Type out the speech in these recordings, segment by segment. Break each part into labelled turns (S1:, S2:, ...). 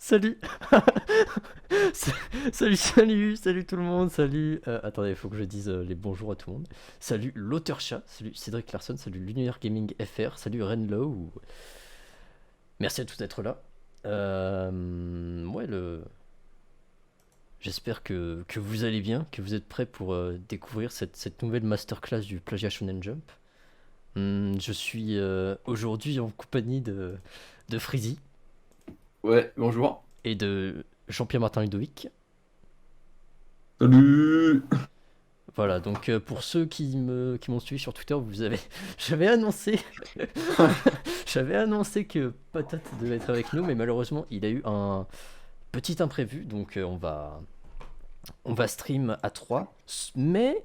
S1: Salut. Sa- salut tout le monde, salut. Attendez, il faut que je dise les bonjours à tout le monde. Salut l'auteur chat, salut Cédric Larson, salut l'univers gaming FR, salut Renlow. Merci à tous d'être là. Ouais, j'espère que vous allez bien, que vous êtes prêts pour découvrir cette nouvelle masterclass du Plagia Shonen Jump. Je suis aujourd'hui en compagnie de Freezy
S2: Ouais, bonjour.
S1: et de Jean-Pierre Martin Ludovic.
S2: Salut.
S1: Voilà, donc pour ceux qui m'ont suivi sur Twitter, vous avez, j'avais annoncé, j'avais annoncé que Patate devait être avec nous, mais malheureusement il a eu un petit imprévu, donc on va stream à 3. Mais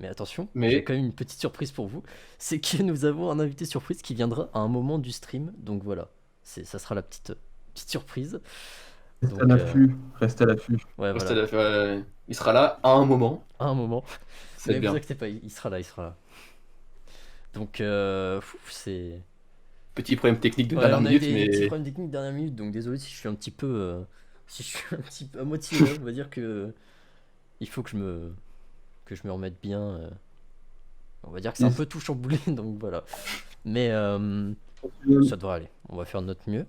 S1: attention, j'ai
S2: Mais,
S1: quand même une petite surprise pour vous, c'est que nous avons un invité surprise qui viendra à un moment du stream, donc voilà, ça sera la petite surprise.
S3: Reste à
S1: Donc
S3: l'affût, reste à l'affût.
S1: ouais, voilà,
S2: il sera là à un moment.
S1: à un moment,
S2: C'est
S1: mais vous
S2: bien.
S1: inquiétez pas, il sera là, il sera là. Donc c'est...
S2: Petit problème technique de
S1: Ouais,
S2: dernière
S1: on a eu
S2: minute,
S1: des petits
S2: mais
S1: problèmes techniques dernière minute, donc désolé si je suis un petit peu, si je suis un petit peu à moitié là, on va dire que il faut que je me remette bien. On va dire que c'est un
S3: Yes.
S1: peu tout chamboulé, donc voilà. Mais ça devrait aller. On va faire de notre mieux.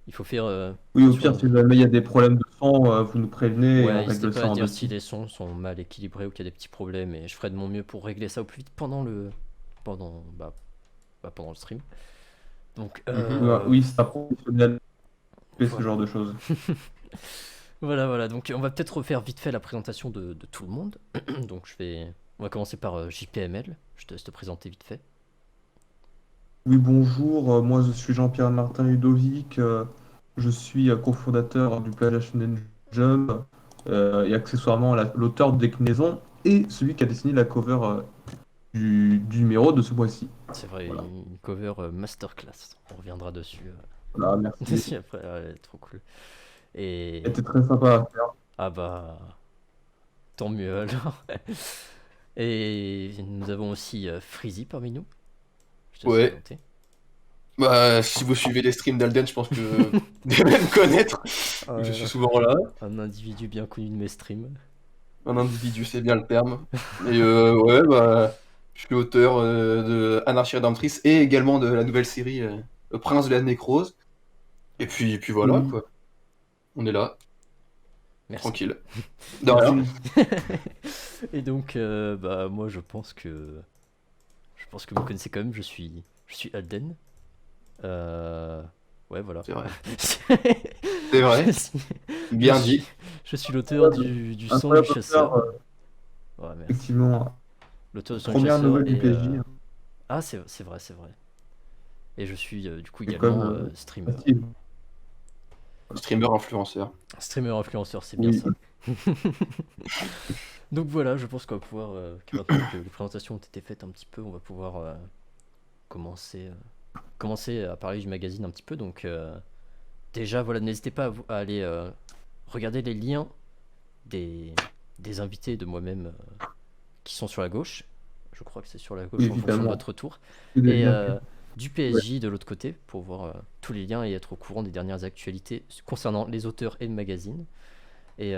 S1: Il faut faire.
S3: Oui, au
S1: sur-
S3: pire, si jamais il y a des problèmes de son, vous nous prévenez et on
S1: Ouais, n'hésitez
S3: règle
S1: pas
S3: ça
S1: à
S3: en
S1: dire
S3: deux
S1: si
S3: petits.
S1: les sons sont mal équilibrés ou qu'il y a des petits problèmes, et je ferai de mon mieux pour régler ça au plus vite pendant le stream. Donc
S3: Oui, c'est pas professionnel de ce
S1: voilà.
S3: genre de choses.
S1: Voilà. Donc on va peut-être refaire vite fait la présentation de tout le monde. Donc on va commencer par JPML. Je te laisse te présenter vite fait.
S3: Oui, bonjour, moi je suis Jean-Pierre Martin Ludovic, je suis cofondateur du Plagia Shonen Jump et accessoirement l'auteur de déclinaison et celui qui a dessiné la cover du numéro de ce mois-ci.
S1: C'est vrai,
S3: Voilà,
S1: une cover masterclass. On reviendra dessus.
S3: voilà, merci.
S1: Dessus après, ouais, trop cool. Et
S3: C'était très sympa à faire.
S1: ah bah tant mieux alors. Et nous avons aussi Freezy parmi nous. Je te laisse te
S2: ouais.
S1: présenter.
S2: Bah, si vous suivez les streams d'Alden, je pense que vous devez me connaître. Je suis souvent là.
S1: Un individu bien connu de mes streams.
S2: Un individu, c'est bien le terme. Et ouais, bah, je suis auteur de Anarchie Rédemptrice et également de la nouvelle série Le Prince de la Nécrose. Et puis voilà,
S3: Oui,
S2: quoi. On est là,
S1: Merci.
S2: tranquille. De rien.
S1: Et donc bah moi je pense que vous me connaissez quand même. Je suis Alden. Ouais, voilà.
S2: C'est vrai. C'est vrai.
S1: Je suis,
S2: Bien
S1: je
S2: dit.
S1: suis- je suis l'auteur du son du
S3: incroyable
S1: chasseur.
S3: auteur,
S1: Ouais, merci.
S3: effectivement,
S1: L'auteur du son du
S3: première
S1: chasseur
S3: nouvelle du
S1: et
S3: PJ.
S1: ah c'est vrai, c'est vrai. Et je suis du coup
S3: C'est
S1: également
S3: comme
S1: streamer.
S3: facile.
S2: Streamer influenceur.
S1: Streamer influenceur, c'est bien
S3: Oui,
S1: ça. Donc voilà, je pense qu'on va pouvoir, que maintenant que les présentations ont été faites un petit peu, on va pouvoir commencer à parler du magazine un petit peu. Donc déjà, voilà, n'hésitez pas à aller regarder les liens des invités et de moi-même qui sont sur la gauche. Je crois que c'est sur la gauche en fonction de
S3: évidemment.
S1: votre tour.
S3: C'est des
S1: Et
S3: liens que-
S1: du PSG de l'autre côté pour voir tous les liens et être au courant des dernières actualités concernant les auteurs et le magazine. Et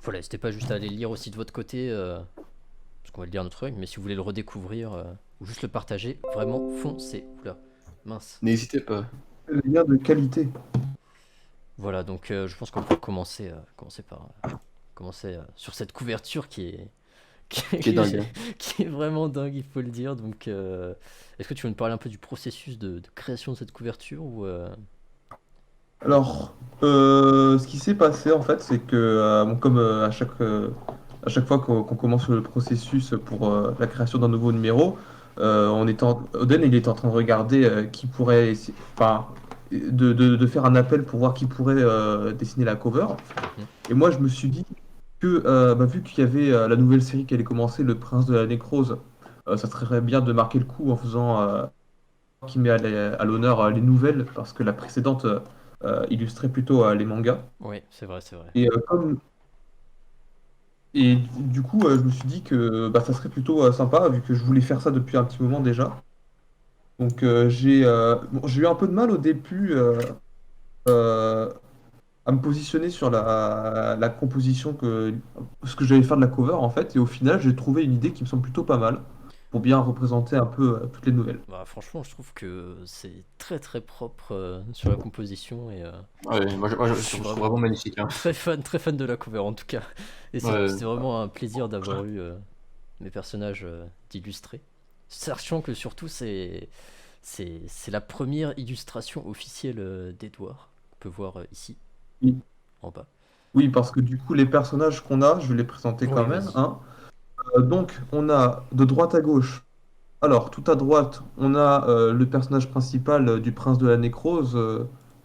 S1: voilà, n'hésitez pas juste à aller lire aussi de votre côté, parce qu'on va le lire à notre œil, mais si vous voulez le redécouvrir ou juste le partager, vraiment foncez. Oula, mince.
S2: N'hésitez pas.
S3: des liens de qualité.
S1: Voilà, donc je pense qu'on peut commencer sur cette couverture qui est,
S2: Qui est dingue.
S1: qui est vraiment dingue, il faut le dire. Donc, est-ce que tu veux nous parler un peu du processus de création de cette couverture ou
S3: Alors, ce qui s'est passé en fait, c'est que bon, comme à chaque fois qu'on commence le processus pour la création d'un nouveau numéro, Oden il était en train de regarder qui pourrait, enfin, de faire un appel pour voir qui pourrait dessiner la cover.
S1: Mhm.
S3: Et moi, je me suis dit que vu qu'il y avait la nouvelle série qui allait commencer, Le Prince de la Nécrose, ça serait bien de marquer le coup en faisant qui met à l'honneur les nouvelles, parce que la précédente illustrait plutôt les mangas.
S1: Oui, c'est vrai, c'est vrai.
S3: Et, du coup, je me suis dit que ça serait plutôt sympa, vu que je voulais faire ça depuis un petit moment déjà. Donc j'ai eu un peu de mal au début à me positionner sur la composition ce que j'allais faire de la cover en fait, et au final j'ai trouvé une idée qui me semble plutôt pas mal pour bien représenter un peu toutes les nouvelles.
S1: Bah, franchement, je trouve que c'est très très propre sur la composition et
S2: Ouais, moi,
S1: je
S2: je
S1: suis
S2: trouve vraiment
S1: vraiment
S2: magnifique, hein.
S1: très fan de la cover en tout cas. Et
S2: Ouais,
S1: c'était vraiment un plaisir d'avoir eu mes personnages d'illustrer. Sachant que surtout c'est la première illustration officielle d'Edouard qu'on peut voir ici
S3: Oui,
S1: en bas.
S3: oui, parce que du coup les personnages qu'on a, je vais les présenter
S1: Oui,
S3: quand même,
S1: vas-y.
S3: hein. Donc on a de droite à gauche. Alors, tout à droite, on a le personnage principal du prince de la nécrose,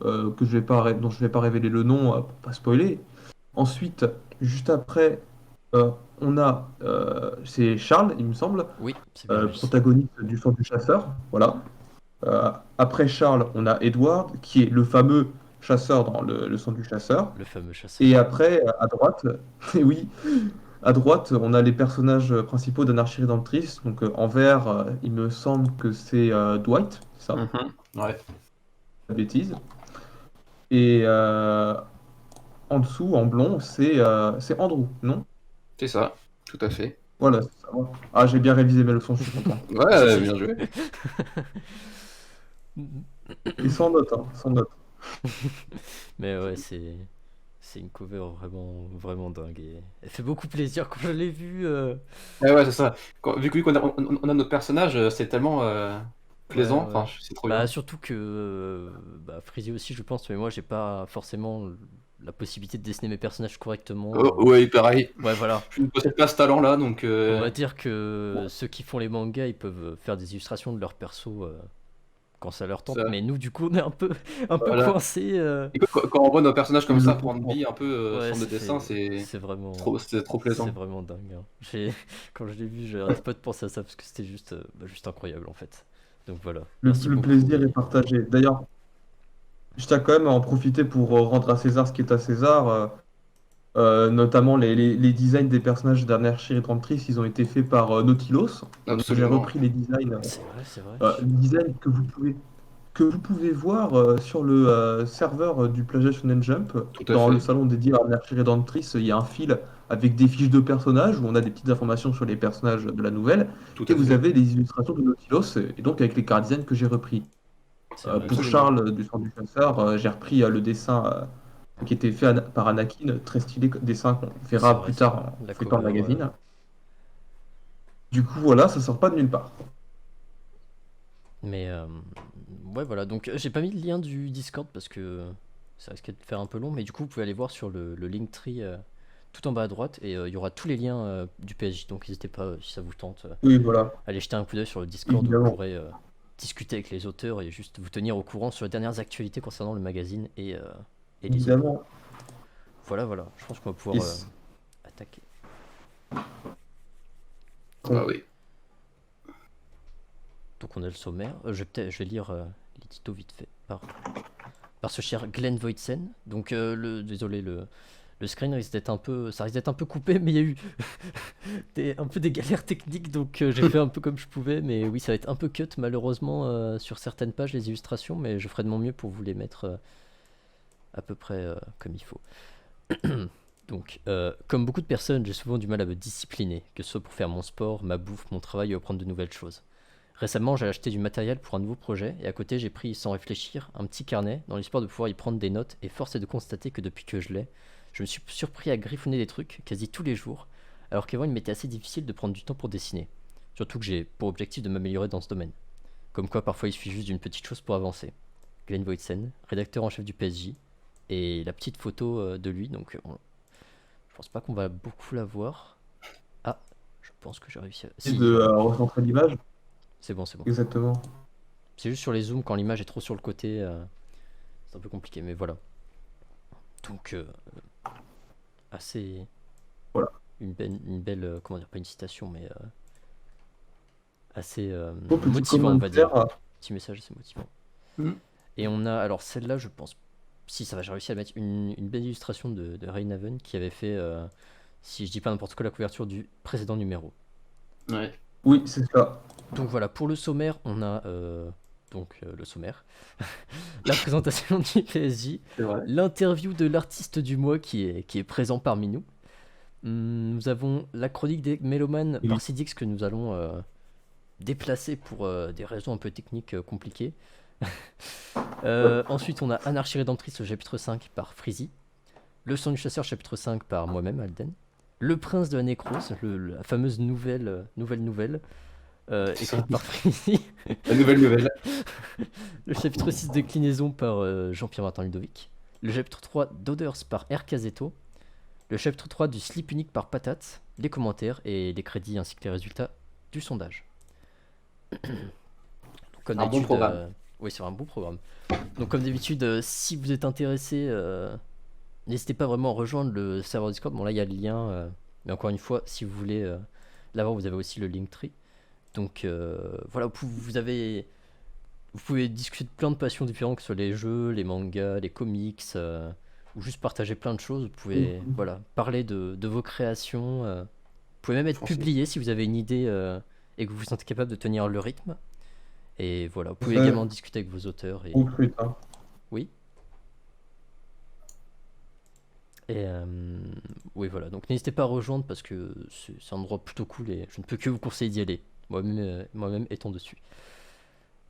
S3: dont je vais pas révéler le nom pour pas spoiler. Ensuite, juste après, on a, c'est Charles, il me semble,
S1: Oui, c'est bien lui.
S3: protagoniste du sang du chasseur. Voilà. Après Charles, on a Edward, qui est le fameux chasseur dans le sang du chasseur.
S1: Le fameux chasseur.
S3: Et après, à droite, et oui, à droite, on a les personnages principaux d'Anarchie Rédemptrice. Donc en vert, il me semble que c'est Dwight, c'est ça,
S2: mhm, ouais,
S3: la bêtise. Et en dessous, en blond, c'est Andrew, non?
S2: c'est ça, tout à fait.
S3: Voilà, c'est ça. Ah, j'ai bien révisé mes leçons, je suis content.
S2: Ouais, bien joué.
S3: Et sans note, hein, sans note.
S1: Mais ouais, c'est une cover vraiment dingue et elle fait beaucoup plaisir quand je l'ai vue.
S2: Ouais, ouais, c'est ça. Vu qu'on on a notre personnage, c'est tellement
S1: Ouais,
S2: plaisant,
S1: ouais.
S2: enfin, c'est trop
S1: Bah
S2: bien.
S1: surtout que bah, Freezy aussi je pense, mais moi j'ai pas forcément la possibilité de dessiner mes personnages correctement.
S2: Ouais, pareil.
S1: Ouais, voilà.
S2: Je ne possède pas ce talent-là, donc
S1: On va dire que
S2: bon,
S1: ceux qui font les mangas, ils peuvent faire des illustrations de leurs persos quand ça leur tente,
S2: ça,
S1: mais nous du coup on est un peu
S2: voilà.
S1: coincé.
S2: Et quand on voit nos personnages comme
S3: Je
S2: ça prendre
S3: comprends.
S2: vie un peu
S1: Ouais,
S2: sur le dessin, c'est trop
S1: c'est
S2: plaisant.
S1: vraiment dingue, hein. Quand je l'ai vu, j'arrêtais pas de penser à ça parce que c'était juste, juste incroyable en fait. Donc voilà, merci
S3: Le
S1: beaucoup
S3: plaisir est
S1: et
S3: partagé. D'ailleurs, je tiens quand même à en profiter pour rendre à César ce qui est à César. Notamment les designs des personnages d'Anarchie Rédemptrice, ils ont été faits par Nautilus. Donc j'ai
S2: Absolument.
S3: repris les designs,
S1: c'est vrai.
S3: que vous pouvez voir sur le serveur du Plagiat Shonen Jump.
S2: Tout à
S3: Dans le
S2: fait.
S3: salon dédié à Anarchie Rédemptrice, il y a un fil avec des fiches de personnages où on a des petites informations sur les personnages de la nouvelle.
S2: Tout
S3: Et
S2: à
S3: vous
S2: fait.
S3: avez les illustrations de Nautilus, et donc avec les car designs que j'ai repris.
S1: C'est vrai,
S3: Pour
S1: c'est vrai.
S2: Absolument.
S3: Charles du Sang du Chasseur, j'ai repris le dessin qui était fait par Anakin, très stylé, dessin qu'on verra plus
S1: C'est
S3: tard
S1: vrai.
S3: en
S1: La
S3: feuilletant le
S1: cover,
S3: magazine. Du coup, voilà, ça sort pas de nulle part.
S1: mais ouais, voilà. Donc j'ai pas mis le lien du Discord parce que ça risquait de faire un peu long, mais du coup vous pouvez aller voir sur le Linktree tout en bas à droite et il y aura tous les liens du PSG. Donc n'hésitez pas si ça vous tente,
S3: Oui, voilà,
S1: allez jeter un coup d'œil sur le Discord où vous
S3: évidemment.
S1: pourrez discuter avec les auteurs et juste vous tenir au courant sur les dernières actualités concernant le magazine et les œuvres.
S3: Évidemment.
S1: Voilà, voilà. Je pense qu'on va pouvoir
S3: Yes.
S1: attaquer.
S2: Bah oui.
S1: Donc on a le sommaire. Je vais lire l'édito vite fait par ce cher Glenn Voitsen. Donc désolé, le screen risque d'être ça risque d'être un peu coupé, mais il y a eu un peu des galères techniques, donc j'ai fait un peu comme je pouvais. Mais oui, ça va être un peu cut malheureusement sur certaines pages les illustrations, mais je ferai de mon mieux pour vous les mettre à peu près comme il faut. Donc, comme beaucoup de personnes, j'ai souvent du mal à me discipliner, que ce soit pour faire mon sport, ma bouffe, mon travail ou apprendre de nouvelles choses. Récemment, j'ai acheté du matériel pour un nouveau projet et à côté, j'ai pris, sans réfléchir, un petit carnet dans l'espoir de pouvoir y prendre des notes. Et force est de constater que depuis que je l'ai, je me suis surpris à griffonner des trucs quasi tous les jours, alors qu'avant, il m'était assez difficile de prendre du temps pour dessiner. Surtout que j'ai pour objectif de m'améliorer dans ce domaine. Comme quoi, parfois, il suffit juste d'une petite chose pour avancer. Glenn Voitsen, rédacteur en chef du PSG, et la petite photo de lui. Donc, je pense pas qu'on va beaucoup la voir. Ah, je pense que j'ai réussi à.
S3: Et
S1: Si,
S3: de
S1: voilà.
S3: recentrer l'image.
S1: C'est bon, c'est bon.
S3: Exactement.
S1: C'est juste sur les zooms quand l'image est trop sur le côté, c'est un peu compliqué, mais voilà. Donc assez
S3: Voilà.
S1: une belle comment dire, pas une citation, mais assez
S3: Beau petit
S1: motivant, on va dire.
S3: commentaire.
S1: Petit message assez motivant.
S2: Mm.
S1: Et on a alors celle-là, je pense, si ça va, j'ai réussi à mettre une belle illustration de Rainhaven qui avait fait, si je dis pas n'importe quoi, la couverture du précédent numéro.
S2: Ouais.
S3: Oui, c'est ça.
S1: Donc voilà, pour le sommaire, on a donc le sommaire, la présentation du PSG,
S2: C'est vrai.
S1: l'interview de l'artiste du mois qui est présent parmi nous. Nous avons la chronique des mélomanes
S3: Oui.
S1: par Sidix que nous allons déplacer pour des raisons un peu techniques compliquées. Ensuite, on a Anarchie Rédemptrice au chapitre 5 par Freezy. Le Sang du Chasseur chapitre 5 par moi-même, Alden. Le Prince de la Nécrose, la fameuse nouvelle
S2: C'est ça.
S1: écrite par Freezy.
S2: La nouvelle.
S1: Le chapitre 6 Déclinaison par Jean-Pierre Martin Ludovic. Le chapitre 3 d'Odeurs par R. Casetto. Le chapitre 3 du Slip Unique par Patate. Les commentaires et les crédits ainsi que les résultats du sondage. Donc, comme
S2: Un bon
S1: d'habitude,
S2: programme.
S1: oui, c'est un bon programme. Donc comme d'habitude, si vous êtes intéressé, n'hésitez pas vraiment à rejoindre le serveur Discord. Bon là il y a le lien, mais encore une fois, si vous voulez l'avoir, vous avez aussi le Linktree. Donc voilà, vous pouvez discuter de plein de passions différentes, que ce soit les jeux, les mangas, les comics, ou juste partager plein de choses. Vous pouvez voilà, parler de vos créations. Vous pouvez même être
S2: Franchement.
S1: publié si vous avez une idée et que vous vous sentez capable de tenir le rythme. Et voilà, vous pouvez
S3: Ouais.
S1: également discuter avec vos auteurs. Et...
S3: Ou fruit, hein.
S1: Oui. Et oui, voilà. Donc n'hésitez pas à rejoindre parce que c'est un endroit plutôt cool et je ne peux que vous conseiller d'y aller. Moi-même étant dessus.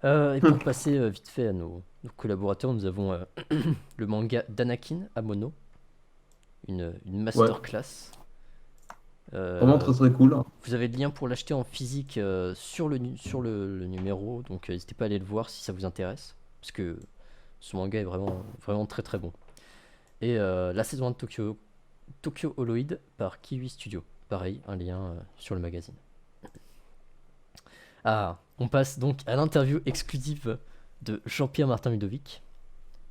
S1: Et pour passer vite fait à nos collaborateurs, nous avons le manga d'Anakin à Mono, une masterclass.
S3: Vraiment très très cool.
S1: Vous avez le lien pour l'acheter en physique sur le numéro, donc n'hésitez pas à aller le voir si ça vous intéresse, parce que ce manga est vraiment, vraiment très très bon. Et la saison 1 de Tokyo Holoid par Kiwi Studio. Pareil, un lien sur le magazine. Ah, on passe donc à l'interview exclusive de Jean-Pierre Martin Ludovic.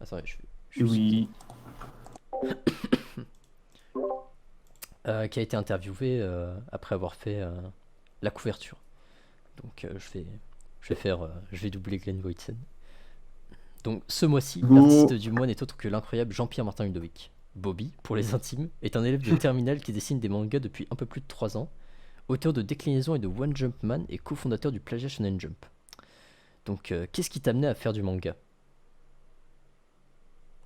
S1: Attendez, je
S3: Oui.
S1: qui a été interviewé après avoir fait la couverture. Donc je vais doubler Glenn Voitzen. Donc ce mois-ci,
S3: Go.
S1: l'artiste du mois n'est autre que l'incroyable Jean-Pierre Martin Ludovic. Bobby, pour les intimes, est un élève de terminale qui dessine des mangas depuis un peu plus de 3 ans, auteur de Déclinaison et de One Jump Man et cofondateur du Plagia Shonen Jump. Donc qu'est-ce qui t'a amené à faire du manga?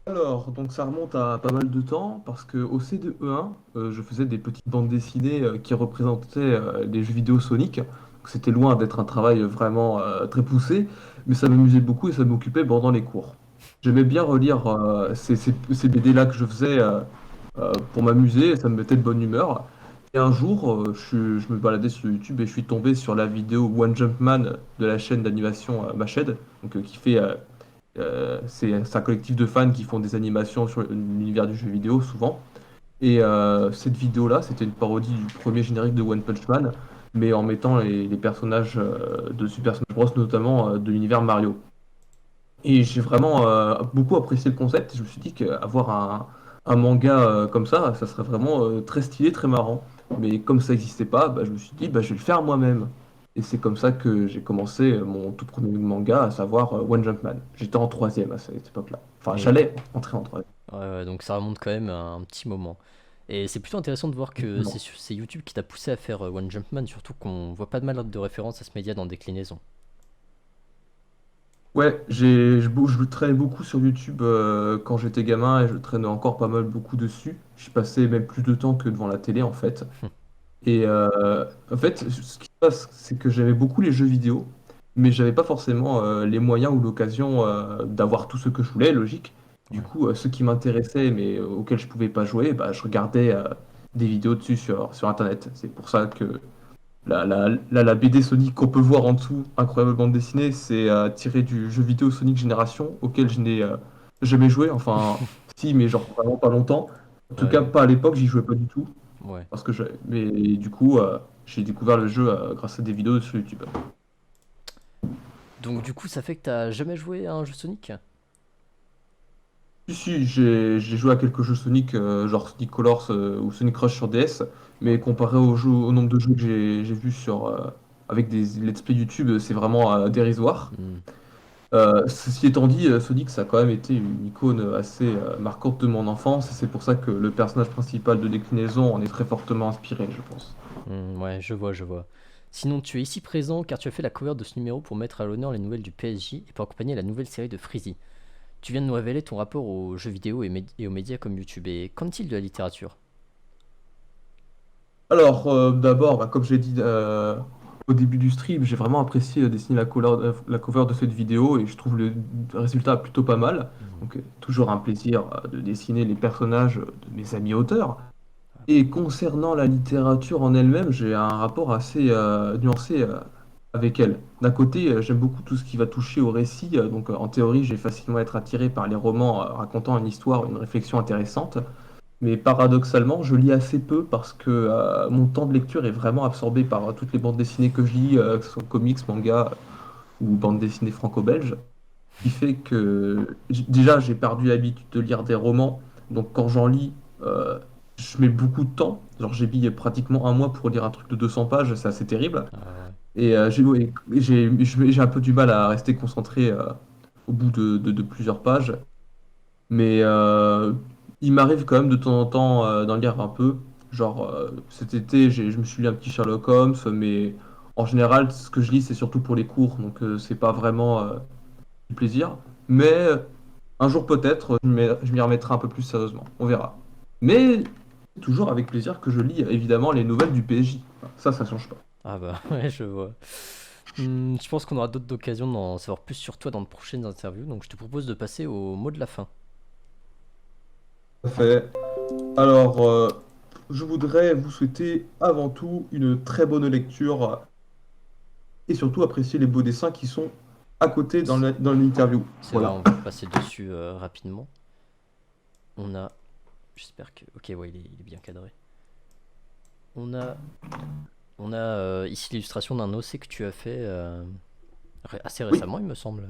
S3: Alors, donc ça remonte à pas mal de temps parce que au CE1, je faisais des petites bandes dessinées qui représentaient les jeux vidéo Sonic. Donc, c'était loin d'être un travail vraiment très poussé, mais ça m'amusait beaucoup et ça m'occupait pendant les cours. J'aimais bien relire ces BD-là que je faisais pour m'amuser et ça me mettait de bonne humeur. Et un jour, je me baladais sur YouTube et je suis tombé sur la vidéo One Jump Man de la chaîne d'animation Mashed, donc, qui fait c'est un collectif de fans qui font des animations sur l'univers du jeu vidéo souvent. Et cette vidéo-là, c'était une parodie du premier générique de One Punch Man, mais en mettant les personnages de Super Smash Bros, notamment de l'univers Mario. Et j'ai vraiment beaucoup apprécié le concept. Et je me suis dit qu'avoir un manga comme ça serait vraiment très stylé, très marrant. Mais comme ça n'existait pas, bah, je me suis dit, bah, je vais le faire moi-même. Et c'est comme ça que j'ai commencé mon tout premier manga, à savoir One Jump Man. J'étais en troisième à cette époque-là. Enfin,
S1: Et-
S3: j'allais entrer en troisième.
S1: Ouais, donc ça remonte quand même à un petit moment. Et c'est plutôt intéressant de voir que
S3: Non.
S1: c'est YouTube qui t'a poussé à faire One Jump Man, surtout qu'on voit pas de mal de référence à ce média dans Déclinaison.
S3: Ouais, je le traînais beaucoup sur YouTube quand j'étais gamin et je traînais encore pas mal beaucoup dessus. Je passais même plus de temps que devant la télé en fait. Et en fait, ce qui se passe, c'est que j'aimais beaucoup les jeux vidéo, mais j'avais pas forcément les moyens ou l'occasion d'avoir tout ce que je voulais, logique. Du
S1: Ouais.
S3: coup, ceux qui m'intéressaient mais auxquels je pouvais pas jouer, bah, je regardais des vidéos dessus sur Internet. C'est pour ça que la BD Sonic qu'on peut voir en dessous, incroyable bande dessinée, c'est tiré du jeu vidéo Sonic Génération, auquel je n'ai jamais joué. Enfin, si, mais genre vraiment pas longtemps. En tout
S1: Ouais.
S3: cas, pas à l'époque, j'y jouais pas du tout.
S1: Ouais.
S3: Parce que mais du coup, j'ai découvert le jeu grâce à des vidéos sur YouTube.
S1: Donc du coup, ça fait que t'as jamais joué à un jeu Sonic?
S3: Si, j'ai joué à quelques jeux Sonic, genre Sonic Colors ou Sonic Rush sur DS, mais comparé au nombre de jeux que j'ai vus avec des let's play YouTube, c'est vraiment dérisoire.
S1: Hmm.
S3: Ceci étant dit, Sonic, ça a quand même été une icône assez marquante de mon enfance, et c'est pour ça que le personnage principal de Déclinaison en est très fortement inspiré, je pense.
S1: Ouais, je vois. Sinon, tu es ici présent car tu as fait la cover de ce numéro pour mettre à l'honneur les nouvelles du PSG et pour accompagner la nouvelle série de Freezy. Tu viens de nous révéler ton rapport aux jeux vidéo et aux médias comme YouTube. Et qu'en est-il de la littérature?
S3: Alors, d'abord, bah, comme j'ai dit au début du stream, j'ai vraiment apprécié dessiner la cover de cette vidéo et je trouve le résultat plutôt pas mal. Donc, toujours un plaisir de dessiner les personnages de mes amis auteurs. Et concernant la littérature en elle-même, j'ai un rapport assez nuancé avec elle. D'un côté, j'aime beaucoup tout ce qui va toucher au récit, donc en théorie, j'ai facilement être attiré par les romans racontant une histoire, une réflexion intéressante. Mais paradoxalement, je lis assez peu parce que mon temps de lecture est vraiment absorbé par toutes les bandes dessinées que je lis, que ce soit comics, manga ou bandes dessinées franco-belges. Ce qui fait que déjà j'ai perdu l'habitude de lire des romans. Donc quand j'en lis, euh, je mets beaucoup de temps. Genre j'ai mis pratiquement un mois pour lire un truc de 200 pages, c'est assez terrible.
S1: Ah ouais.
S3: Et j'ai un peu du mal à rester concentré au bout de plusieurs pages. Mais il m'arrive quand même de temps en temps d'en lire un peu. Genre cet été, je me suis lu un petit Sherlock Holmes, mais en général, ce que je lis, c'est surtout pour les cours, donc c'est pas vraiment du plaisir. Mais un jour peut-être, je m'y remettrai un peu plus sérieusement. On verra. Mais c'est toujours avec plaisir que je lis évidemment les nouvelles du PSG. Ça change pas.
S1: Ah bah ouais, je vois. Je pense qu'on aura d'autres occasions d'en savoir plus sur toi dans de prochaines interviews, donc je te propose de passer au mot de la fin.
S3: Parfait. Alors, je voudrais vous souhaiter avant tout une très bonne lecture et surtout apprécier les beaux dessins qui sont à côté dans l'interview.
S1: C'est vrai,
S3: Voilà.
S1: on va passer dessus rapidement. On a... J'espère que... Ok, ouais, il est bien cadré. On a... ici l'illustration d'un OC que tu as fait assez
S3: Oui.
S1: récemment, il me semble.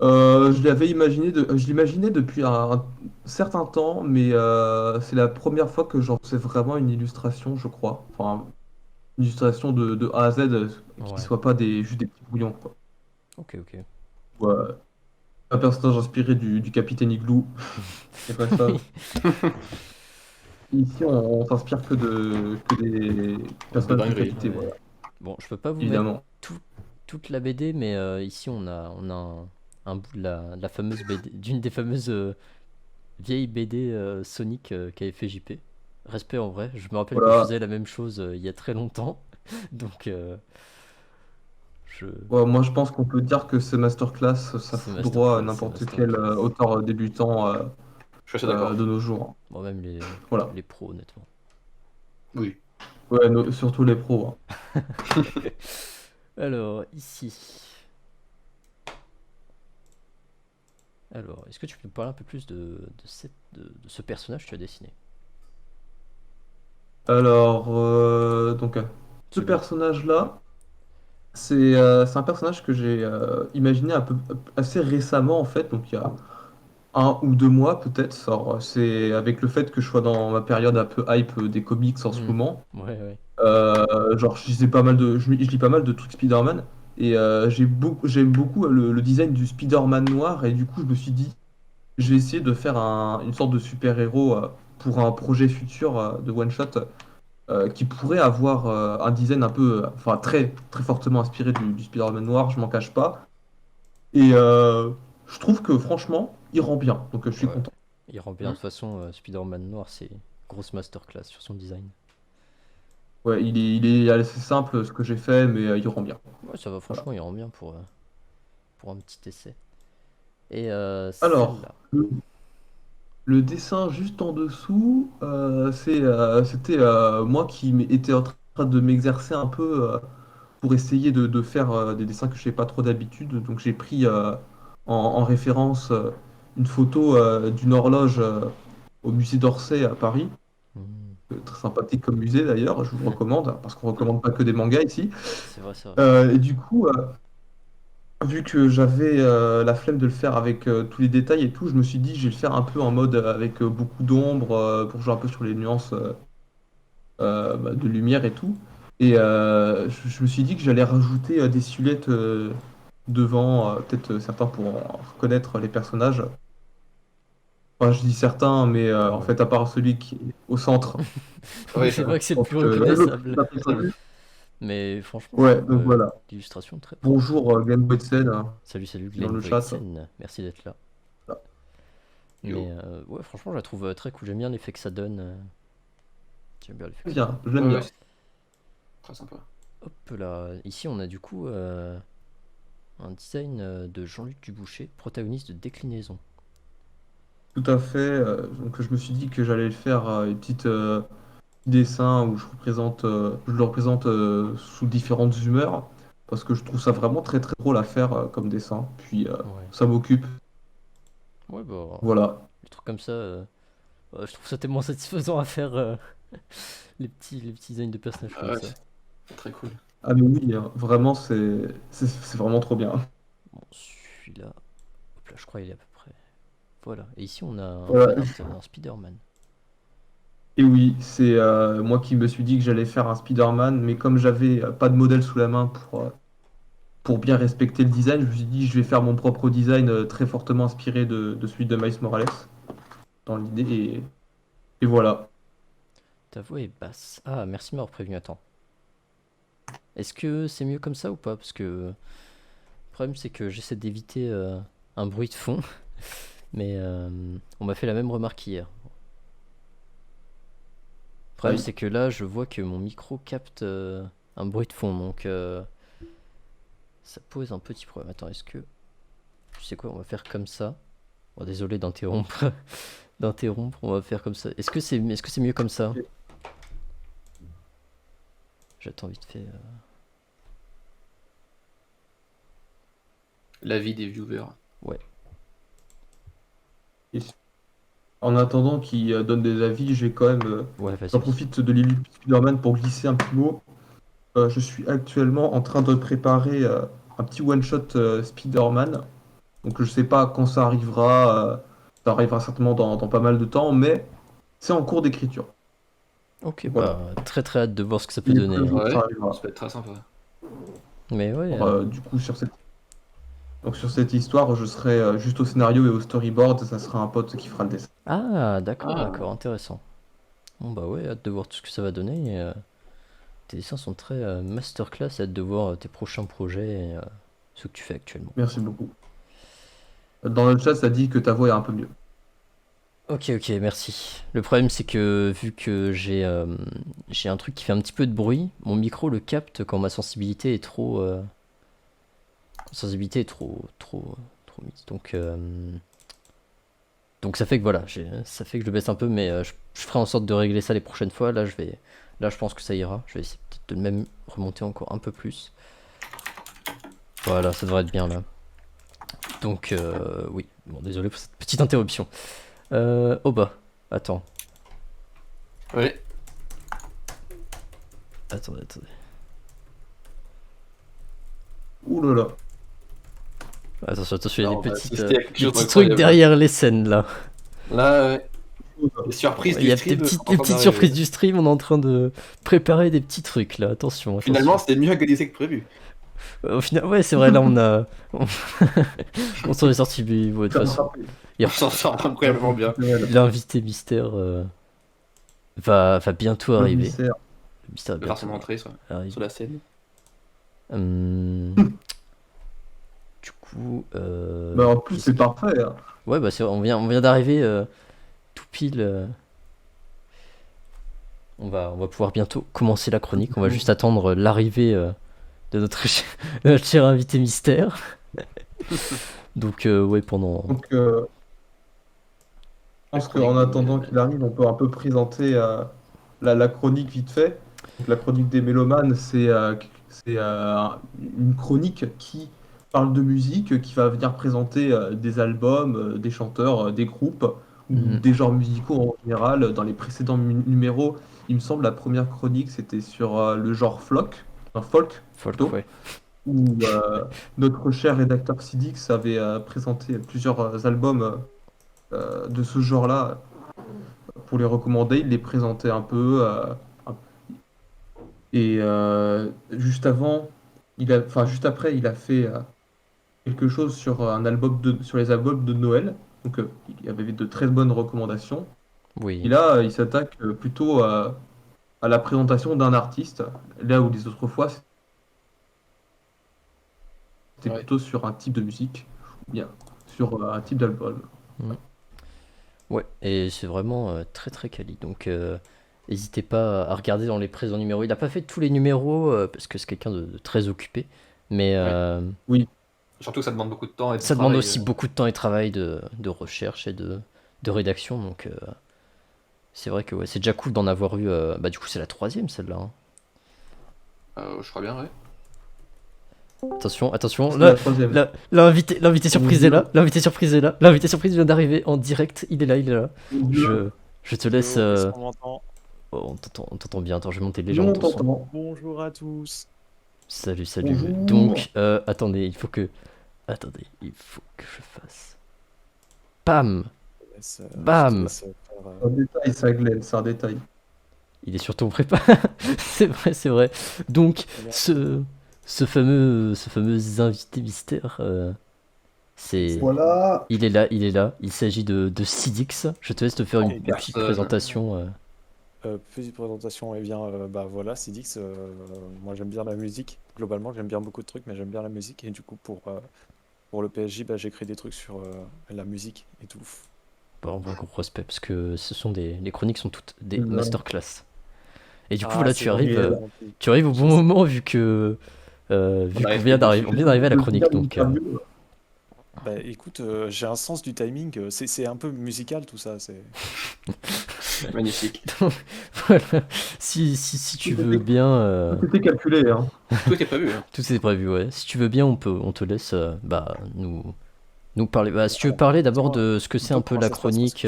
S3: Je l'imaginais depuis un certain temps, mais c'est la première fois que j'en fais vraiment une illustration, je crois. Enfin, une illustration de A à Z qui
S1: Ouais,
S3: soit pas juste des petits brouillons, quoi.
S1: ok, ok.
S3: Ou, un personnage inspiré du Capitaine Igloo. C'est pas ça. Ici, on s'inspire que des personnages de
S2: dinguerie.
S3: qualité,
S1: Ouais.
S3: voilà,
S1: Bon, je peux pas vous mettre
S3: évidemment.
S1: tout- toute la BD, mais ici on a un bout de la fameuse BD, d'une des fameuses vieilles BD Sonic qu'avait fait JP. Respect en vrai, je me rappelle que je
S3: Voilà.
S1: faisais la même chose il y a très longtemps, donc je...
S3: Ouais, moi, je pense qu'on peut dire que ces masterclass, ça
S1: c'est
S3: fout droit à
S1: masterclass, c'est
S3: n'importe quel
S1: masterclass.
S3: auteur débutant
S2: Je suis assez d'accord.
S3: de nos jours.
S1: Bon, même
S3: Voilà.
S1: les pros, honnêtement.
S2: Oui.
S3: Ouais, surtout les pros, hein.
S1: Alors, ici. Alors, est-ce que tu peux me parler un peu plus de ce personnage que tu as dessiné?
S3: Alors, donc, ce
S1: Celui.
S3: personnage-là, c'est un personnage que j'ai imaginé un peu assez récemment, en fait. Donc, il y a 1 ou 2 mois, peut-être. C'est avec le fait que je sois dans ma période un peu hype des comics en ce
S1: Hmm.
S3: moment.
S1: Ouais, ouais.
S3: Genre, je lis pas mal de trucs Spider-Man. Et j'aime beaucoup le design du Spider-Man noir. Et du coup, je me suis dit, je vais essayer de faire une sorte de super-héros pour un projet futur de one-shot qui pourrait avoir un design un peu, enfin très, très fortement inspiré du Spider-Man noir, je m'en cache pas. Et je trouve que franchement, il rend bien. Donc je suis
S1: Ouais.
S3: content.
S1: Il rend bien. De toute façon, Spider-Man noir, c'est grosse masterclass sur son design.
S3: Ouais, il est assez simple ce que j'ai fait, mais il rend bien.
S1: Ouais, ça va,
S3: Voilà.
S1: franchement, il rend bien pour un petit essai. Et
S3: Alors,
S1: celle-là.
S3: le dessin juste en dessous, c'était moi qui étais en train de m'exercer un peu pour essayer de faire des dessins que je fais pas trop d'habitude. Donc j'ai pris en référence une photo d'une horloge au musée d'Orsay à Paris.
S1: Hmm.
S3: Très sympathique comme musée d'ailleurs, je vous le recommande, parce qu'on recommande pas que des mangas ici.
S1: C'est vrai, c'est vrai.
S3: Et du coup, vu que j'avais la flemme de le faire avec tous les détails et tout, je me suis dit je vais le faire un peu en mode avec beaucoup d'ombre pour jouer un peu sur les nuances de lumière et tout. Et je me suis dit que j'allais rajouter des silhouettes devant, peut-être certains pourront reconnaître les personnages. Enfin, je dis certains, mais en
S1: Ouais.
S3: fait, à part celui qui est au centre,
S1: Oui,
S2: Oui,
S1: c'est
S2: ça
S1: vrai
S2: va.
S1: que c'est
S3: je
S1: le
S3: pense
S1: plus
S3: que l'autre,
S1: reconnaissable.
S3: il l'a pas vu.
S1: Mais franchement, je
S3: Ouais,
S1: trouve
S3: donc voilà.
S1: l'illustration très propre.
S3: Bonjour Game Boy Sen, hein,
S1: Salut, salut
S3: dans
S1: Glenn
S3: le chat.
S1: Voitzen, merci d'être là.
S3: Voilà.
S1: Mais ouais, franchement, je la trouve très cool. J'aime bien l'effet que ça donne. J'aime bien l'effet que ça
S3: Bien,
S1: donne.
S3: je l'aime
S2: Ouais,
S3: bien.
S2: ouais, c'est très sympa.
S1: Hop là, ici on a du coup un design de Jean-Luc Duboucher, protagoniste de Déclinaison.
S3: Tout à fait. Donc je me suis dit que j'allais faire une petite dessin où je le représente sous différentes humeurs parce que je trouve ça vraiment très très drôle à faire comme dessin. Puis
S1: Ouais.
S3: ça m'occupe.
S1: Ouais, bah,
S3: Voilà.
S1: des trucs comme ça, je trouve ça tellement satisfaisant à faire les petits designs de personnages
S2: Ah
S1: comme
S2: ouais,
S1: ça.
S2: c'est très cool.
S3: Ah mais oui, hein, vraiment c'est vraiment trop bien.
S1: Bon, celui-là, hop là, je crois qu'il est à peu près. Voilà, et ici on a un
S3: Voilà.
S1: fanart d'un Spider-Man.
S3: Et oui, c'est moi qui me suis dit que j'allais faire un Spider-Man, mais comme j'avais pas de modèle sous la main pour bien respecter le design, je me suis dit je vais faire mon propre design très fortement inspiré de celui de Miles Morales dans l'idée et voilà.
S1: Ta voix est basse. Ah, merci de m'avoir prévenu, attends. Est-ce que c'est mieux comme ça ou pas? Parce que le problème c'est que j'essaie d'éviter un bruit de fond, mais on m'a fait la même remarque hier. Le problème
S3: Aïe.
S1: c'est que là je vois que mon micro capte un bruit de fond, donc ça pose un petit problème. Attends, est-ce que... Tu sais quoi, on va faire comme ça. Bon, désolé d'interrompre. D'interrompre, on va faire comme ça. Est-ce que c'est mieux comme ça? J'attends vite fait.
S2: L'avis des viewers.
S1: Ouais.
S3: En attendant qu'il donne des avis, j'ai quand même
S1: Ouais, vas-y.
S3: j'en profite de l'île Spider-Man pour glisser un petit mot. Je suis actuellement en train de préparer un petit one-shot Spider-Man. Donc je sais pas quand ça arrivera certainement dans pas mal de temps, mais c'est en cours d'écriture.
S1: Ok,
S3: Voilà.
S1: bah très très hâte de voir ce que ça peut
S3: Il est
S1: donner.
S3: prévu que
S2: Ouais,
S3: ça arrivera.
S2: ça peut être très sympa.
S1: Mais ouais,
S3: Alors, du coup, sur cette histoire, je serai juste au scénario et au storyboard, ça sera un pote qui fera le dessin.
S1: ah, d'accord,
S2: Ah.
S1: d'accord, intéressant. Bon bah ouais, hâte de voir tout ce que ça va donner. Tes dessins sont très masterclass, hâte de voir tes prochains projets et ce que tu fais actuellement.
S3: Merci beaucoup. Dans le chat, ça dit que ta voix est un peu mieux.
S1: Ok, ok, merci. Le problème c'est que vu que j'ai un truc qui fait un petit peu de bruit, mon micro le capte quand ma sensibilité est trop trop mise. Donc ça fait que voilà, ça fait que je le baisse un peu, mais je ferai en sorte de régler ça les prochaines fois. Là je pense que ça ira. Je vais essayer peut-être de même remonter encore un peu plus. Voilà, ça devrait être bien là. Donc oui, bon désolé pour cette petite interruption. Oh bah, attends,
S2: Ouais.
S1: attendez.
S3: Ouh là là.
S1: Attention, il y a
S2: Alors,
S1: des
S2: on va
S1: petites,
S2: assister à quelque
S1: des
S2: chose
S1: petits
S2: d'incroyable.
S1: trucs derrière les scènes là.
S2: Là, ouais. Les surprises
S1: Il y
S2: du
S1: a
S2: stream
S1: des
S2: sont en
S1: petites
S2: train d'arriver.
S1: surprises du stream, on est en train de préparer des petits trucs là, attention.
S2: Finalement, c'était mieux organisé que prévu.
S1: Au final, ouais, c'est vrai, là on s'en est sorti, mais ouais, de toute façon.
S2: On s'en sort incroyablement bien.
S1: L'invité mystère va bientôt arriver.
S3: Commissaire.
S1: Le mystère va
S2: Faire son
S1: bientôt
S2: entrée
S1: arriver.
S2: sur la scène.
S1: Du coup,
S3: Bah, en plus, c'est parfait, hein.
S1: ouais, bah c'est vrai, on vient d'arriver tout pile. On va pouvoir bientôt commencer la chronique. On va juste attendre l'arrivée de notre cher invité mystère. Donc, ouais, pendant.
S3: Donc, je pense qu'en attendant qu'il arrive, on peut un peu présenter la chronique vite fait. Donc, la chronique des mélomanes, c'est une chronique qui parle de musique, qui va venir présenter des albums, des chanteurs, des groupes, ou
S1: Mhm.
S3: des genres musicaux en général. Dans les précédents numéros, il me semble, la première chronique, c'était sur le genre folk,
S1: Folk,
S3: plutôt,
S1: ouais.
S3: où notre cher rédacteur Sidix avait présenté plusieurs albums de ce genre-là pour les recommander. Il les présentait un peu. Et juste avant, juste après, il a fait quelque chose sur sur les albums de Noël. Donc, il y avait de très bonnes recommandations.
S1: Oui.
S3: Et là, il s'attaque plutôt à la présentation d'un artiste, là où les autres fois, c'était
S2: Ouais.
S3: plutôt sur un type de musique, ou bien sur un type d'album.
S1: Ouais, et c'est vraiment très très quali. Donc, n'hésitez pas à regarder dans les présents numéros. Il n'a pas fait tous les numéros parce que c'est quelqu'un de très occupé, mais
S3: Oui,
S2: Surtout que ça demande beaucoup de temps et de
S1: ça demande
S2: travail.
S1: aussi beaucoup de temps et travail de recherche et de rédaction. Donc, c'est vrai que ouais, c'est déjà cool d'en avoir eu. Bah, du coup, c'est la troisième celle-là, hein.
S2: Je crois bien, ouais.
S1: Attention, attention,
S3: c'est
S1: là,
S3: la troisième.
S1: l'invité surprise est là. L'invité surprise est là. L'invité surprise vient d'arriver en direct. Il est là, il est là. Je te laisse.
S4: Est-ce qu'on m'entend?
S1: Oh, on t'entend bien. Attends, je vais monter
S3: Nous,
S1: légèrement
S3: on
S1: ton son.
S3: t'entend.
S4: Bonjour à tous.
S1: Salut, salut.
S3: Bonjour.
S1: Donc, attendez, il faut que. Attendez, il faut que je fasse. Pam! Bam.
S4: Je te laisse faire,
S3: C'est un détail, ça, Glenn, c'est un détail.
S1: Il est sur ton prépa. C'est vrai, c'est vrai. Donc, ce fameux invité mystère, c'est.
S3: Voilà.
S1: Il est là, il est là. Il s'agit de Sidix. Je te laisse te faire une
S4: Et
S1: petite
S2: personne.
S1: présentation.
S4: petite présentation, et bien bah voilà, Sidix, moi j'aime bien la musique. Globalement, j'aime bien beaucoup de trucs, mais j'aime bien la musique. Et du coup, pour le PSG, bah, j'écris des trucs sur la musique et tout.
S1: Bon, gros respect, parce que les chroniques sont toutes des
S3: Ouais.
S1: masterclass. Et du coup,
S4: Ah,
S1: là,
S4: c'est
S1: tu arrives,
S4: gentil.
S1: tu arrives au bon moment, vu que. Vu
S2: On
S1: qu'on
S2: arrive
S1: vient
S2: tout
S1: d'arriver, on vient d'arriver à la chronique, donc.
S4: Bah écoute, j'ai un sens du timing, c'est un peu musical tout ça.
S2: Magnifique.
S1: Voilà. Si tu veux bien.
S3: Tout était calculé, hein.
S2: Tout était prévu. Hein.
S1: Tout est prévu, ouais. Si tu veux bien, on te laisse bah, nous parler. Bah, si tu veux parler d'abord de ce que c'est un peu la chronique.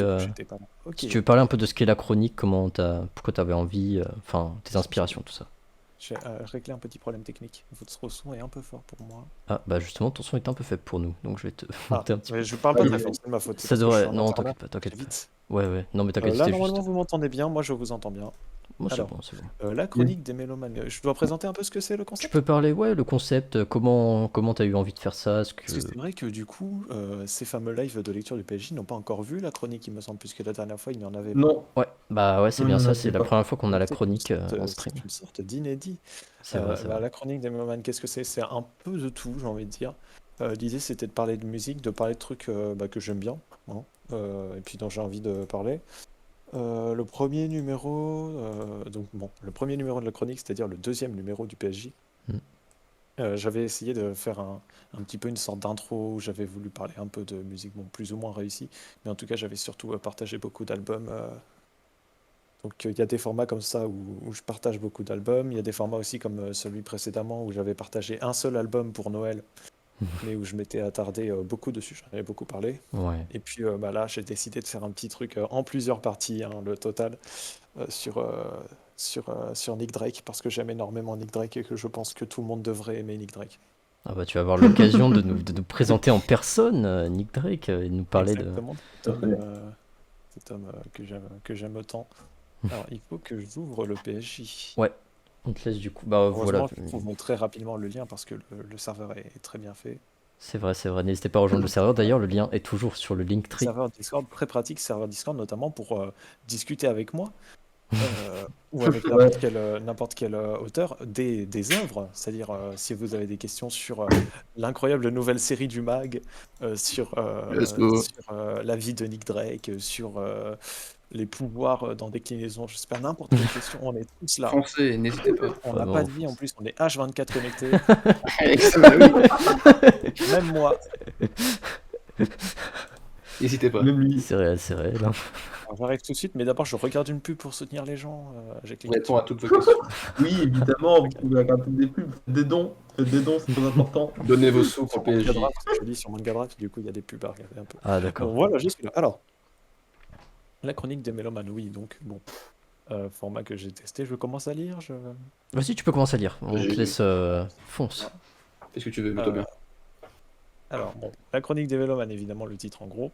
S4: Ok.
S1: Si tu veux parler un peu de ce qu'est la chronique, pourquoi t'avais envie, enfin, tes inspirations, tout ça.
S4: J'ai réglé un petit problème technique. Votre son est un peu fort pour moi.
S1: Ah, bah justement, ton son est un peu faible pour nous, donc je vais te monter un petit peu.
S4: Mais je parle pas très fort, c'est de ma faute. c'est
S1: Ça
S4: parce que je suis
S1: devrait.
S4: en
S1: Non,
S4: internet,
S1: t'inquiète
S4: très
S1: pas.
S4: vite.
S1: Ouais, ouais. Non, mais t'inquiète,
S4: Là,
S1: c'était
S4: normalement,
S1: juste.
S4: vous m'entendez bien. Moi, je vous entends bien.
S1: Moi, c'est
S4: Alors,
S1: bon, c'est bon.
S4: la chronique des mélomanes. Je dois présenter un peu ce que c'est le
S1: Tu
S4: concept.
S1: peux parler, ouais, le concept, comment t'as eu envie de faire ça, ce que.
S4: Parce que c'est vrai que du coup, ces fameux lives de lecture du PSG n'ont pas encore vu la chronique, il me semble, puisque la dernière fois, il n'y en avait pas.
S3: Non.
S1: Ouais, bah ouais, c'est
S3: Non,
S1: bien
S3: non,
S1: ça,
S3: non,
S1: c'est
S3: c'est
S1: la
S3: pas.
S1: première fois qu'on a la
S4: C'est
S1: chronique en stream.
S4: C'est une sorte d'inédit.
S1: C'est vrai, c'est
S4: Bah,
S1: vrai.
S4: la chronique des mélomanes, qu'est-ce que c'est? C'est un peu de tout, j'ai envie de dire. L'idée, c'était de parler de musique, de parler de trucs bah, que j'aime bien, hein, et puis dont j'ai envie de parler. Le premier numéro, donc bon, le premier numéro de la chronique, c'est-à-dire le deuxième numéro du PSG,
S1: Mm.
S4: j'avais essayé de faire un petit peu une sorte d'intro où j'avais voulu parler un peu de musique, bon, plus ou moins réussi, mais en tout cas, j'avais surtout partagé beaucoup d'albums. Donc il y a des formats comme ça où je partage beaucoup d'albums. Il y a des formats aussi comme celui précédemment où j'avais partagé un seul album pour Noël, mais où je m'étais attardé beaucoup dessus, j'en avais beaucoup parlé.
S1: Ouais.
S4: Et puis bah là, j'ai décidé de faire un petit truc en plusieurs parties, hein, le total, sur Nick Drake, parce que j'aime énormément Nick Drake et que je pense que tout le monde devrait aimer Nick Drake.
S1: Ah bah tu vas avoir l'occasion de nous présenter en personne Nick Drake et de nous parler de.
S4: Exactement, cet homme que j'aime autant. Alors, il faut que j'ouvre le PSG.
S1: Ouais, on te laisse du coup. Bah voilà.
S4: Heureusement, je vous montre très rapidement le lien parce que le serveur est très bien fait.
S1: C'est vrai, c'est vrai. N'hésitez pas à rejoindre le serveur. D'ailleurs, le lien est toujours sur le Linktree.
S4: Serveur Discord, très pratique, serveur Discord notamment pour discuter avec moi ou avec n'importe quel auteur des œuvres. C'est-à-dire, si vous avez des questions sur l'incroyable nouvelle série du mag, sur
S2: Let's go.
S4: la vie de Nick Drake, sur les pouvoirs dans déclinaison, je sais pas, n'importe quelle question, on est tous là.
S2: Foncez, n'hésitez pas.
S4: On n'a
S1: Vraiment,
S4: pas de vie en plus, on est H24 connectés,
S2: Oui,
S4: même moi.
S2: n'hésitez pas.
S3: Même lui.
S1: C'est réel, c'est réel, hein.
S4: Alors, j'arrive tout de suite, mais d'abord je regarde une pub pour soutenir les gens. J'ai
S2: On
S4: cliqué
S2: répond à toutes vos questions.
S3: Oui, évidemment, vous pouvez regarder des pubs. Faites des dons, c'est très important.
S2: Donnez vos sous pour
S4: sur
S2: le
S4: Manga
S2: PSG.
S4: Draft, je lis sur Manga Draft, du coup il y a des pubs à regarder un peu.
S1: Ah
S4: Bon,
S1: d'accord.
S4: voilà, je suis là. Alors, la chronique des mélomanes, oui, donc bon, format que j'ai testé, je commence à lire.
S1: Vas-y, tu peux commencer à lire. On te laisse fonce.
S2: Fais ce que tu veux, mets-toi bien.
S4: Alors, bon, la chronique des mélomanes, évidemment, le titre en gros.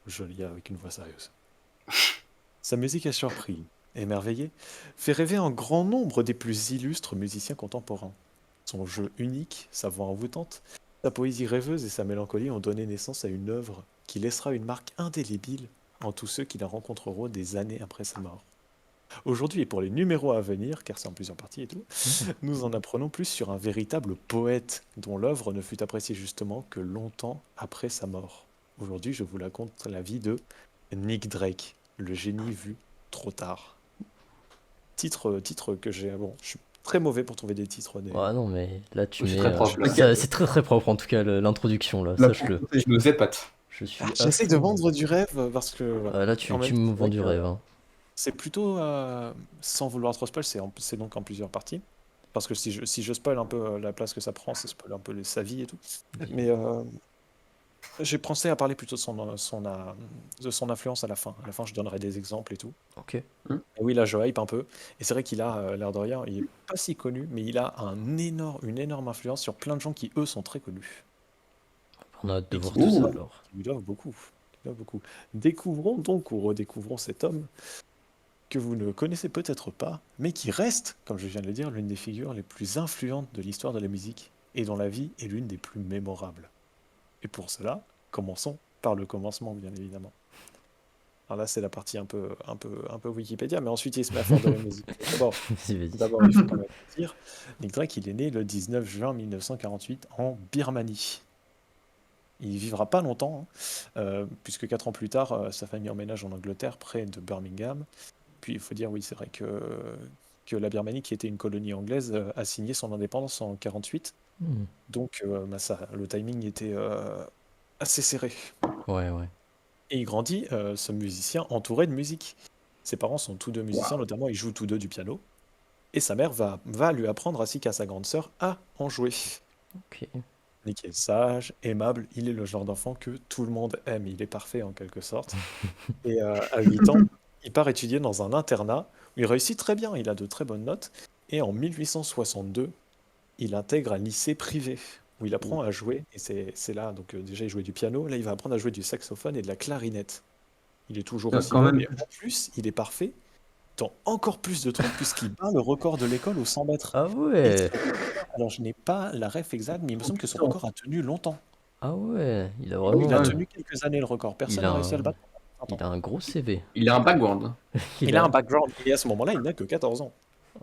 S4: Je lis avec une voix sérieuse. Sa musique a surpris, émerveillé, fait rêver un grand nombre des plus illustres musiciens contemporains. Son jeu unique, sa voix envoûtante, sa poésie rêveuse et sa mélancolie ont donné naissance à une œuvre qui laissera une marque indélébile en tous ceux qui la rencontreront des années après sa mort. Aujourd'hui et pour les numéros à venir, car c'est en plusieurs parties et tout, nous en apprenons plus sur un véritable poète dont l'œuvre ne fut appréciée justement que longtemps après sa mort. Aujourd'hui, je vous raconte la vie de Nick Drake, le génie vu trop tard. Titre que j'ai... Bon, je suis très mauvais pour trouver des titres.
S1: Ouais, non, mais là, tu
S2: C'est
S1: mets.
S2: très propre, là.
S1: C'est très très propre en tout cas, l'introduction là,
S3: La
S1: sache-le.
S3: propreté.
S2: Tu nous épates.
S1: Je suis.
S4: J'essaie
S1: à
S4: de
S1: fond.
S4: vendre du rêve parce que... voilà.
S1: Ah, là, tu
S4: En même
S1: me
S4: temps,
S1: vends
S4: c'est
S1: du
S4: vrai que
S1: rêve. Hein.
S4: c'est plutôt, sans vouloir trop spoil, c'est donc en plusieurs parties. Parce que si je spoil un peu la place que ça prend, c'est spoil un peu sa vie et tout. Mais j'ai pensé à parler plutôt de son influence à la fin. À la fin, je donnerai des exemples et tout.
S1: Ok.
S4: Et oui, là, je hype un peu. Et c'est vrai qu'il a, l'air de rien, il est pas si connu, mais il a une énorme influence sur plein de gens qui, eux, sont très connus.
S1: On a hâte de
S4: Et
S1: voir
S4: qui
S1: tout ça
S3: Ouh.
S1: alors.
S4: lui doivent beaucoup. Qui lui doivent beaucoup. Découvrons donc ou redécouvrons cet homme que vous ne connaissez peut-être pas, mais qui reste, comme je viens de le dire, l'une des figures les plus influentes de l'histoire de la musique et dont la vie est l'une des plus mémorables. Et pour cela, commençons par le commencement, bien évidemment. Alors là, c'est la partie un peu Wikipédia, mais ensuite il se met à faire de la musique.
S1: Vas-y, vas-y.
S4: D'abord, il faut quand même dire, Nick Drake, il est né le 19 juin 1948 en Birmanie. Il vivra pas longtemps, puisque 4 ans plus tard, sa famille emménage en Angleterre, près de Birmingham. Puis il faut dire, oui, c'est vrai que la Birmanie, qui était une colonie anglaise, a signé son indépendance en 48.
S1: Hmm.
S4: Donc le timing était assez serré.
S1: Ouais, ouais.
S4: Et il grandit, ce musicien, entouré de musique. Ses parents sont tous deux musiciens, notamment ils jouent tous deux du piano. Et sa mère va lui apprendre, ainsi qu'à sa grande sœur, à en jouer.
S1: Ok.
S4: Nick est sage, aimable, il est le genre d'enfant que tout le monde aime, il est parfait en quelque sorte. Et à 8 ans, il part étudier dans un internat où il réussit très bien, il a de très bonnes notes. Et en 1862, il intègre un lycée privé où il apprend à jouer. Et c'est là, donc déjà il jouait du piano, là il va apprendre à jouer du saxophone et de la clarinette. Il est toujours
S3: Ah,
S4: aussi
S3: quand
S4: bon,
S3: même.
S4: mais en plus, il est parfait dans encore plus de trucs puisqu'il bat le record de l'école au 100 mètres.
S1: Ah
S4: Et
S1: ouais.
S4: alors je n'ai pas la ref exacte, mais il me semble que son
S3: Putain.
S4: record a tenu longtemps.
S1: Ah ouais. Il a
S4: Il
S1: vraiment.
S4: a
S3: Ouais.
S4: tenu quelques années le record. Personne
S1: Il a
S4: n'a réussi à le
S1: un,
S4: battre.
S1: il a un gros CV.
S2: Il a un background.
S4: Il a un background. Et à ce moment-là, il n'a que 14 ans.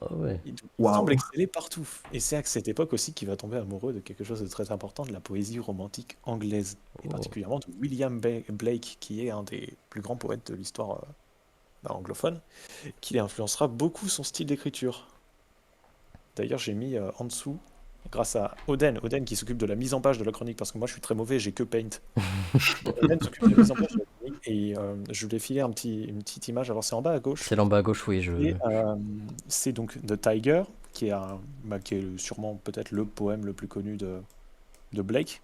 S1: Ah ouais.
S4: Il
S3: Waouh.
S4: semble exceller partout. Et c'est à cette époque aussi qu'il va tomber amoureux de quelque chose de très important, de la poésie romantique anglaise. Et
S1: Oh.
S4: particulièrement de William Blake, qui est un des plus grands poètes de l'histoire anglophone, qui influencera beaucoup son style d'écriture. D'ailleurs, j'ai mis en dessous, grâce à Oden qui s'occupe de la mise en page de la chronique, parce que moi je suis très mauvais, j'ai que Paint. Oden s'occupe de la mise en page de la chronique, et je lui ai filé une petite image. Alors c'est en bas à gauche.
S1: C'est l'en bas à gauche, oui.
S4: Et c'est donc The Tiger, qui est sûrement peut-être le poème le plus connu de Blake.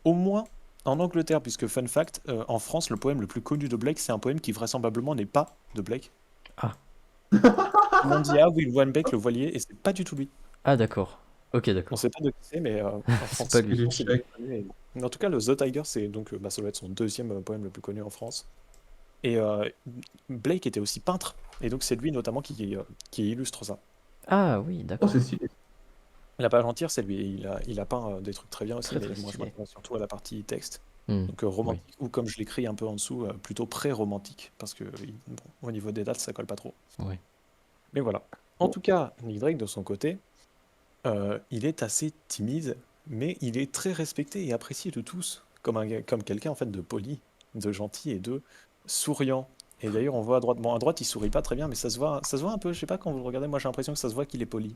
S4: Au moins en Angleterre, puisque fun fact, en France, le poème le plus connu de Blake, c'est un poème qui vraisemblablement n'est pas de Blake.
S1: Ah.
S4: On dit ah oui, Van Beck, le voilier, et c'est pas du tout lui.
S1: Ah d'accord. Ok,
S4: On
S1: d'accord.
S4: sait pas de qui c'est, mais en France,
S1: pas lui.
S4: c'est bien connu. Mais en tout cas, le The Tiger, c'est donc ça doit être son deuxième poème le plus connu en France. Et Blake était aussi peintre, et donc c'est lui notamment qui illustre ça.
S1: Ah oui,
S3: Oh,
S1: d'accord.
S3: c'est stylé.
S4: La page entière, c'est lui. Il a peint des trucs très bien aussi,
S1: Très,
S4: mais
S1: très
S4: moi je
S1: stylé.
S4: m'intéresse surtout à la partie texte.
S1: Hmm.
S4: Donc romantique, ou comme je l'écris un peu en dessous, plutôt pré-romantique, parce que bon, au niveau des dates, ça colle pas trop.
S1: Oui.
S4: Mais voilà. En tout cas, Nick Drake, de son côté, il est assez timide, mais il est très respecté et apprécié de tous, comme quelqu'un en fait de poli, de gentil et de souriant. Et d'ailleurs, on voit à droite, bon à droite, il sourit pas très bien, mais ça se voit un peu. Je sais pas quand vous le regardez, moi j'ai l'impression que ça se voit qu'il est poli.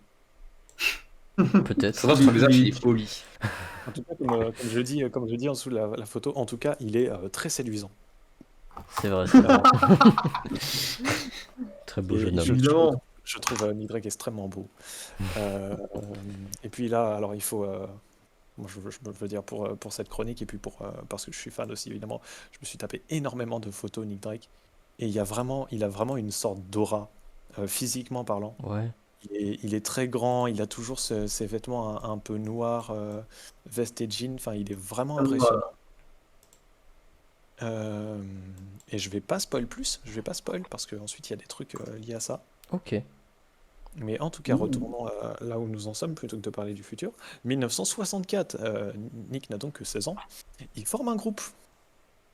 S1: Peut-être.
S2: Ça va sur le visage, il est poli.
S4: En tout cas, comme je dis en dessous de la photo, en tout cas, il est très séduisant.
S1: C'est vrai, c'est vrai. Très beau
S4: Et
S1: jeune homme.
S3: Évidemment.
S4: Je trouve Nick Drake extrêmement beau. Et puis là, alors il faut, moi je veux dire pour cette chronique et puis parce que je suis fan aussi évidemment, je me suis tapé énormément de photos Nick Drake et il a vraiment une sorte d'aura physiquement parlant.
S1: Ouais.
S4: Il est très grand, il a toujours ses vêtements un peu noirs, veste et jean, enfin il est vraiment impressionnant. Et je vais pas spoil parce qu'ensuite il y a des trucs liés à ça.
S1: Ok.
S4: Mais en tout cas, retournons là où nous en sommes plutôt que de parler du futur. 1964, Nick n'a donc que 16 ans. Il forme un groupe.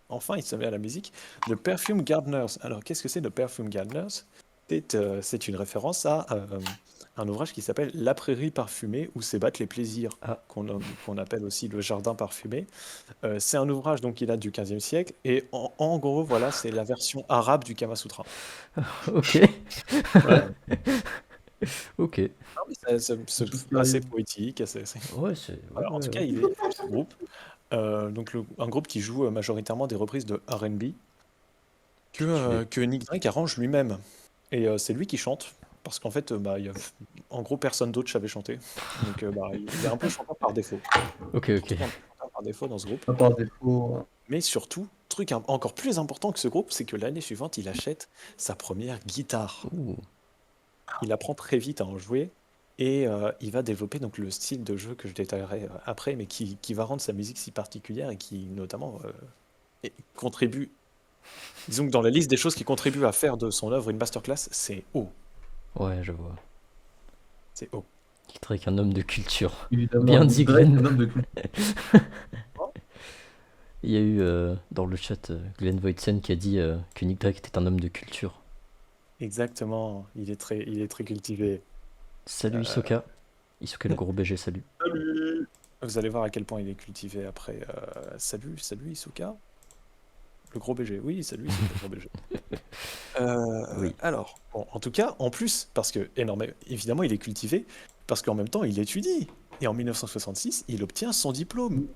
S4: Enfin, il se met à la musique. The Perfume Gardeners. Alors, qu'est-ce que c'est The Perfume Gardeners? C'est une référence à un ouvrage qui s'appelle La prairie parfumée où s'ébattent les plaisirs,
S1: Ah.
S4: qu'on appelle aussi le jardin parfumé. C'est un ouvrage donc qui date du 15e siècle et en gros voilà c'est la version arabe du Kama Sutra.
S1: Ok.
S2: Ouais.
S1: Ok.
S4: Ah oui, c'est
S3: Tout ce qui
S4: assez
S3: arrive.
S4: poétique,
S1: Ouais, c'est.
S4: voilà, en
S1: Ouais,
S4: tout cas
S1: ouais.
S4: il est ce groupe donc un groupe qui joue majoritairement des reprises de R&B que Nick Drake arrange lui-même. Et c'est lui qui chante, parce qu'en fait, en gros, personne d'autre savait chanter. Donc, il est un peu chanteur par défaut.
S1: Ok, ok.
S4: Surtout un peu chanteur par défaut dans ce groupe.
S3: À part défaut.
S4: Mais surtout, truc encore plus important que ce groupe, c'est que l'année suivante, il achète sa première guitare.
S1: Ouh.
S4: Il apprend très vite à en jouer. Et il va développer donc le style de jeu que je détaillerai après, mais qui va rendre sa musique si particulière et qui notamment contribue. Disons que dans la liste des choses qui contribuent à faire de son œuvre une masterclass, c'est haut.
S1: Ouais, je vois.
S4: C'est haut.
S1: Nick Drake, un homme de culture.
S3: Évidemment,
S1: Bien
S3: Nick
S1: dit,
S3: Drake,
S1: Glenn.
S3: un homme de culte.
S1: Il y a eu dans le chat Glenn Voitsen qui a dit que Nick Drake était un homme de culture.
S4: Exactement, il est très cultivé.
S1: Salut Isoka. Isoka le gros BG, salut.
S3: Salut.
S4: Vous allez voir à quel point il est cultivé après. Salut Isuka. Le gros BG, oui, salut Isuka, le gros BG.
S1: Oui.
S4: Alors, bon, en tout cas, en plus, parce que évidemment, il est cultivé, parce qu'en même temps, il étudie. Et en 1966, il obtient son diplôme.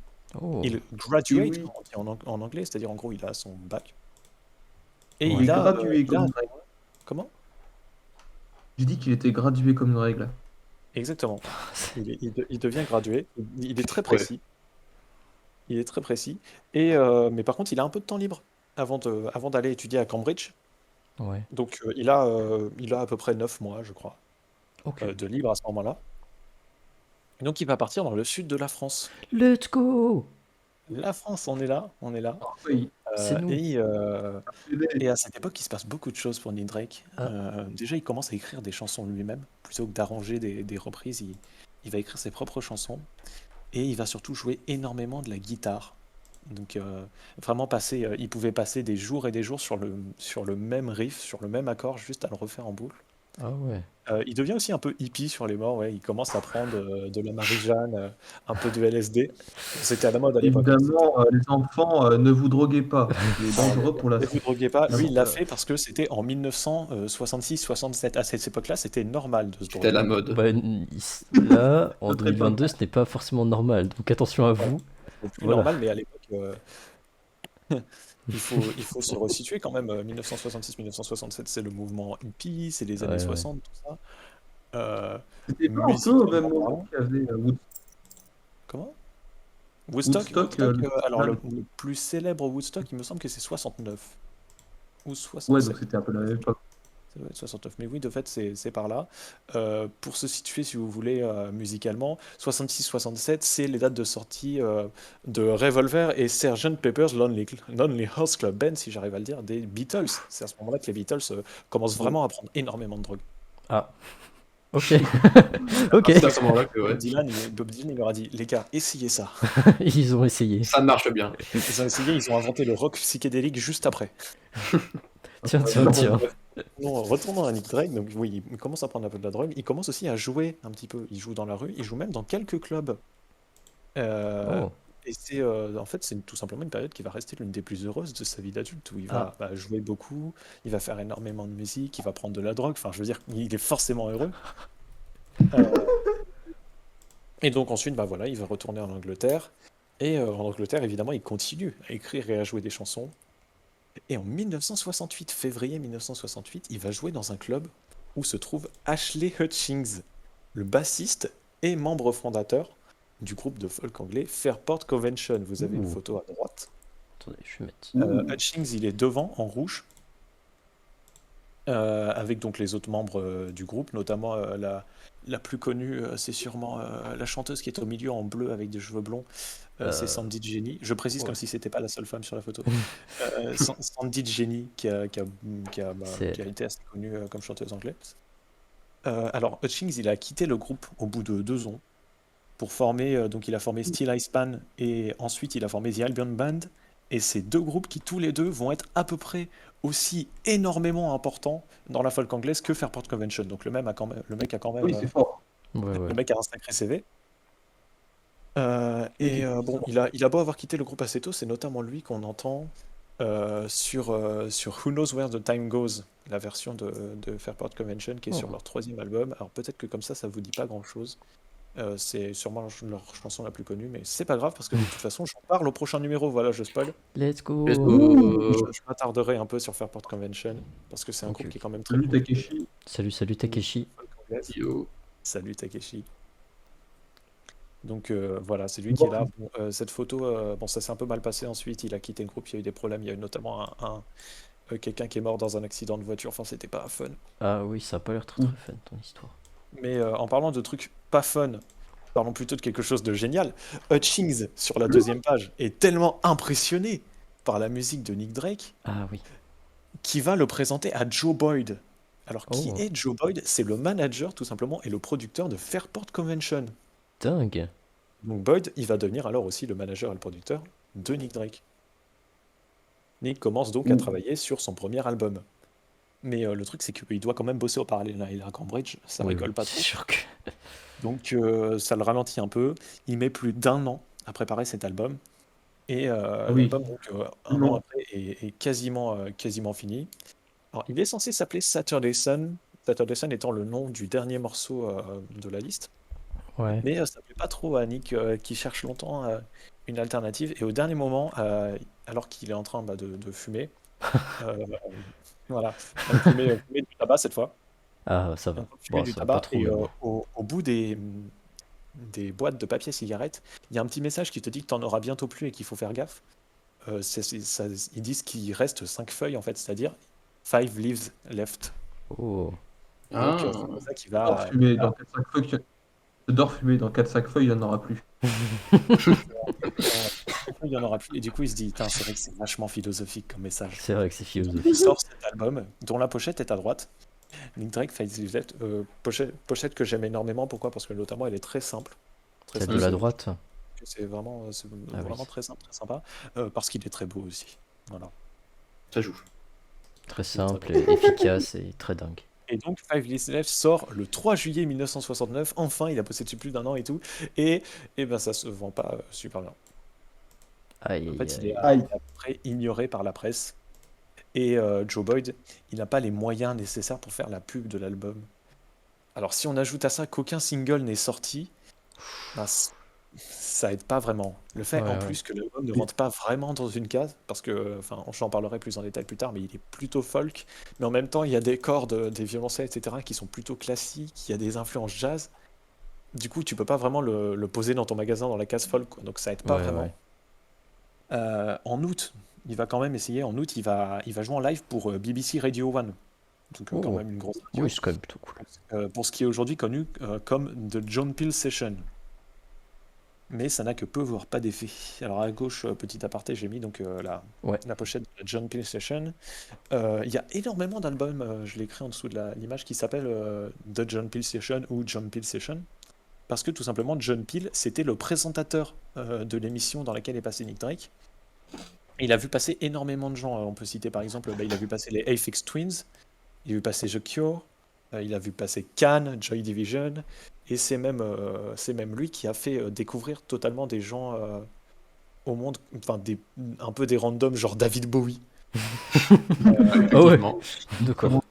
S1: Oh.
S4: Il graduate,
S3: Oui.
S4: on dit en anglais, c'est-à-dire en gros, il a son bac. Et
S1: Ouais.
S3: Il est gradué
S4: il a-
S3: comme une règle.
S4: Comment?
S3: J'ai dit qu'il était gradué comme une règle.
S4: Exactement. Il devient gradué. Il est très précis. Il est très précis. Mais par contre, il a un peu de temps libre avant d'aller étudier à Cambridge.
S1: Ouais.
S4: Donc, il a à peu près 9 mois, je crois,
S1: Ok.
S4: de libre à ce moment-là. Et donc, il va partir dans le sud de la France.
S1: Let's go.
S4: La France, on est là, on est là.
S3: Oui.
S1: C'est nous.
S4: Et à cette époque, il se passe beaucoup de choses pour Nick Drake. Déjà, il commence à écrire des chansons lui-même. Plutôt que d'arranger des reprises, il va écrire ses propres chansons. Et il va surtout jouer énormément de la guitare. Donc vraiment il pouvait passer des jours et des jours sur le même riff, sur le même accord, juste à le refaire en boucle.
S1: Ah ouais.
S4: Il devient aussi un peu hippie sur les morts, ouais. Il commence à prendre de la Marie-Jeanne, un peu de LSD. C'était à la mode à l'époque.
S3: Évidemment, les enfants, ne vous droguez pas. C'est dangereux pour la
S4: Ne vous
S3: santé.
S4: droguez pas. Lui, il l'a
S3: Donc,
S4: fait parce que c'était en 1966-67. À cette époque-là, c'était normal de se
S2: C'était la
S4: droguer.
S2: mode.
S1: Bah, là, en
S3: Notre
S1: 2022, ce n'est pas forcément normal. Donc attention à vous.
S4: C'est plus
S1: Voilà.
S4: normal, mais à l'époque, il faut se resituer quand même. 1966-1967, c'est le mouvement hippie, c'est les années
S1: Ouais,
S4: 60, tout ça.
S3: C'était pas un peu au
S4: Musicalement
S3: même moment
S4: parlant.
S3: qu'il y avait
S4: Comment? Woodstock,
S3: Woodstock,
S4: alors le
S3: festival.
S4: plus célèbre Woodstock, il me semble que c'est 69 ou
S3: Ouais,
S4: 67.
S3: donc c'était un peu la même époque.
S4: Ça doit être 69, mais oui, de fait, c'est par là. Pour se situer, si vous voulez, musicalement, 66-67, c'est les dates de sortie de Revolver et Sgt. Pepper's Lonely Hearts Club Band, si j'arrive à le dire, des Beatles. C'est à ce moment-là que les Beatles commencent vraiment à prendre énormément de drogue.
S1: Ah. Ok. Ok.
S2: C'est à ce moment-là que ouais,
S4: Bob Dylan, il leur a dit, les gars, essayez ça.
S1: Ils ont essayé.
S2: ça marche bien.
S4: Ils ont essayé, ils ont inventé le rock psychédélique juste après.
S1: Tiens, tiens, tiens.
S4: Non, retournons à Nick Drake, donc oui, il commence à prendre un peu de la drogue, il commence aussi à jouer un petit peu, il joue dans la rue, il joue même dans quelques clubs.
S1: Oh.
S4: Et en fait, c'est tout simplement une période qui va rester l'une des plus heureuses de sa vie d'adulte, où il
S1: Ah.
S4: va jouer beaucoup, il va faire énormément de musique, il va prendre de la drogue, enfin je veux dire, il est forcément heureux. Et donc ensuite, voilà, il va retourner en Angleterre, et en Angleterre, évidemment, il continue à écrire et à jouer des chansons. Et en 1968, février 1968, il va jouer dans un club où se trouve Ashley Hutchings, le bassiste et membre fondateur du groupe de folk anglais Fairport Convention. Vous avez une
S1: Ouh.
S4: photo à droite.
S1: Attendez, je vais mettre.
S4: Hutchings, il est devant en rouge, avec donc les autres membres du groupe, notamment la plus connue, c'est sûrement la chanteuse qui est au milieu en bleu avec des cheveux blonds. C'est Sandy Jenny. Je précise
S1: Ouais.
S4: comme si c'était pas la seule femme sur la photo. Sandy Jenny qui a été assez connue comme chanteuse anglaise. Alors Hutchings, il a quitté le groupe au bout de 2 ans pour former. Donc il a formé Steel Ice Pan et ensuite il a formé The Albion Band Et c'est deux groupes qui tous les deux vont être à peu près aussi énormément importants dans la folk anglaise que Fairport Convention. Donc le mec a quand même,
S3: Oui, c'est fort.
S1: Ouais,
S4: le
S1: ouais.
S4: mec a un sacré CV.
S3: Oui,
S4: Bon, il a beau avoir quitté le groupe assez tôt, c'est notamment lui qu'on entend sur Who Knows Where the Time Goes, la version de Fairport Convention qui est sur
S1: Oh.
S4: leur 3e album. Alors peut-être que comme ça vous dit pas grand-chose. C'est sûrement leur chanson la plus connue, mais c'est pas grave parce que de toute façon, j'en parle au prochain numéro. Voilà, je spoil.
S1: Let's go.
S2: Let's go.
S4: Je m'attarderai un peu sur Fairport Convention parce que c'est un
S1: Ok,
S4: groupe
S1: ok.
S4: qui est quand même très
S3: Salut
S4: cool.
S3: Takeshi.
S1: Salut Takeshi.
S4: Folk anglaise.
S2: Yo.
S4: Salut Takeshi. Donc voilà, c'est lui qui est là. Bon, cette photo, bon, ça s'est un peu mal passé ensuite. Il a quitté le groupe, il y a eu des problèmes. Il y a eu notamment quelqu'un qui est mort dans un accident de voiture. Enfin, c'était pas fun.
S1: Ah oui, ça a pas l'air très fun ton histoire.
S4: Mais en parlant de trucs pas fun, parlons plutôt de quelque chose de génial. Hutchings, sur la 2e page, est tellement impressionné par la musique de Nick Drake
S1: Ah oui.
S4: qu'il va le présenter à Joe Boyd. Alors, qui
S1: Oh.
S4: est Joe Boyd? C'est le manager, tout simplement, et le producteur de Fairport Convention.
S1: Dingue.
S4: Donc Boyd, il va devenir alors aussi le manager et le producteur de Nick Drake. Nick commence donc à travailler sur son premier album. Mais le truc, c'est qu'il doit quand même bosser au parallèle. Là, il est à Cambridge, ça
S1: Oui,
S4: rigole
S1: oui,
S4: pas
S1: c'est
S4: trop.
S1: sûr que.
S4: Donc ça le ralentit un peu. Il met plus d'1 an à préparer cet album. Et
S3: oui.
S4: l'album, donc, un
S3: Non.
S4: an après, est quasiment fini. Alors, il est censé s'appeler Saturday Sun. Saturday Sun étant le nom du dernier morceau de la liste.
S1: Ouais.
S4: Mais ça plaît pas trop à Nick qui cherche longtemps une alternative. Et au dernier moment, alors qu'il est en train de fumer, voilà, fumer du tabac cette fois.
S1: Ah, ça va.
S4: Fumer
S1: Bon,
S4: du
S1: ça va pas
S4: tabac.
S1: trop.
S4: Et
S1: Mais bon.
S4: au bout des boîtes de papier cigarette, il y a un petit message qui te dit que tu en auras bientôt plus et qu'il faut faire gaffe. Ils disent qu'il reste 5 feuilles en fait, c'est-à-dire 5 leaves left.
S1: Oh.
S4: Donc
S2: Ah.
S4: c'est pour ça qu'il
S3: J'adore
S4: va.
S3: fumer dans 4-5 feuilles. J'adore fumer dans 4-5 feuilles, il n'y en aura plus.
S4: Il y en aura plus. Et du coup, il se dit, putain, c'est vrai que c'est vachement philosophique comme message.
S1: C'est vrai que c'est
S4: Il
S1: philosophique.
S4: sort cet album, dont la pochette est à droite. Nick Drake, Five Leaves Left, pochette que j'aime énormément. Pourquoi? Parce que notamment, elle est très simple. Très
S1: Celle
S4: simple.
S1: de la droite.
S4: C'est vraiment,
S1: Ah oui.
S4: très simple, très sympa. Parce qu'il est très beau aussi. Voilà.
S2: Ça joue.
S1: Très simple et efficace et très dingue.
S4: Et donc, Five Leaves Left sort le 3 juillet 1969. Enfin, il a bossé dessus plus d'1 an et tout. Et ben, ça se vend pas super bien.
S1: Aïe,
S4: En
S1: aïe,
S4: fait, il est
S1: aïe.
S4: à peu près ignoré par la presse. Et Joe Boyd, il n'a pas les moyens nécessaires pour faire la pub de l'album. Alors, si on ajoute à ça qu'aucun single n'est sorti, ben, ça aide pas vraiment. Le fait
S1: Ouais,
S4: en
S1: ouais.
S4: plus que l'album ne rentre pas vraiment dans une case, parce que, enfin, j'en parlerai plus en détail plus tard, mais il est plutôt folk. Mais en même temps, il y a des cordes, des violoncelles, etc., qui sont plutôt classiques. Il y a des influences jazz. Du coup, tu peux pas vraiment le poser dans ton magasin dans la case folk, quoi. Donc ça aide pas
S1: Ouais,
S4: vraiment.
S1: ouais.
S4: En août, il va quand même essayer. En août, il va jouer en live pour BBC Radio 1. Donc quand
S1: Oh.
S4: même une grosse radio.
S1: Oui, c'est quand même plutôt cool.
S4: Pour ce qui est aujourd'hui connu comme The John Peel Session. Mais ça n'a que peu, voire pas d'effet. Alors à gauche, petit aparté, j'ai mis donc
S1: Ouais.
S4: la pochette de la John Peel Session. Il y a énormément d'albums, je l'ai écrit en dessous de l'image, qui s'appelle The John Peel Session ou John Peel Session. Parce que tout simplement, John Peel, c'était le présentateur de l'émission dans laquelle est passé Nick Drake. Il a vu passer énormément de gens. On peut citer par exemple, il a vu passer les Aphex Twins, il a vu passer The Cure, il a vu passer Can, Joy Division, et c'est même lui qui a fait découvrir totalement des gens au monde, enfin un peu des randoms, genre David Bowie.
S1: Ah ouais.
S2: Effectivement.
S1: D'accord.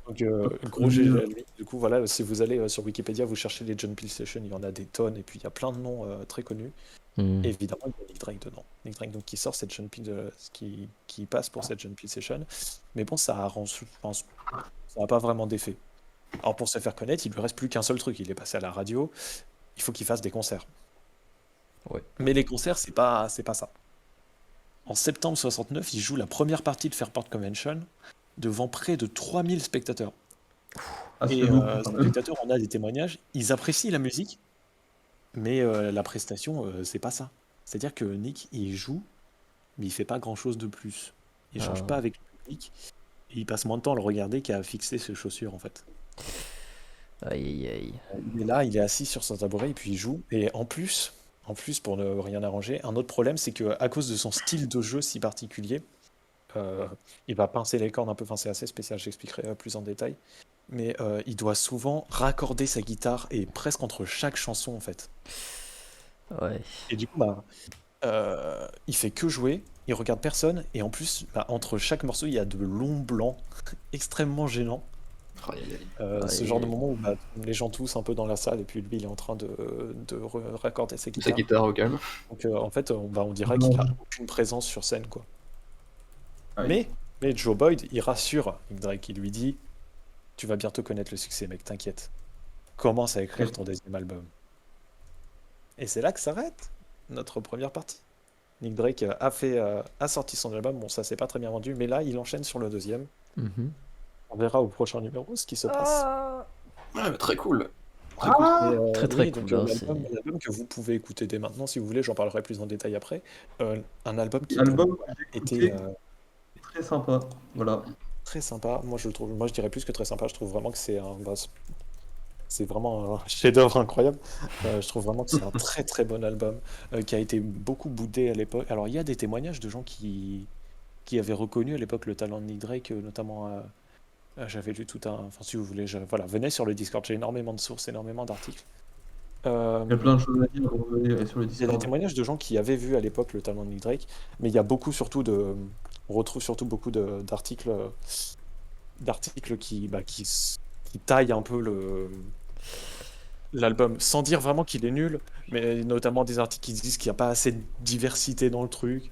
S4: Donc gros GG à lui. Du coup voilà, si vous allez sur Wikipédia, vous cherchez les John Peel Sessions, il y en a des tonnes, et puis il y a plein de noms très connus.
S1: Hmm.
S4: Et évidemment, il y a Nick Drake dedans. Nick Drake donc, qui sort cette John Peel, qui passe pour cette John Peel Session. Mais bon, ça n'a pas vraiment d'effet. Alors pour se faire connaître, il lui reste plus qu'un seul truc. Il est passé à la radio. Il faut qu'il fasse des concerts.
S1: Ouais.
S4: Mais les concerts, c'est pas ça. En septembre 69, il joue la première partie de Fairport Convention devant près de 3000 spectateurs.
S3: Ah, c'est
S4: Et
S3: beaucoup.
S4: ces spectateurs, on a des témoignages. Ils apprécient la musique, mais la prestation, c'est pas ça. C'est-à-dire que Nick, il joue, mais il fait pas grand-chose de plus. Il change
S1: Ah.
S4: pas avec le public. Et il passe moins de temps à le regarder qu'à fixer ses chaussures, en fait.
S1: Aïe, aïe, aïe.
S4: Il est là, il est assis sur son tabouret, et puis il joue. Et en plus, en plus, pour ne rien arranger, un autre problème, c'est que à cause de son style de jeu si particulier, il va pincer les cordes un peu, enfin c'est assez spécial, j'expliquerai plus en détail, mais il doit souvent raccorder sa guitare et presque entre chaque chanson en fait.
S1: Ouais.
S4: Et du coup, bah, il fait que jouer, il regarde personne, et en plus, bah, entre chaque morceau, il y a de longs blancs extrêmement gênants.
S2: Aïe, aïe, aïe.
S4: Ce
S1: Ouais,
S4: genre de moment où bah, les gens toussent un peu dans la salle, et puis lui, il est en train de raccorder sa
S2: Sa
S4: guitare.
S2: guitare au calme.
S4: Donc en fait, on dirait qu'il a aucune présence sur scène, quoi.
S3: Ah oui.
S4: Mais Joe Boyd, il rassure Nick Drake, il lui dit, tu vas bientôt connaître le succès, mec, t'inquiète. Commence à écrire ton deuxième album. Et c'est là que s'arrête notre première partie. Nick Drake a sorti son album, bon ça s'est pas très bien vendu, mais là il enchaîne sur le deuxième.
S1: Mhm.
S4: On verra au prochain numéro ce qui se passe.
S2: Ouais, mais très cool. Très
S3: Ah
S2: cool.
S4: Et,
S1: Très, très
S4: oui,
S1: cool,
S4: donc
S1: hein,
S4: l'album que vous pouvez écouter dès maintenant si vous voulez, j'en parlerai plus en détail après. Un album qui
S3: L'album
S4: pour moi,
S3: que j'ai
S4: était
S3: écouté est très sympa. Voilà.
S4: très sympa. Moi je le trouve, moi je dirais plus que très sympa. Je trouve vraiment que c'est vraiment un chef-d'œuvre incroyable. Je trouve vraiment que c'est un très très bon album qui a été beaucoup boudé à l'époque. Alors il y a des témoignages de gens qui avaient reconnu à l'époque le talent de Nick Drake, notamment j'avais lu tout un. Enfin, si vous voulez, voilà, venez sur le Discord, j'ai énormément de sources, énormément d'articles. Euh,
S3: Il y a plein de choses à dire donc, venez sur le
S4: il y a des
S3: Discord.
S4: témoignages de gens qui avaient vu à l'époque le talent de Nick Drake, mais il y a beaucoup surtout on retrouve surtout beaucoup d'articles qui taillent un peu l'album, sans dire vraiment qu'il est nul, mais notamment des articles qui disent qu'il n'y a pas assez de diversité dans le truc.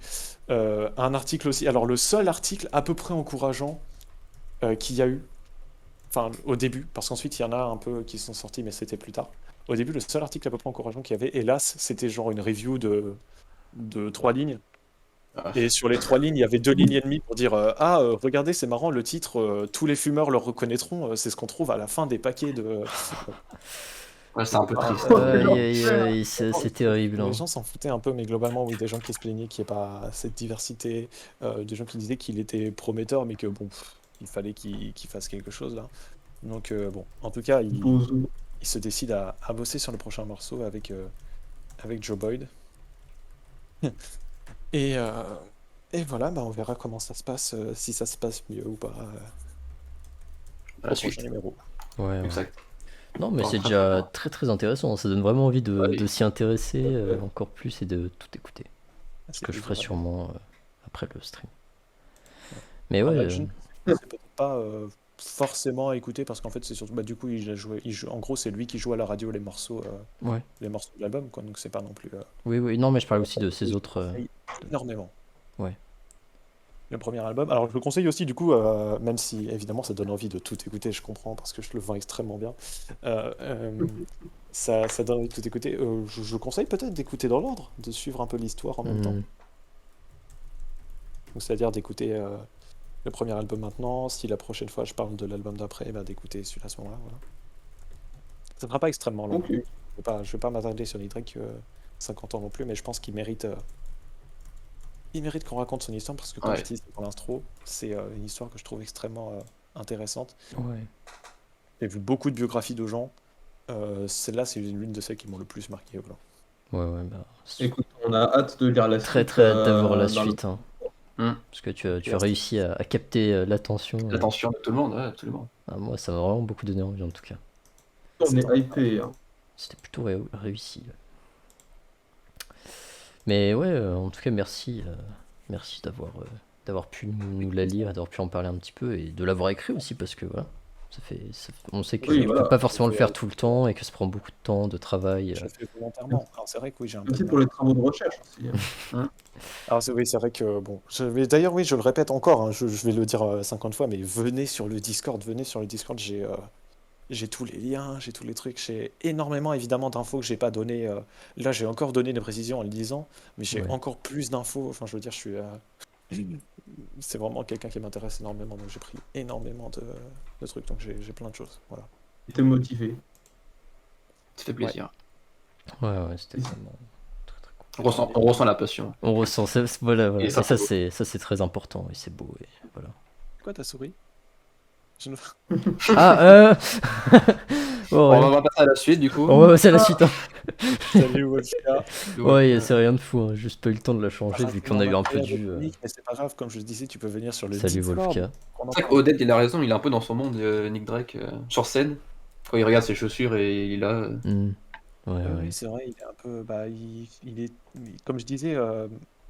S4: Un article aussi, alors le seul article à peu près encourageant qu'il y a eu, enfin au début, parce qu'ensuite il y en a un peu qui sont sortis, mais c'était plus tard. Au début, le seul article à peu près encourageant qu'il y avait, hélas, c'était genre une review de 3 lignes.
S2: Ah,
S4: Et sur les 3 lignes, il y avait 2 lignes et demie pour dire regardez, c'est marrant, le titre, tous les fumeurs le reconnaîtront, c'est ce qu'on trouve à la fin des paquets de.
S2: ouais, c'est un peu triste.
S1: Aïe, aïe, aïe, c'est terrible.
S4: Les
S1: Hein.
S4: gens s'en foutaient un peu, mais globalement, oui, des gens qui se plaignaient qu'il n'y ait pas cette diversité, des gens qui disaient qu'il était prometteur, mais que bon, il fallait qu'il fasse quelque chose là. Donc bon, en tout cas,
S3: Bozo.
S4: il se décide à bosser sur le prochain morceau avec Joe Boyd. Et, euh, et voilà, bah, on verra comment ça se passe, si ça se passe mieux ou pas
S2: La
S4: au
S2: suite.
S4: prochain numéro.
S1: Ouais, ouais.
S2: Exact.
S1: Non, mais
S2: Bon,
S1: c'est
S2: très
S1: déjà
S2: bien.
S1: très très intéressant. Ça donne vraiment envie
S2: Ouais.
S1: de s'y intéresser encore plus et de tout écouter. Ce que je ferai sûrement après le stream. Mais
S4: Ah,
S1: ouais,
S4: là, je ne sais peut-être pas forcément à écouter parce qu'en fait c'est surtout bah, du coup en gros c'est lui qui joue à la radio
S1: ouais.
S4: les morceaux de l'album quoi, donc c'est pas non plus
S1: Oui, oui. Non, mais je parle aussi de ces
S4: je
S1: autres.
S4: conseille énormément
S1: Ouais.
S4: le premier album. Alors je le conseille aussi du coup même si évidemment ça donne envie de tout écouter, je comprends parce que je le vends extrêmement bien. Ça donne envie de tout écouter. Je conseille peut-être d'écouter dans l'ordre, de suivre un peu l'histoire en même temps.
S1: Hmm.
S4: Donc c'est-à-dire d'écouter le premier album maintenant, si la prochaine fois je parle de l'album d'après, bah, d'écouter celui-là à ce moment-là. Voilà. Ça ne sera pas extrêmement long.
S3: Ok.
S4: Je vais pas m'attarder sur Nick Drake 50 ans non plus, mais je pense qu'il mérite qu'on raconte son histoire parce que comme
S2: Ouais.
S4: je disais pour l'intro, c'est une histoire que je trouve extrêmement intéressante.
S1: Ouais.
S4: J'ai vu beaucoup de biographies de gens. Celle-là, c'est l'une de celles qui m'ont le plus marqué. Voilà.
S1: Ouais, ouais. Bah,
S3: Écoute, on a hâte de lire la
S1: très
S3: suite.
S1: très hâte d'avoir la
S3: dans le-
S1: suite. Hein.
S2: Hmm.
S1: Parce que tu as réussi à capter l'attention.
S2: L'attention de tout le monde, ouais, absolument.
S1: Ah, moi, ça m'a vraiment beaucoup donné envie en tout cas.
S3: On est hypé. Hein.
S1: C'était plutôt réussi. Mais ouais, en tout cas, merci. Merci d'avoir pu nous la lire, d'avoir pu en parler un petit peu et de l'avoir écrit aussi parce que voilà. On sait qu'on
S3: Oui,
S1: ne
S3: voilà.
S1: peut pas forcément le faire tout le temps et que ça prend beaucoup de temps, de travail.
S4: Je le fais volontairement. Alors c'est vrai que oui, j'ai un peu
S3: Merci
S4: de
S3: pour
S4: mal.
S3: les travaux de recherche aussi. Hein.
S4: Alors oui, c'est vrai que bon, mais d'ailleurs oui, je le répète encore, hein, je vais le dire 50 fois, mais venez sur le Discord, j'ai tous les liens, j'ai tous les trucs, j'ai énormément évidemment d'infos que j'ai pas donné. Là, j'ai encore donné des précisions en le disant, mais j'ai
S1: Ouais.
S4: encore plus d'infos. Enfin, je veux dire, c'est vraiment quelqu'un qui m'intéresse énormément, donc j'ai pris énormément de trucs, donc j'ai plein de choses. Voilà.
S3: T'es motivé.
S2: Ça fait plaisir.
S1: Ouais, ouais, c'était vraiment très très cool.
S2: On ressent la passion.
S1: On ressent ça, voilà, voilà.
S2: Et
S1: Et
S2: ça,
S1: ça,
S2: c'est beau.
S1: c'est très important et c'est beau et voilà.
S4: Quoi ta souris? Je ne-
S1: Ah, oh,
S2: On
S1: ouais.
S2: va passer à la suite du coup.
S1: On va passer à la suite. Hein.
S4: Salut Wolfia.
S1: Ouais, c'est rien de fou. Hein. Juste pas eu le temps de la changer vu qu'on a eu un peu
S4: Incroyable
S1: du.
S4: technique, mais c'est pas grave, comme je le disais, tu peux venir sur le
S1: Salut
S4: Discord.
S1: Wolfka.
S4: qu'on en
S2: C'est vrai
S4: parle.
S2: qu'Odette, il a raison, il est un peu dans son monde, Nick Drake, sur scène. Quand il regarde ses chaussures et il est là.
S1: Hmm. Ouais,
S4: Oui,
S1: ouais.
S4: oui, c'est vrai, il est un peu. Bah, il est, comme je disais,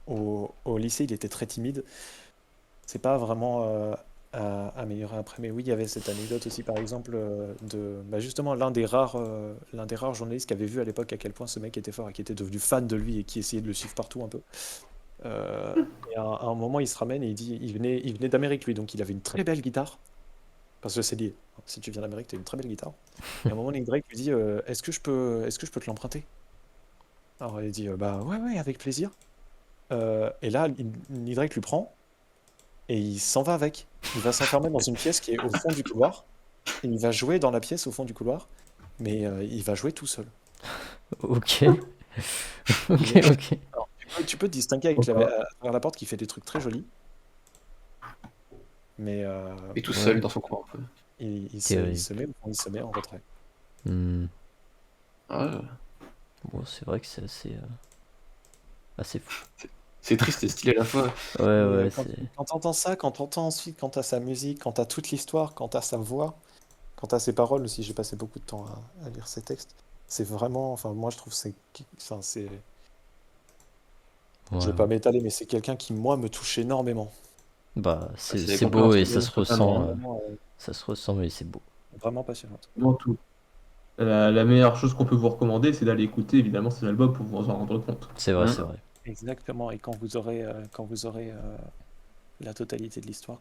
S4: au lycée, il était très timide. C'est pas vraiment amélioré après. Mais oui, il y avait cette anecdote aussi, par exemple, bah, justement, l'un des rares journalistes qui avait vu à l'époque à quel point ce mec était fort et qui était devenu fan de lui et qui essayait de le suivre partout un peu. Euh, et à un moment, il se ramène et il dit, il venait d'Amérique, lui, donc il avait une très belle guitare. Parce que c'est lié. Si tu viens d'Amérique, tu as une très belle guitare. Et à un moment, Nick Drake lui dit est-ce que je peux te l'emprunter? Alors il dit bah ouais, ouais, avec plaisir. Et là, Nick Drake lui prend et il s'en va avec. Il va s'enfermer dans une pièce qui est au fond du couloir. Et il va jouer dans la pièce au fond du couloir. Mais il va jouer tout seul.
S1: Ok. Ok,
S4: Mais-
S1: ok.
S4: Alors, tu peux te distinguer avec à travers la porte qui fait des trucs très jolis. Mais
S2: Et tout
S1: Ouais.
S2: seul dans son coin. Un peu.
S4: il
S1: Terrible.
S4: il se met en retrait.
S1: Hmm.
S2: Ouais.
S1: Bon, c'est vrai que c'est assez fou.
S2: C'est triste et stylé à la fois.
S1: Ouais,
S4: Mais,
S1: ouais,
S4: quand
S1: c'est.
S4: quand t'entends ça, quand t'entends ensuite, quand t'as sa musique, quand t'as toute l'histoire, quand t'as sa voix, quand t'as ses paroles aussi, j'ai passé beaucoup de temps à lire ses textes. C'est vraiment, enfin, moi je trouve enfin, je
S1: Ouais,
S4: vais pas
S1: ouais.
S4: m'étaler, mais c'est quelqu'un qui, moi, me touche énormément.
S1: Bah, c'est
S2: c'est
S1: c'est beau et
S2: compréhensible,
S1: ça se
S3: totalement.
S1: ressent.
S4: Vraiment,
S1: Ça se ressent, mais c'est beau.
S4: vraiment passionnante.
S3: Avant tout. La meilleure chose qu'on peut vous recommander, c'est d'aller écouter évidemment ces albums pour vous en rendre compte.
S1: C'est vrai,
S2: Hmm.
S1: c'est vrai.
S4: Exactement. Et quand vous aurez la totalité de l'histoire,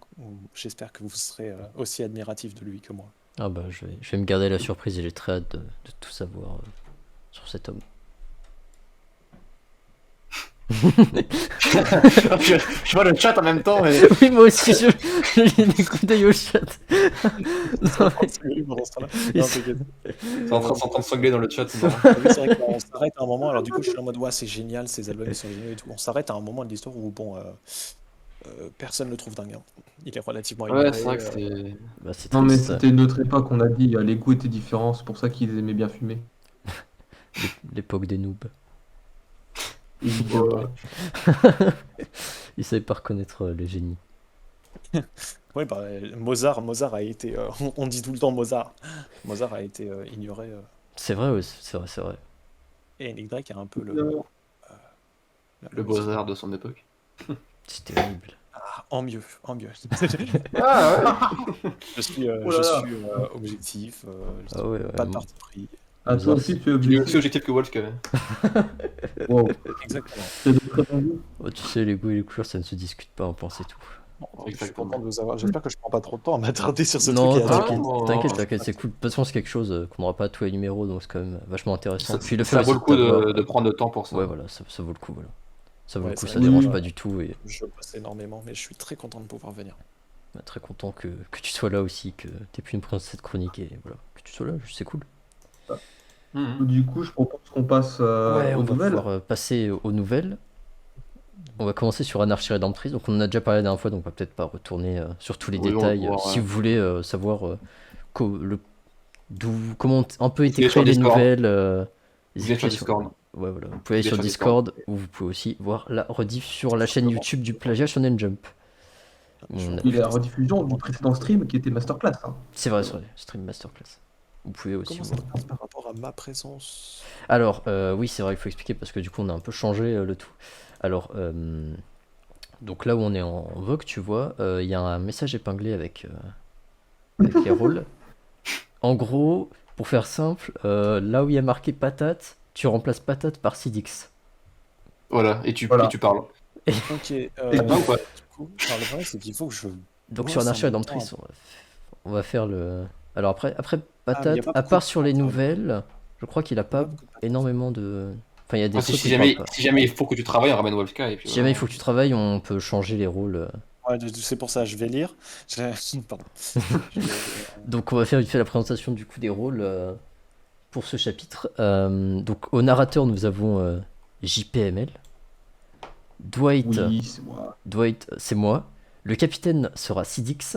S4: j'espère que vous serez aussi admiratif de lui que moi.
S1: Ah bah, je vais me garder la surprise et j'ai très hâte de tout savoir sur cet homme.
S2: Je vois le chat en même temps, mais.
S1: Oui, moi aussi, je lis des coups d'œil au chat. Non, mais-
S4: Pendant ce temps-là.
S1: Il
S4: Non,
S1: s-
S4: t'inquiète.
S2: C'est en train de s'entendre sangler dans le chat, c'est marrant.
S4: Ah oui, c'est vrai qu'on s'arrête à un moment. Alors, du coup, je suis en mode, ouais, c'est génial, ces albums, ils sont géniaux et tout. On s'arrête à un moment de l'histoire où, bon, personne ne le trouve dingue. Hein. Il est relativement
S2: Ouais,
S4: ignoré.
S2: c'est vrai que c'est.
S1: Bah, c'est
S3: Non mais
S1: triste.
S3: c'était une autre époque, on a dit, les goûts étaient différents, c'est pour ça qu'ils aimaient bien fumer.
S1: L'époque des noobs.
S3: Évidemment.
S1: Ils savaient pas reconnaître les génies.
S4: Oui, bah, Mozart a été. On dit tout le temps Mozart. Mozart a été ignoré.
S1: C'est vrai, oui, c'est vrai, c'est vrai.
S4: Et Nick Drake a un peu
S2: Le Beaux-Arts de son époque.
S1: C'est terrible.
S4: En mieux, en mieux.
S2: Ah
S4: Je suis,
S3: Oh là là.
S4: objectif,
S1: Ah ouais,
S4: pas de
S1: moi-
S4: parti pris.
S3: Ah, toi
S1: Mozart,
S3: aussi tu es
S2: ouais. Il est aussi
S3: objectif.
S2: objectif que Wolf, quand même.
S3: Wow.
S4: Exactement.
S3: Tu as de très bons goûts.
S1: Oh, tu sais, les goûts et les couleurs, ça ne se discute pas, on pense et tout.
S4: Bon, je suis
S2: Exactement.
S4: content de vous avoir. J'espère que je prends pas trop de temps à m'attarder sur ce
S1: Non,
S4: truc. et à dire-
S1: t'inquiète,
S2: non.
S1: t'inquiète, c'est cool. De toute façon, c'est quelque chose qu'on n'aura pas à tous les numéros, donc c'est quand même vachement intéressant.
S2: Ça,
S1: Puis le
S2: ça
S1: fait
S2: vaut
S1: aussi
S2: le coup
S1: t'avoir,
S2: de prendre le temps pour ça.
S1: Ouais, voilà, ça vaut le coup, voilà. Ça vaut
S4: Ouais,
S1: le coup,
S4: c'est
S1: ça
S4: vrai que,
S1: dérange
S3: oui.
S1: pas du tout et
S4: Je bosse énormément, mais je suis très content de pouvoir venir.
S1: très content que tu sois là aussi, que t'aies pu nous prendre cette chronique et voilà, que tu sois là, c'est cool.
S2: Mhm.
S3: Du coup, je propose qu'on passe
S1: Ouais, on
S3: aux
S1: va
S3: nouvelles.
S1: pouvoir passer aux nouvelles. On va commencer sur Anarchy Redemptrice, donc on en a déjà parlé la dernière fois, donc on va peut-être pas retourner sur tous les
S2: Oui, on va
S1: détails.
S2: pouvoir,
S1: Si
S2: ouais.
S1: vous voulez savoir comment ont un peu été
S2: Vous allez sur
S1: créées les
S2: Discord.
S1: nouvelles, les
S2: Vous êtes sur
S1: explications.
S2: Discord.
S1: Ouais, voilà. Vous pouvez aller
S2: Vous êtes
S1: sur
S2: sur
S1: Discord, ou vous pouvez aussi voir la rediff sur la chaîne
S4: Simplement.
S1: YouTube du Plagiat Shonen Jump. On a-
S3: Il y a la rediffusion du précédent stream qui était masterclass. Hein.
S1: C'est vrai, stream masterclass. Vous pouvez aussi
S4: Comment ça
S1: voir.
S4: se passe par rapport à ma présence?
S1: Alors, oui, c'est vrai, il faut expliquer parce que du coup, on a un peu changé le tout. Alors, donc là où on est en Vogue, tu vois, il y a un message épinglé avec les rôles. En gros, pour faire simple, là où il y a marqué patate, tu remplaces patate par Sidix.
S2: Voilà, et tu
S3: Voilà.
S2: parles.
S4: Ok.
S2: C'est bien ou pas?
S4: Du coup, alors, le problème, c'est qu'il faut que je.
S1: Donc
S4: bosse
S1: sur
S4: en
S1: Anarchy
S4: même
S1: Redemptrice,
S4: temps.
S1: on va faire le. Alors après
S4: mais y
S1: patate,
S4: a pas
S1: à
S4: beaucoup
S1: part
S4: de
S1: sur les
S4: patate.
S1: nouvelles, je crois qu'il a pas
S4: beaucoup de patate.
S1: énormément de. Enfin, il y a des
S2: Enfin,
S1: trucs
S2: si
S1: où il
S2: jamais,
S1: parle pas.
S2: si jamais il faut que tu travailles, on ramène Wolfka et puis
S1: Si
S2: voilà.
S1: jamais il faut que tu travailles, on peut changer les rôles.
S4: Ouais, c'est pour ça, je vais lire. Pardon. Je vais-
S1: Donc on va faire vite fait la présentation du coup des rôles pour ce chapitre. Donc au narrateur nous avons JPML. Dwight,
S3: Oui, c'est moi.
S1: Dwight c'est moi. Le capitaine sera Sidix.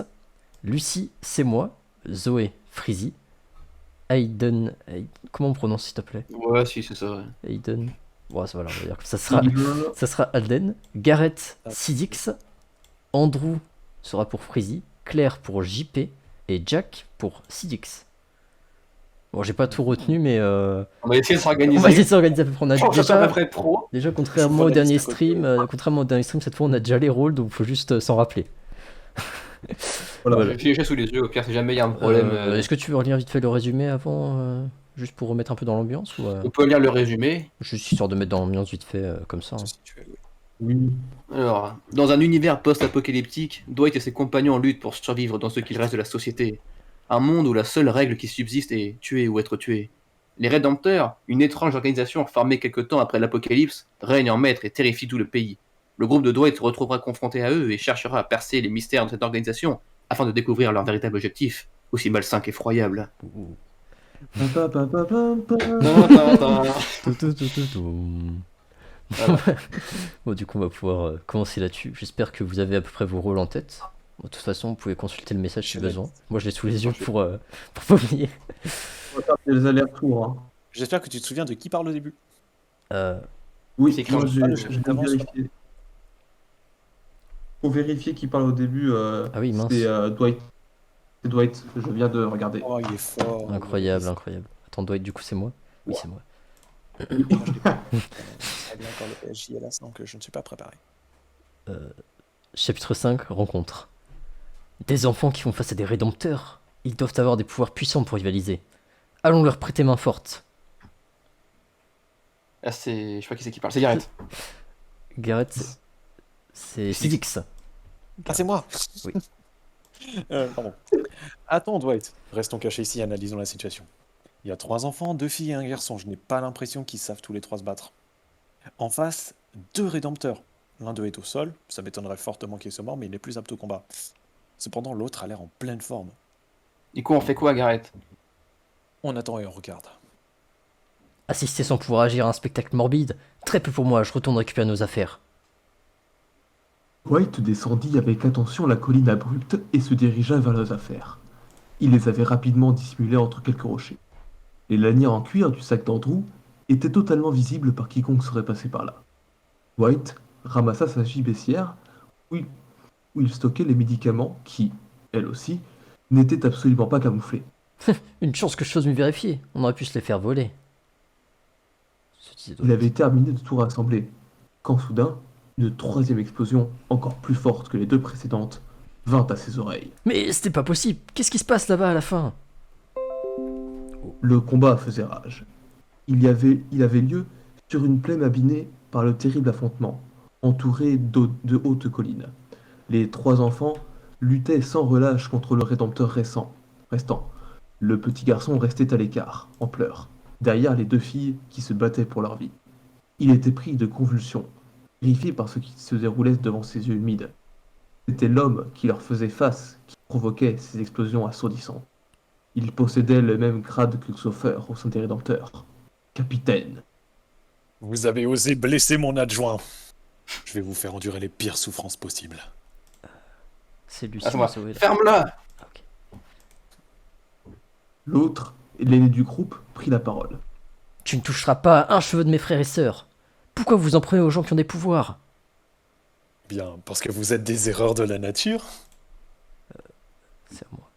S1: Lucie, c'est moi. Zoé, Freezy. Comment on prononce s'il te plaît?
S2: Ouais, si, c'est ça. Ouais.
S1: Aiden. Bon, ça, voilà, on va dire que
S3: Silver,
S1: ça sera Alden. Gareth,
S4: Ah.
S1: Sidix. Andrew sera pour Freezy. Claire pour JP. Et Jack pour Sidix. Bon, j'ai pas tout retenu, mais
S2: On va essayer de
S1: on
S2: s'organiser.
S1: va essayer de s'organiser à peu près. On a
S2: Je pense que c'est à
S1: déjà,
S2: peu près trop.
S1: déjà,
S4: Je
S1: contrairement
S4: vois
S1: au
S4: la
S1: dernier
S4: liste à côté.
S1: contrairement au dernier stream, cette fois on a déjà les rôles, donc faut juste s'en rappeler.
S3: voilà.
S1: Voilà.
S2: J'ai les chats sous les yeux, au pire, si jamais il y a un problème,
S1: Est-ce que tu veux relire vite fait le résumé avant, juste pour remettre un peu dans l'ambiance ou
S2: on peut lire le résumé.
S1: juste histoire de mettre dans l'ambiance vite fait comme ça, hein.
S4: Si tu veux, oui.
S3: Oui.
S2: Alors, dans un univers post-apocalyptique, Dwight et ses compagnons luttent pour survivre dans ce qu'il reste de la société. Un monde où la seule règle qui subsiste est tuer ou être tué. Les Rédempteurs, une étrange organisation formée quelque temps après l'apocalypse, règnent en maître et terrifie tout le pays. Le groupe de Dwight se retrouvera confronté à eux et cherchera à percer les mystères de cette organisation afin de découvrir leur véritable objectif, aussi malsain qu'effroyable.
S1: Ouh.
S3: Pa, pa, pa, pa, pa.
S1: Tout, tout, tout, tout, tout.
S2: Voilà.
S1: Bon, du coup, on va pouvoir commencer là-dessus. J'espère que vous avez à peu près vos rôles en tête. Bon, de toute façon, vous pouvez consulter le message si
S4: Je l'ai.
S1: besoin. Moi, je l'ai sous les yeux pour pas oublier.
S3: On va faire des allers-retours. Hein.
S4: J'espère que tu te souviens de qui parle au début.
S3: Oui,
S2: C'est écrit
S3: moi
S2: en
S3: j'ai
S4: bas, le
S3: j'ai
S4: chapitre
S3: bien
S4: d'avance,
S3: vérifié. Faut vérifier qui parle au début.
S1: Ah oui, mince.
S3: C'est Dwight. C'est Dwight que je viens de regarder.
S4: Oh, il est fort.
S1: Incroyable, incroyable. Attends, Dwight, du coup, c'est moi? Oui, c'est moi.
S4: Moi, je l'ai pas. Très bien encore le PSG hélas, donc je ne suis pas préparé.
S1: Chapitre 5, rencontre. Des enfants qui font face à des rédempteurs. Ils doivent avoir des pouvoirs puissants pour rivaliser. Allons leur prêter main forte.
S2: Là, c'est. Je sais pas qui c'est qui parle, c'est Gareth.
S1: Gareth, c'est Sidix.
S4: Ah, c'est moi.
S1: Oui.
S4: Pardon. Attends, Dwight. Restons cachés ici et analysons la situation. Il y a 3 enfants, 2 filles et un garçon. Je n'ai pas l'impression qu'ils savent tous les 3 se battre. En face, 2 rédempteurs. L'un d'eux est au sol. Ça m'étonnerait fortement qu'il soit mort, mais il est plus apte au combat. Cependant, l'autre a l'air en pleine forme.
S2: Du coup, on fait quoi, Gareth?
S4: On attend et on regarde.
S1: Assister sans pouvoir agir à un spectacle morbide. Très peu pour moi, je retourne récupérer nos affaires.
S3: White descendit avec attention la colline abrupte et se dirigea vers leurs affaires. Il les avait rapidement dissimulées entre quelques rochers. Les lanières en cuir du sac d'Andrew étaient totalement visibles par quiconque serait passé par là. White ramassa sa gibecière où il stockait les médicaments qui, elle aussi, n'étaient absolument pas camouflés.
S1: Une chance que je chose me vérifier. On aurait pu se les faire voler. Se disait
S3: Il
S1: Dwight.
S3: avait terminé de tout rassembler, quand soudain, une troisième explosion, encore plus forte que les 2 précédentes, vint à ses oreilles.
S1: Mais c'était pas possible. Qu'est-ce qui se passe là-bas à la fin?
S3: Le combat faisait rage. Il avait lieu sur une plaine abîmée par le terrible affrontement, entourée de hautes collines. Les 3 enfants luttaient sans relâche contre le rédempteur restant. Le petit garçon restait à l'écart, en pleurs, derrière les 2 filles qui se battaient pour leur vie. Il était pris de convulsions, terrifié par ce qui se déroulait devant ses yeux humides. C'était l'homme qui leur faisait face qui provoquait ces explosions assourdissantes. Il possédait le même grade que le chauffeur au sein des Rédempteurs. Capitaine.
S4: Vous avez osé blesser mon adjoint. Je vais vous faire endurer les pires souffrances possibles.
S1: C'est Lucie
S2: Ah, c'est moi.
S1: Zoé, là.
S2: Ferme-la!
S1: Ah, ok.
S3: L'autre, l'aîné du groupe, prit la parole.
S1: Tu ne toucheras pas à un cheveu de mes frères et sœurs. Pourquoi vous en prenez aux gens qui ont des pouvoirs?
S4: Bien, parce que vous êtes des erreurs de la nature.
S1: C'est à moi.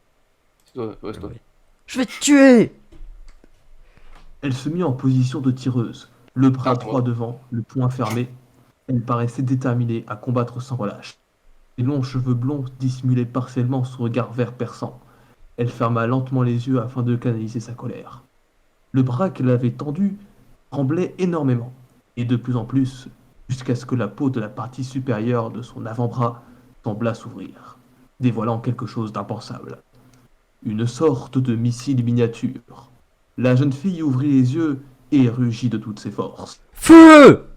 S2: Ouais, c'est toi.
S1: Oui. Je vais te tuer!
S3: Elle se mit en position de tireuse, le bras
S2: Ah,
S3: droit
S2: ouais.
S3: devant, le poing fermé. Elle paraissait déterminée à combattre sans relâche. Les longs cheveux blonds dissimulaient partiellement son regard vert perçant. Elle ferma lentement les yeux afin de canaliser sa colère. Le bras qu'elle avait tendu tremblait énormément, et de plus en plus, jusqu'à ce que la peau de la partie supérieure de son avant-bras sembla s'ouvrir, dévoilant quelque chose d'impensable. Une sorte de missile miniature. La jeune fille ouvrit les yeux et rugit de toutes ses forces.
S1: Feu!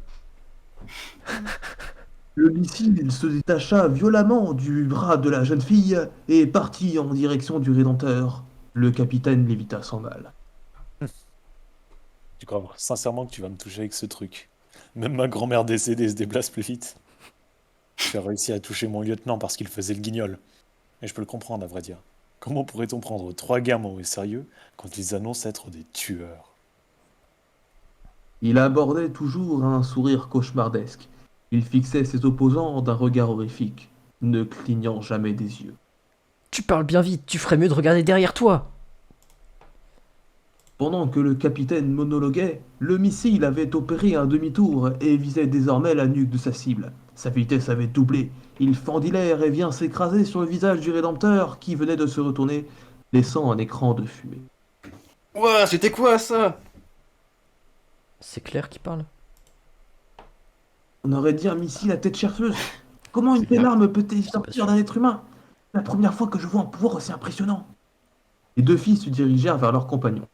S3: Le missile se détacha violemment du bras de la jeune fille et partit en direction du Rédempteur. Le capitaine l'évita sans mal.
S4: Tu crois sincèrement que tu vas me toucher avec ce truc? Même ma grand-mère décédée se déplace plus vite. Tu as réussi à toucher mon lieutenant parce qu'il faisait le guignol. Mais je peux le comprendre, à vrai dire. Comment pourrait-on prendre 3 gamins au sérieux quand ils annoncent être des tueurs?
S3: Il abordait toujours un sourire cauchemardesque. Il fixait ses opposants d'un regard horrifique, ne clignant jamais des yeux.
S1: Tu parles bien vite, tu ferais mieux de regarder derrière toi.
S3: Pendant que le capitaine monologuait, le missile avait opéré un demi-tour et visait désormais la nuque de sa cible. Sa vitesse avait doublé. Il fendit l'air et vient s'écraser sur le visage du Rédempteur qui venait de se retourner, laissant un écran de fumée.
S2: Ouah, c'était quoi ça?
S1: C'est Claire qui parle?
S3: On aurait dit un missile à tête chercheuse. Comment une
S2: C'est bien.
S3: telle arme peut-elle
S1: pas
S3: sortir
S1: sûr.
S3: d'un être humain? La première fois que je vois un pouvoir aussi impressionnant. Les deux filles se dirigèrent vers leurs compagnons.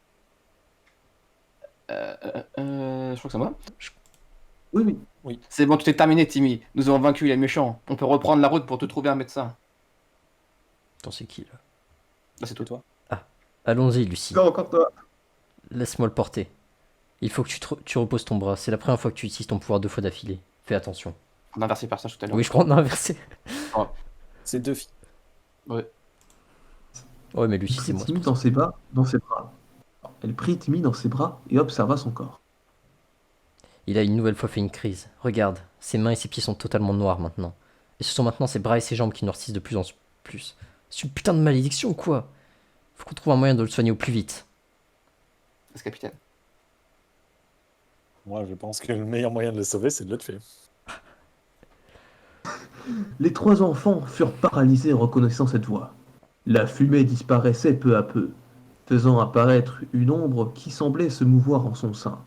S2: Je crois que c'est moi.
S3: Oui, oui.
S2: C'est bon, tout est terminé, Timmy. Nous avons vaincu les méchants. On peut reprendre la route pour te trouver un médecin.
S1: Attends, c'est qui là?
S2: Là, c'est
S4: C'est
S2: toi.
S4: toi?
S1: Allons-y, Lucie.
S3: Encore toi.
S1: Laisse-moi le porter. Il faut que tu reposes ton bras. C'est la première fois que tu utilises ton pouvoir 2 fois d'affilée. Fais attention.
S2: On a inversé par ça tout à l'heure.
S1: Oui, je crois qu'on a inversé.
S4: C'est 2 filles.
S2: Ouais.
S1: Ouais, mais
S3: Elle
S1: Lucie, c'est
S3: prit
S1: moi. c'est
S3: Timmy
S1: pour ça.
S3: dans ses bras. Elle prit Timmy dans ses bras et observa son corps.
S1: Il a une nouvelle fois fait une crise. Regarde, ses mains et ses pieds sont totalement noirs maintenant. Et ce sont maintenant ses bras et ses jambes qui noircissent de plus en plus. C'est une putain de malédiction ou quoi? Faut qu'on trouve un moyen de le soigner au plus vite.
S2: C'est capitaine.
S4: Moi, je pense que le meilleur moyen de le sauver, c'est de le tuer.
S3: Les trois enfants furent paralysés en reconnaissant cette voix. La fumée disparaissait peu à peu, faisant apparaître une ombre qui semblait se mouvoir en son sein.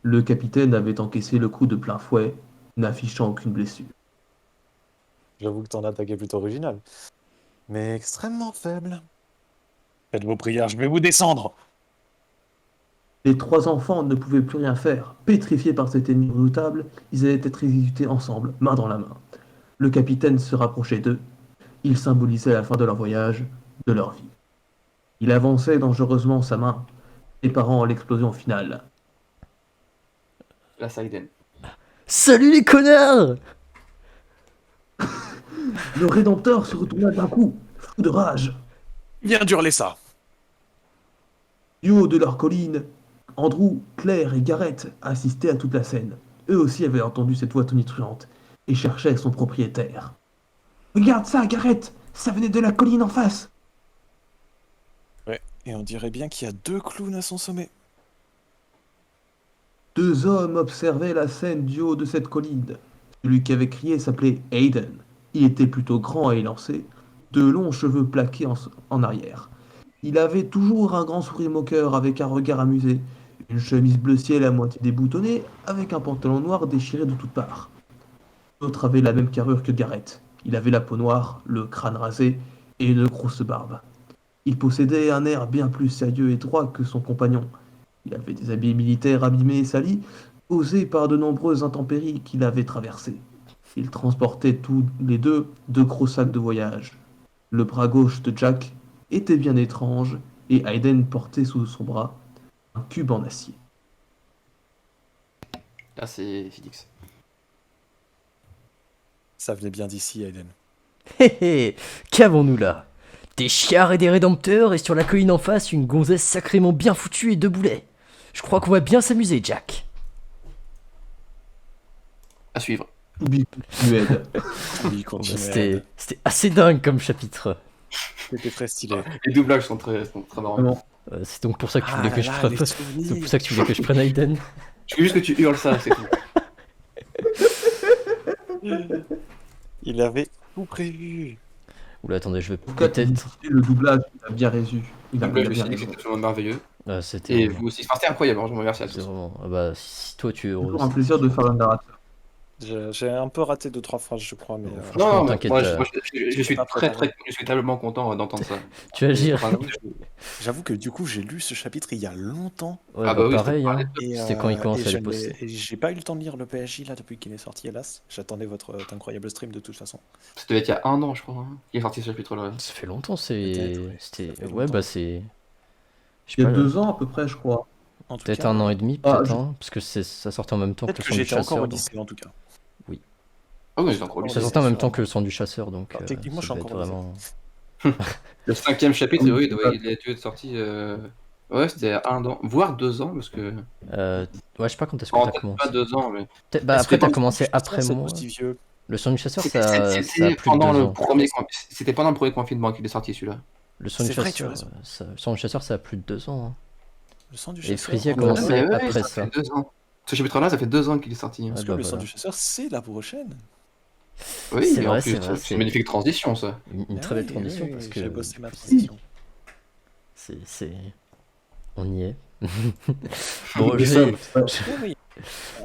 S3: Le capitaine avait encaissé le coup de plein fouet, n'affichant aucune blessure.
S4: J'avoue que ton attaque est plutôt originale. Mais extrêmement faible. Faites vos prières, je vais vous descendre!
S3: Les trois enfants ne pouvaient plus rien faire. Pétrifiés par cet ennemi redoutable, ils allaient être exécutés ensemble, main dans la main. Le capitaine se rapprochait d'eux. Il symbolisait la fin de leur voyage, de leur vie. Il avançait dangereusement sa main, préparant l'explosion finale.
S2: Là, c'est Aiden.
S1: Salut les connards!
S3: Le Rédempteur se retourna d'un coup, fou de rage.
S4: Viens hurler ça!
S3: Du haut de leur colline, Andrew, Claire et Garrett assistaient à toute la scène. Eux aussi avaient entendu cette voix tonitruante et cherchaient son propriétaire. Regarde ça, Garrett! Ça venait de la colline en face!
S4: Ouais, et on dirait bien qu'il y a 2 clowns à son sommet.
S3: Deux hommes observaient la scène du haut de cette colline. Celui qui avait crié s'appelait Aiden. Il était plutôt grand et élancé, de longs cheveux plaqués en arrière. Il avait toujours un grand sourire moqueur avec un regard amusé, une chemise bleu ciel à moitié déboutonnée, avec un pantalon noir déchiré de toutes parts. L'autre avait la même carrure que Garrett. Il avait la peau noire, le crâne rasé et une grosse barbe. Il possédait un air bien plus sérieux et droit que son compagnon. Il avait des habits militaires abîmés et salis, causés par de nombreuses intempéries qu'il avait traversées. Ils transportaient tous les deux gros sacs de voyage. Le bras gauche de Jack était bien étrange, et Hayden portait sous son bras un cube en acier.
S2: Là, c'est Phoenix.
S4: Ça venait bien d'ici, Aiden.
S1: Hé hé, qu'avons-nous là? Des chiards et des rédempteurs, et sur la colline en face, une gonzesse sacrément bien foutue et 2 boulets. Je crois qu'on va bien s'amuser, Jack.
S2: À suivre.
S3: Mued.
S4: Oui, continue.
S1: C'était assez dingue comme chapitre.
S4: C'était très stylé.
S2: Les doublages sont très marrants.
S3: Vraiment.
S1: C'est donc pour ça que tu voulais
S4: Ah
S1: que je
S4: là,
S1: prenne...
S4: les
S1: C'est
S4: souvenirs.
S1: pour ça que tu voulais que je prenne Aiden.
S2: Je veux juste que tu hurles ça, c'est tout.
S4: Il avait tout prévu.
S1: Oula, attendez, je vais
S3: En tout cas,
S1: peut-être...
S3: le doublage, il a bien réussi. Il a
S2: Donc là, je me
S3: bien
S2: suis dit que
S3: raison.
S2: c'était absolument merveilleux.
S1: C'était
S2: Et
S1: vraiment...
S2: vous aussi. Enfin, c'était incroyable, franchement, merci à
S1: C'est
S2: tous.
S1: vraiment... Ah bah, si toi tu es heureux...
S3: Toujours un plaisir de faire un narrateur.
S4: J'ai un peu raté 2-3 phrases, je crois, mais...
S1: Franchement,
S2: Non, non,
S1: t'inquiète
S2: moi,
S1: pas.
S2: je suis
S4: Pas
S2: très,
S4: préparé.
S2: je suis tellement content d'entendre ça.
S1: Tu vas agir.
S2: Enfin,
S4: J'avoue que du coup, j'ai lu ce chapitre il y a longtemps.
S1: Ouais,
S2: Ah
S1: bah,
S2: bah oui,
S1: pareil, hein.
S4: Et,
S1: C'était quand il commençait à
S4: et
S1: les poster.
S4: et j'ai pas eu le temps de lire le PSJ là depuis qu'il est sorti, hélas. J'attendais votre incroyable stream de toute façon.
S2: Ça devait être il y a 1 an, je crois, hein, qu'il est sorti ce chapitre-là.
S1: Ça fait longtemps,
S4: Peut-être, ouais.
S1: C'était...
S4: Ça fait
S1: Ouais,
S4: longtemps.
S1: bah c'est... Je sais
S3: Il y a
S1: pas,
S3: 2 ans à peu près, je crois.
S4: En tout
S1: peut-être
S4: cas,
S1: 1 an et demi,
S3: Ah,
S1: peut-être,
S3: je-
S1: hein, parce que ça sortait en même temps que
S4: peut-être
S1: le
S4: que
S1: son du
S4: j'étais encore
S1: chasseur.
S4: au
S1: Donc...
S4: lycée en tout cas.
S2: Ah oui, j'étais encore au
S4: Ça
S1: Ça
S2: lycée.
S1: sortait en même
S4: sûr.
S1: temps que le son du chasseur, donc
S4: Alors, techniquement,
S1: ça
S4: je suis
S1: devait
S4: encore
S1: être
S4: au lycée.
S1: vraiment...
S2: Le 5e chapitre,
S3: Oui,
S2: oui,
S3: c'est
S2: il a dû être sorti. Ouais, c'était 1 an, voire 2 ans, parce que.
S1: Ouais, je sais pas quand est-ce que
S2: Bon,
S1: t'as
S2: peut-être pas
S1: commencé.
S2: 2 ans, mais.
S1: Bah
S4: Est-ce que
S1: après, t'as
S4: le son du
S1: commencé
S4: chasseur,
S1: après
S4: c'est
S1: moi.
S4: aussi vieux?
S1: Le son du chasseur,
S2: C'était
S1: ça a plus de
S2: pendant
S1: 2
S2: le
S1: ans.
S2: premier, c'était pendant le premier confinement qu'il est sorti celui-là.
S1: Le son du
S4: C'est vrai, tu as
S1: chasseur,
S4: raison.
S1: Le son du chasseur, ça a plus de 2 ans, hein.
S4: Le sang du
S1: Et
S4: chasseur.
S1: Freezy a
S4: Oh,
S3: Ouais,
S1: commencé
S2: Mais ouais,
S1: après
S2: ça
S1: ça.
S2: fait 2 ans. Ce chapitre-là, ça fait 2 ans qu'il est sorti.
S1: Ouais,
S4: Parce que
S1: bah
S4: le sang
S1: voilà.
S4: du chasseur, c'est la prochaine.
S2: Oui,
S1: C'est
S2: et en
S1: vrai,
S2: plus,
S1: c'est vrai,
S2: c'est une magnifique transition, ça.
S1: une
S4: Ah
S1: très belle
S4: oui,
S1: transition
S4: oui,
S1: parce
S4: oui,
S1: que
S4: j'ai bossé ma
S3: Si.
S4: transition.
S1: c'est... On y est. Bon,
S2: Nous
S1: je
S2: sommes.
S1: vais...
S3: Ouais.
S4: Oui, oui.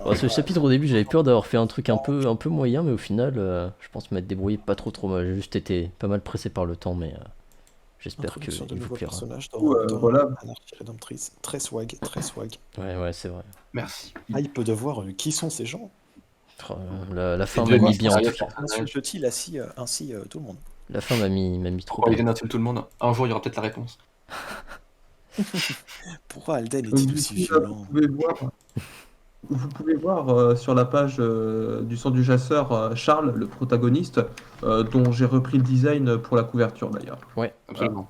S1: Bon, ce chapitre au début, j'avais peur d'avoir fait un truc un peu moyen, mais au final, je pense m'être débrouillé pas trop mal. J'ai juste été pas mal pressé par le temps, mais j'espère qu'il
S4: Introduction de
S1: vous
S4: nouveaux
S1: plaira.
S4: personnages
S3: Du coup,
S4: dans
S3: voilà.
S4: Anarchie Rédemptrice. Très swag, très swag.
S1: Ouais, c'est vrai.
S2: Merci.
S4: Hype de voir qui sont ces gens.
S1: La fin
S2: Et
S1: m'a
S2: de
S1: mis
S2: voir
S1: bien en
S2: sérieux
S1: tout cas.
S2: personnage.
S4: Insulte-t-il ainsi tout le monde?
S1: La fin m'a mis trop
S2: Pourquoi il
S1: bien.
S2: insulte tout le monde? Un jour, il y aura peut-être la réponse.
S4: Pourquoi Alden
S3: Donc,
S4: est-il
S3: du
S4: aussi
S3: coup, là,
S4: violent?
S3: vous pouvez voir sur la page du sang du chasseur Charles, le protagoniste, dont j'ai repris le design pour la couverture d'ailleurs.
S1: Ouais,
S2: Absolument.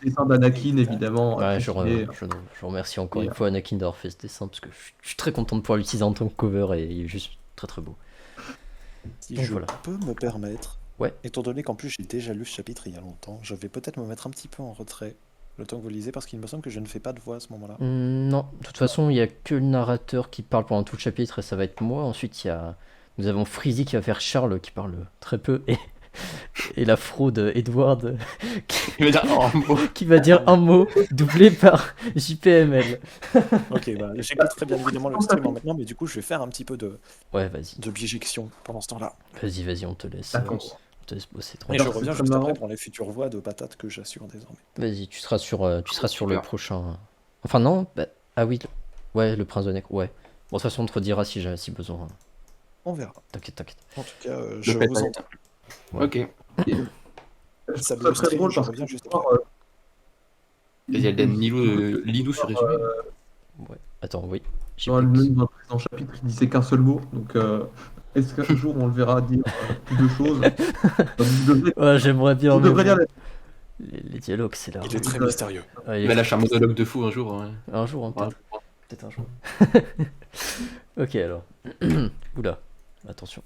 S3: Dessin d'Anakin évidemment,
S1: ouais,
S3: très stylé.
S1: je vous remercie encore
S3: Et,
S1: une fois Anakin d'avoir fait ce dessin parce que je suis très content de pouvoir l'utiliser en tant que cover et il est juste très beau.
S4: Si
S1: Donc
S4: je
S1: voilà.
S4: peux me permettre,
S1: Ouais.
S4: étant donné qu'en plus j'ai déjà lu ce chapitre il y a longtemps, je vais peut-être me mettre un petit peu en retrait le temps que vous lisez parce qu'il me semble que je ne fais pas de voix à ce moment-là.
S1: Non, de toute façon, il n'y a que le narrateur qui parle pendant tout le chapitre et ça va être moi. Ensuite, nous avons Freezy qui va faire Charles qui parle très peu et la fraude Edward
S2: Il va dire oh, un mot.
S1: qui va dire un mot doublé par JPML.
S4: Ok, bah, j'écouterai bien évidemment le stream en maintenant, mais du coup je vais faire un petit peu de
S1: Ouais, vas-y,
S4: bijection pendant ce temps-là.
S1: vas-y, on te laisse
S3: D'accord.
S1: bosser
S4: Et
S1: tranquille.
S4: je
S3: Alors, c'est
S4: reviens
S3: très
S4: juste
S3: marrant.
S4: après pour les futures voix de patates que j'assure désormais.
S1: Vas-y, tu seras sur le
S2: Super.
S1: prochain. Enfin non, ah oui, ouais, le prince de Nec, ouais. Bon, de toute façon, on te redira si besoin.
S4: On verra.
S1: T'inquiète.
S4: En tout cas,
S2: Le
S4: je
S2: fait
S4: vous
S2: à-
S4: entends.
S1: Ouais.
S2: Ok.
S3: Je
S4: Ça
S3: trouve ça très
S4: stream,
S3: drôle
S4: je
S3: parce
S4: reviens
S3: que
S4: juste
S3: ce soir,
S2: Il y a Lilou sur résumé.
S1: Ouais. Attends, oui. J'ai
S3: dans
S1: plus-
S3: le précédent chapitre, il disait qu'un seul mot. Donc, est-ce qu'un jour on le verra dire plus de choses? Vous devrez,
S1: Ouais, j'aimerais bien.
S3: vous
S1: Mais
S3: devrez
S1: bon,
S3: lire
S1: les dialogues, c'est là.
S4: Il est très mystérieux.
S1: Ouais,
S2: Il va lâcher un monologue de fou un jour. Ouais.
S1: un jour, hein,
S2: Ouais.
S1: peut-être un jour. Ok, alors. Oula, attention.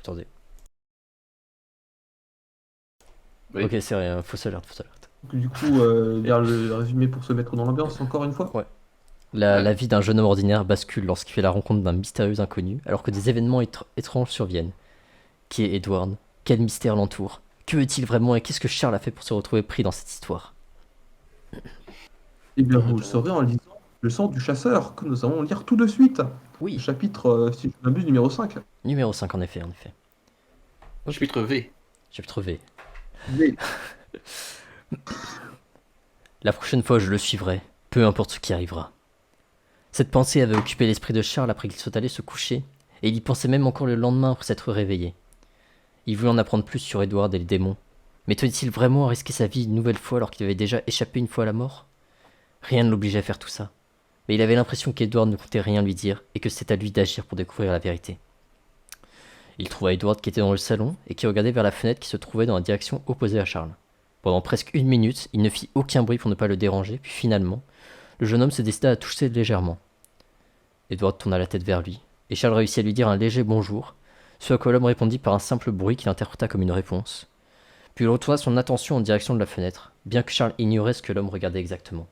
S1: Attendez.
S2: Oui.
S1: Ok, c'est rien, fausse alerte.
S3: Du coup, lire le résumé pour se mettre dans l'ambiance encore une fois.
S1: Ouais. La vie d'un jeune homme ordinaire bascule lorsqu'il fait la rencontre d'un mystérieux inconnu, alors que des événements étranges surviennent. Qui est Edward? Quel mystère l'entoure? Que est-il vraiment et qu'est-ce que Charles a fait pour se retrouver pris dans cette histoire?
S3: Eh bien, vous le saurez en lisant Le sang du chasseur, que nous allons lire tout de suite. Le
S1: Oui,
S3: chapitre, si je ne m'abuse, numéro 5.
S1: numéro 5 en effet.
S2: Chapitre V.
S1: Chapitre V.
S3: Mais,
S1: La prochaine fois, je le suivrai, peu importe ce qui arrivera. Cette pensée avait occupé l'esprit de Charles après qu'il soit allé se coucher, et il y pensait même encore le lendemain après s'être réveillé. Il voulait en apprendre plus sur Edward et les démons, mais tenait-il vraiment à risquer sa vie une nouvelle fois alors qu'il avait déjà échappé une fois à la mort? Rien ne l'obligeait à faire tout ça, mais il avait l'impression qu'Edward ne comptait rien lui dire et que c'était à lui d'agir pour découvrir la vérité. Il trouva Edward qui était dans le salon et qui regardait vers la fenêtre qui se trouvait dans la direction opposée à Charles. Pendant presque 1 minute, il ne fit aucun bruit pour ne pas le déranger, puis finalement, le jeune homme se décida à toucher légèrement. Edward tourna la tête vers lui, et Charles réussit à lui dire un léger bonjour, ce à quoi l'homme répondit par un simple bruit qu'il interpréta comme une réponse. Puis il retourna son attention en direction de la fenêtre, bien que Charles ignorait ce que l'homme regardait exactement.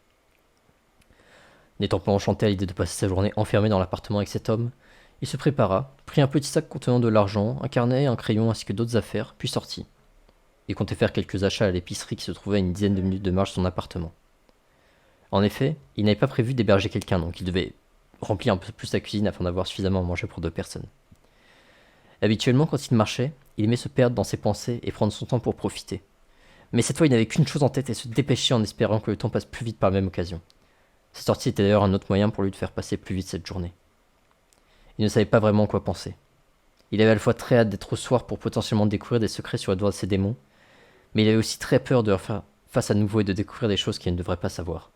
S1: N'étant pas enchanté à l'idée de passer sa journée enfermé dans l'appartement avec cet homme, il se prépara, prit un petit sac contenant de l'argent, un carnet, un crayon ainsi que d'autres affaires, puis sortit. Il comptait faire quelques achats à l'épicerie qui se trouvait à une dizaine de minutes de marche de son appartement. En effet, il n'avait pas prévu d'héberger quelqu'un, donc il devait remplir un peu plus sa cuisine afin d'avoir suffisamment à manger pour 2 personnes. Habituellement, quand il marchait, il aimait se perdre dans ses pensées et prendre son temps pour profiter. Mais cette fois, il n'avait qu'une chose en tête et se dépêchait en espérant que le temps passe plus vite par la même occasion. Sa sortie était d'ailleurs un autre moyen pour lui de faire passer plus vite cette journée. Il ne savait pas vraiment quoi penser. Il avait à la fois très hâte d'être au soir pour potentiellement découvrir des secrets sur Edward et ses démons, mais il avait aussi très peur de leur faire face à nouveau et de découvrir des choses qu'il ne devrait pas savoir.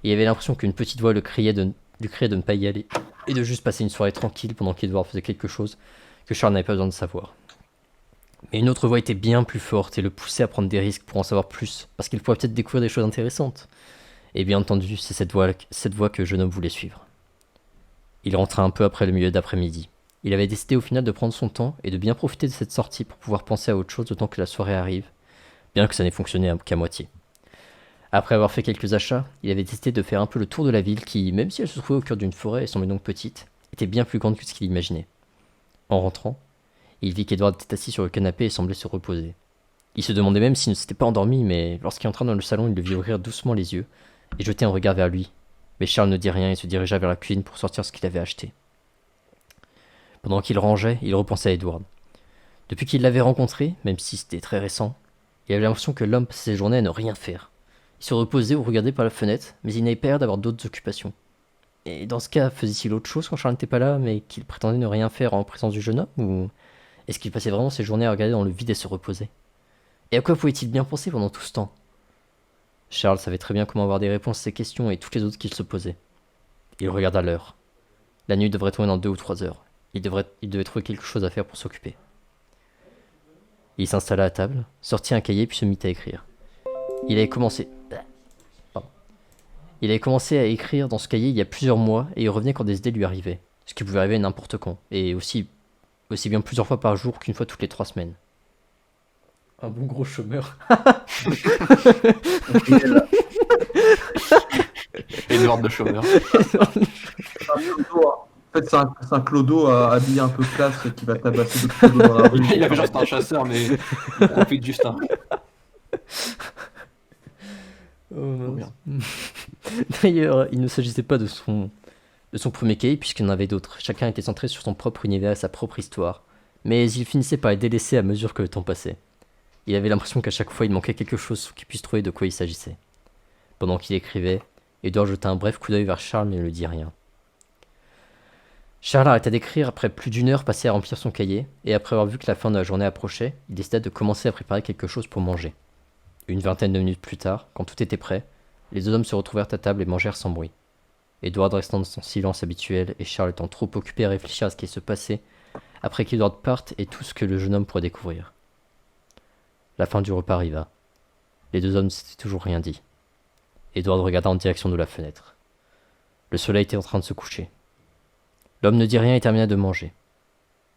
S1: Il avait l'impression qu'une petite voix lui criait de ne pas y aller et de juste passer une soirée tranquille pendant qu'Edward faisait quelque chose que Charles n'avait pas besoin de savoir. Mais une autre voix était bien plus forte et le poussait à prendre des risques pour en savoir plus, parce qu'il pourrait peut-être découvrir des choses intéressantes. Et bien entendu, c'est cette voie que le jeune homme voulait suivre. Il rentra un peu après le milieu d'après-midi. Il avait décidé au final de prendre son temps et de bien profiter de cette sortie pour pouvoir penser à autre chose le temps que la soirée arrive, bien que ça n'ait fonctionné qu'à moitié. Après avoir fait quelques achats, il avait décidé de faire un peu le tour de la ville qui, même si elle se trouvait au cœur d'une forêt et semblait donc petite, était bien plus grande que ce qu'il imaginait. En rentrant, il vit qu'Edward était assis sur le canapé et semblait se reposer. Il se demandait même s'il ne s'était pas endormi, mais lorsqu'il entra dans le salon, il le vit ouvrir doucement les yeux et jeter un regard vers lui. Mais Charles ne dit rien et se dirigea vers la cuisine pour sortir ce qu'il avait acheté. Pendant qu'il rangeait, il repensait à Edward. Depuis qu'il l'avait rencontré, même si c'était très récent, il avait l'impression que l'homme passait ses journées à ne rien faire. Il se reposait ou regardait par la fenêtre, mais il n'avait pas l'air d'avoir d'autres occupations. Et dans ce cas, faisait-il autre chose quand Charles n'était pas là, mais qu'il prétendait ne rien faire en présence du jeune homme, ou est-ce qu'il passait vraiment ses journées à regarder dans le vide et se reposer? Et à quoi pouvait-il bien penser pendant tout ce temps? Charles savait très bien comment avoir des réponses à ces questions et toutes les autres qu'il se posait. Il regarda l'heure. La nuit devrait tomber dans 2 ou 3 heures. Il devait trouver quelque chose à faire pour s'occuper. Il s'installa à table, sortit un cahier puis se mit à écrire. Il avait commencé... Pardon. Il avait commencé à écrire dans ce cahier il y a plusieurs mois et il revenait quand des idées lui arrivaient. Ce qui pouvait arriver n'importe quand, et aussi bien plusieurs fois par jour qu'une fois toutes les 3 semaines. Un bon gros chômeur.
S2: Edward de chômeur.
S3: En fait, c'est un clodo habillé un peu classe qui va tabasser d'autres clodos dans la rue.
S2: Il avait genre c'est un chasseur, mais il profite juste un.
S1: Oh mince.
S2: merde.
S1: D'ailleurs, il ne s'agissait pas de son premier cahier puisqu'il y en avait d'autres. Chacun était centré sur son propre univers et sa propre histoire. Mais il finissait par les délaisser à mesure que le temps passait. Il avait l'impression qu'à chaque fois il manquait quelque chose pour qu'il puisse trouver de quoi il s'agissait. Pendant qu'il écrivait, Edward jeta un bref coup d'œil vers Charles mais ne lui dit rien. Charles arrêta d'écrire après plus d'1 heure passée à remplir son cahier, et après avoir vu que la fin de la journée approchait, il décida de commencer à préparer quelque chose pour manger. Une vingtaine de minutes plus tard, quand tout était prêt, les 2 hommes se retrouvèrent à table et mangèrent sans bruit. Edward restant dans son silence habituel et Charles étant trop occupé à réfléchir à ce qui se passait, après qu'Edward parte et tout ce que le jeune homme pourrait découvrir. La fin du repas arriva. Les 2 hommes ne s'étaient toujours rien dit. Edward regarda en direction de la fenêtre. Le soleil était en train de se coucher. L'homme ne dit rien et termina de manger.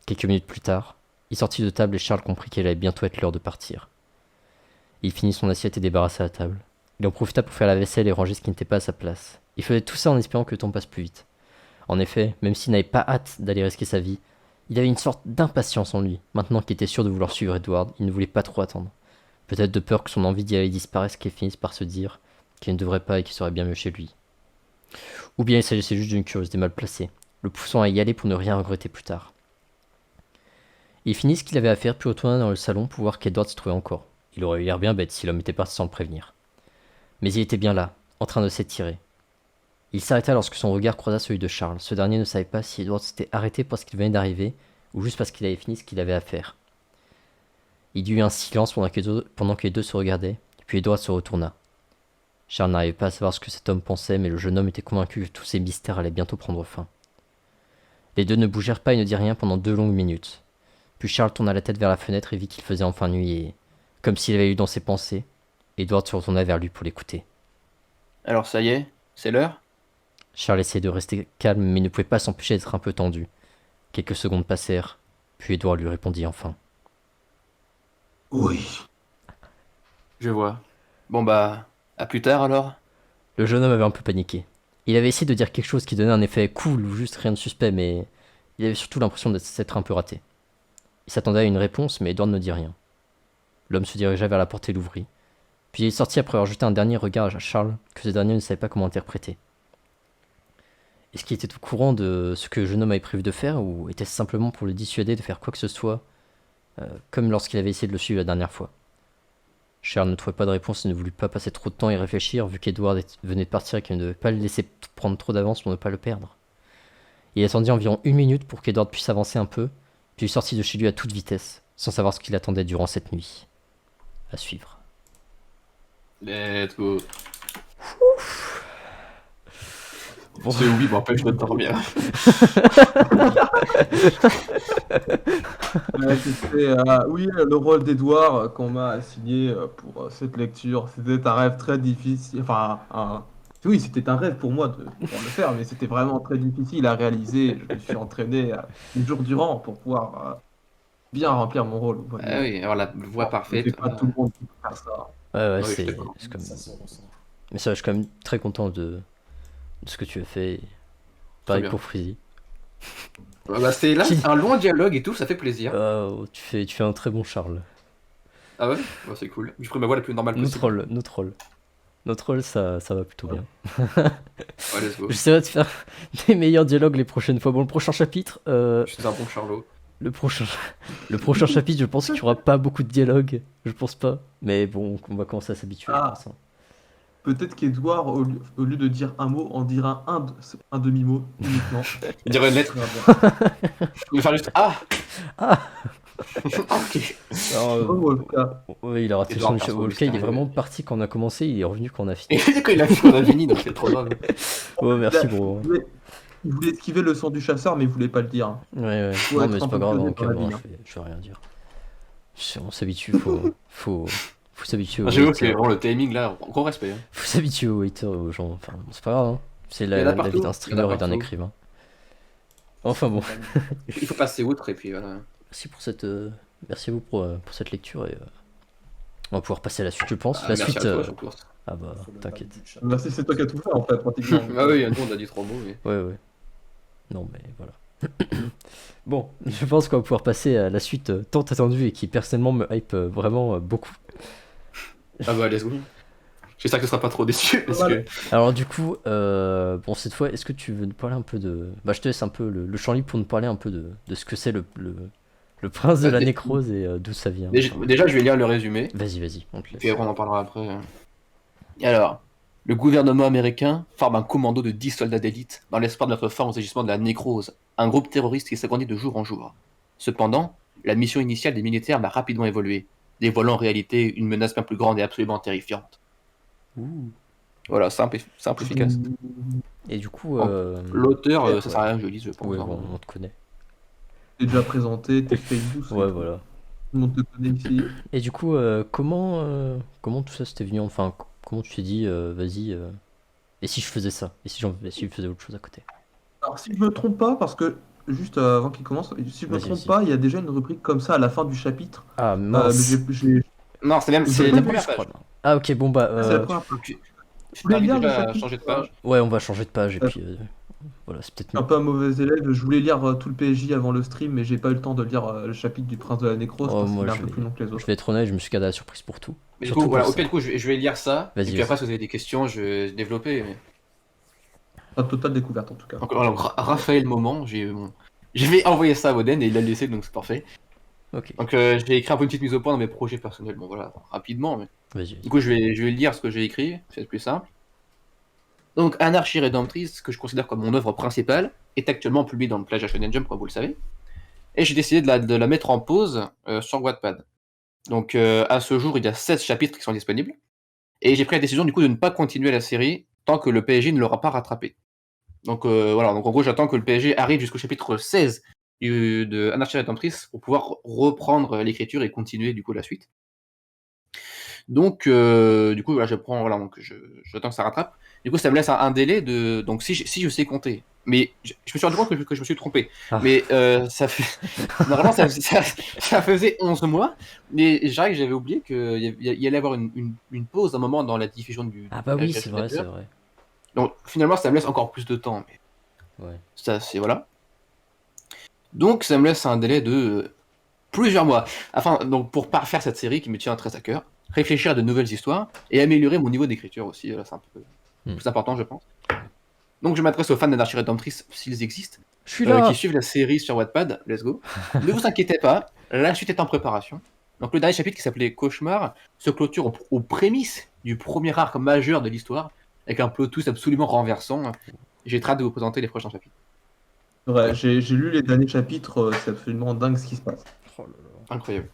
S1: Quelques minutes plus tard, il sortit de table et Charles comprit qu'il allait bientôt être l'heure de partir. Il finit son assiette et débarrassa la table. Il en profita pour faire la vaisselle et ranger ce qui n'était pas à sa place. Il faisait tout ça en espérant que le temps passe plus vite. En effet, même s'il n'avait pas hâte d'aller risquer sa vie, il avait une sorte d'impatience en lui. Maintenant qu'il était sûr de vouloir suivre Edward, il ne voulait pas trop attendre. Peut-être de peur que son envie d'y aller disparaisse qu'il finisse par se dire qu'il ne devrait pas et qu'il serait bien mieux chez lui. Ou bien il s'agissait juste d'une curiosité mal placée, le poussant à y aller pour ne rien regretter plus tard. Il finit ce qu'il avait à faire puis retourna dans le salon pour voir qu'Edward s'y trouvait encore. Il aurait eu l'air bien bête si l'homme était parti sans le prévenir. Mais il était bien là, en train de s'étirer. Il s'arrêta lorsque son regard croisa celui de Charles. Ce dernier ne savait pas si Edward s'était arrêté parce qu'il venait d'arriver ou juste parce qu'il avait fini ce qu'il avait à faire. Il y eut un silence pendant que les deux se regardaient, puis Edward se retourna. Charles n'arrivait pas à savoir ce que cet homme pensait, mais le jeune homme était convaincu que tous ces mystères allaient bientôt prendre fin. Les deux ne bougèrent pas et ne dirent rien pendant 2 longues minutes. Puis Charles tourna la tête vers la fenêtre et vit qu'il faisait enfin nuit et, comme s'il avait eu dans ses pensées, Edward se retourna vers lui pour l'écouter.
S2: Alors ça y est, c'est l'heure?
S1: Charles essayait de rester calme mais ne pouvait pas s'empêcher d'être un peu tendu. Quelques secondes passèrent, puis Edward lui répondit enfin.
S3: Oui.
S2: Je vois. Bon bah, à plus tard alors.
S1: Le jeune homme avait un peu paniqué. Il avait essayé de dire quelque chose qui donnait un effet cool ou juste rien de suspect, mais il avait surtout l'impression de s'être un peu raté. Il s'attendait à une réponse, mais Edward ne dit rien. L'homme se dirigea vers la porte et l'ouvrit. Puis il sortit après avoir jeté un dernier regard à Charles, que ce dernier ne savait pas comment interpréter. Est-ce qu'il était au courant de ce que le jeune homme avait prévu de faire, ou était-ce simplement pour le dissuader de faire quoi que ce soit, comme lorsqu'il avait essayé de le suivre la dernière fois? Charles ne trouvait pas de réponse et ne voulut pas passer trop de temps à y réfléchir, vu qu'Edward venait de partir et qu'il ne devait pas le laisser prendre trop d'avance pour ne pas le perdre. Il attendit environ 1 minute pour qu'Edward puisse avancer un peu, puis il sortit de chez lui à toute vitesse, sans savoir ce qu'il attendait durant cette nuit. À suivre.
S2: Let's go.
S1: Bon.
S2: C'est oui, m'empêche de dormir.
S3: C'était, oui, le rôle d'Edouard qu'on m'a assigné pour cette lecture. C'était un rêve très difficile. Enfin, oui, c'était un rêve pour moi de pouvoir le faire, mais c'était vraiment très difficile à réaliser. Je me suis entraîné des jours durant pour pouvoir bien remplir mon rôle. Vous voyez.
S2: Ah oui, avoir la voix parfaite.
S3: C'est pas tout le monde qui peut faire ça.
S1: Ouais,
S2: Oui, je suis
S1: c'est
S2: d'accord.
S1: comme.
S4: Ça se ressent.
S1: Mais ça, je suis quand même très content de ce que tu as fait. Pareil
S2: bien.
S1: pour Freezy.
S2: Bah, c'est là,
S1: Qui-
S2: c'est un long dialogue et tout, ça fait plaisir.
S1: Tu fais un très bon Charles.
S2: Ah ouais? Bah, c'est cool. Je ferai ma voix la plus normale possible.
S1: Notre rôle, ça va plutôt bien.
S2: Ouais, let's go.
S1: J'essaierai de faire des meilleurs dialogues les prochaines fois. Bon, le prochain chapitre,
S2: Je suis un bon Charlot.
S1: le prochain chapitre, je pense qu'il n'y aura pas beaucoup de dialogues. Je pense pas. Mais bon, on va commencer à s'habituer.
S3: Ah.
S1: Je pense, hein.
S3: Peut-être qu'Edouard, au lieu de dire un mot, en dira un demi-mot uniquement.
S2: Il dirait une lettre.
S3: Très bien.
S2: Je vais faire juste Ah!
S1: Ah.
S2: Ok.
S1: Alors,
S3: Oh, Wolfka.
S1: ouais, il a raté
S2: Edouard
S1: son
S2: perso,
S1: Wolfka, il est
S2: mystérieux.
S1: vraiment parti quand on a commencé, il est revenu quand on a
S2: Et
S1: fini.
S2: quand il a vu qu'on a fini, donc c'est trop drôle.
S1: Oh, merci,
S3: Il
S1: bro.
S3: voulait- Il voulait esquiver le son du chasseur, mais il voulait pas le dire.
S1: Ouais.
S3: Faut
S1: Non,
S3: être
S1: mais
S3: un
S1: c'est pas
S3: peu
S1: grave,
S3: plus
S1: hein,
S3: honnête dans la
S1: calme,
S3: vie,
S1: je vais rien dire. On s'habitue, faut s'habituer aux
S2: Ah, j'avoue que
S1: haters.
S2: vraiment le timing là, gros respect. Hein.
S1: Faut s'habituer aux haters, aux gens. Enfin, c'est pas grave, hein. C'est
S2: Il y en a
S1: la vie
S2: partout,
S1: d'un
S2: il y en a
S1: streamer et d'un
S2: partout.
S1: écrivain. Enfin bon,
S2: Il faut passer outre et puis voilà.
S1: merci à vous pour cette lecture et on va pouvoir passer à la suite, je pense.
S2: Ah,
S1: la
S2: merci
S1: suite,
S2: à toi, surtout.
S1: ah bah,
S4: Faut le
S1: t'inquiète.
S4: pas du chat.
S3: Merci, c'est toi qui as tout fait en fait, pratiquement.
S2: Ah oui, nous on a dit 3 mots. Mais...
S1: Ouais. Non, mais voilà. Bon, je pense qu'on va pouvoir passer à la suite tant attendue et qui personnellement me hype vraiment beaucoup.
S2: Ah bah, let's go. J'espère que tu seras pas trop déçu parce que.
S1: Alors du coup, bon cette fois, est-ce que tu veux nous parler un peu de... Bah je te laisse un peu le champ libre pour nous parler un peu de ce que c'est le prince de la nécrose et d'où ça vient.
S2: Déjà, je vais lire le résumé,
S1: Vas-y, on te laisse.
S2: puis après on en parlera après. Et alors, le gouvernement américain forme un commando de 10 soldats d'élite dans l'espoir de mettre fin aux agissements de la nécrose, un groupe terroriste qui s'agrandit de jour en jour. Cependant, la mission initiale des militaires va rapidement évoluer, dévoilant en réalité une menace bien plus grande et absolument terrifiante.
S1: Ouh.
S2: Voilà, simple, efficace.
S1: Et du coup,
S2: L'auteur,
S3: Ouais.
S2: ça sert à rien que je le lise, je pense.
S1: ouais,
S2: hein.
S1: bon, on te connaît.
S3: T'es déjà présenté, t'es Facebook.
S1: Ouais, voilà.
S3: Tout le monde te connaît ici.
S1: Et du coup, comment tout ça c'était venu? Enfin, comment tu t'es dit, vas-y, et si je faisais ça? Et si je faisais autre chose à côté?
S3: Alors, si je me trompe pas, parce que juste avant qu'il commence, si je me
S1: Vas-y,
S3: trompe
S1: vas-y.
S3: pas, il y a déjà une rubrique comme ça à la fin du chapitre.
S1: Ah
S3: Mais
S1: mince.
S2: Non, c'est
S3: C'est
S2: la
S3: le
S2: première
S1: Je crois,
S2: page.
S1: non. Ah ok, bon bah,
S3: c'est la première fois.
S2: Donc, je
S3: voulais
S2: t'invite
S3: lire le
S2: déjà à
S3: chapitre,
S2: changer de page.
S1: ouais, on va changer de page et puis voilà, c'est peut-être
S3: Je suis un
S1: mieux.
S3: peu un mauvais élève, je voulais lire tout le PJ avant le stream, mais j'ai pas eu le temps de lire le chapitre du prince de la nécrose
S1: Oh,
S3: parce
S1: moi,
S3: qu'il est un
S1: je
S3: peu
S1: vais-
S3: plus long que les
S1: Je
S3: autres.
S1: vais être honnête, je me suis gardé la surprise pour tout.
S2: Mais du
S1: Surtout
S2: coup, voilà,
S1: pour
S2: au pire, du coup, je vais lire ça.
S1: Vas-y,
S2: Et puis après, si vous avez des questions, je vais développer. Mais...
S3: Enfin, totale découverte en tout cas.
S2: Donc, alors, Raphaël Moment, je vais envoyer ça à Woden et il l'a laissé, donc c'est parfait.
S1: Ok,
S2: Donc, je vais écrire un peu une petite mise au point dans mes projets personnels. Bon, voilà, rapidement. Mais...
S1: vas-y.
S2: Du coup, je vais lire ce que j'ai écrit, c'est plus simple. Donc, Anarchy Redemptrice, que je considère comme mon œuvre principale, est actuellement publiée dans le Plagiat Shonen Jump, comme vous le savez. Et j'ai décidé de la mettre en pause sur Wattpad. Donc, à ce jour, il y a 16 chapitres qui sont disponibles. Et j'ai pris la décision, du coup, de ne pas continuer la série tant que le PSG ne l'aura pas rattrapé. Donc, voilà. Donc, en gros, j'attends que le PSG arrive jusqu'au chapitre 16 de Anarchy Redemptrice pour pouvoir reprendre l'écriture et continuer, du coup, la suite. Donc, du coup, voilà, donc j'attends que ça rattrape. Du coup, ça me laisse un délai de. Donc, si je sais compter. Mais je me suis rendu compte que je me suis trompé.
S1: Ah.
S2: Mais ça fait. Normalement, ça faisait 11 mois. Mais j'avais oublié qu'il y allait avoir une pause, un moment dans la diffusion du.
S1: Ah bah oui,
S2: du
S1: c'est vrai,
S2: Plagiat.
S1: c'est vrai.
S2: Donc, finalement, ça me laisse encore plus de temps. Mais
S1: Ouais.
S2: ça, c'est. Voilà. Donc, ça me laisse un délai de plusieurs mois. Donc, pour parfaire cette série qui me tient très à cœur, réfléchir à de nouvelles histoires et améliorer mon niveau d'écriture aussi. C'est un peu plus important, je pense. Donc, je m'adresse aux fans d'Anarchy Redemptrice, s'ils existent,
S1: Je suis là.
S2: qui suivent la série sur Wattpad. Let's go. Ne vous inquiétez pas, la suite est en préparation. Donc, le dernier chapitre qui s'appelait Cauchemar se clôture aux prémices du premier arc majeur de l'histoire, avec un plot twist absolument renversant. J'ai très hâte de vous présenter les prochains chapitres.
S3: Ouais, j'ai lu les derniers chapitres, c'est absolument dingue ce qui se passe.
S1: Oh là là.
S2: Incroyable.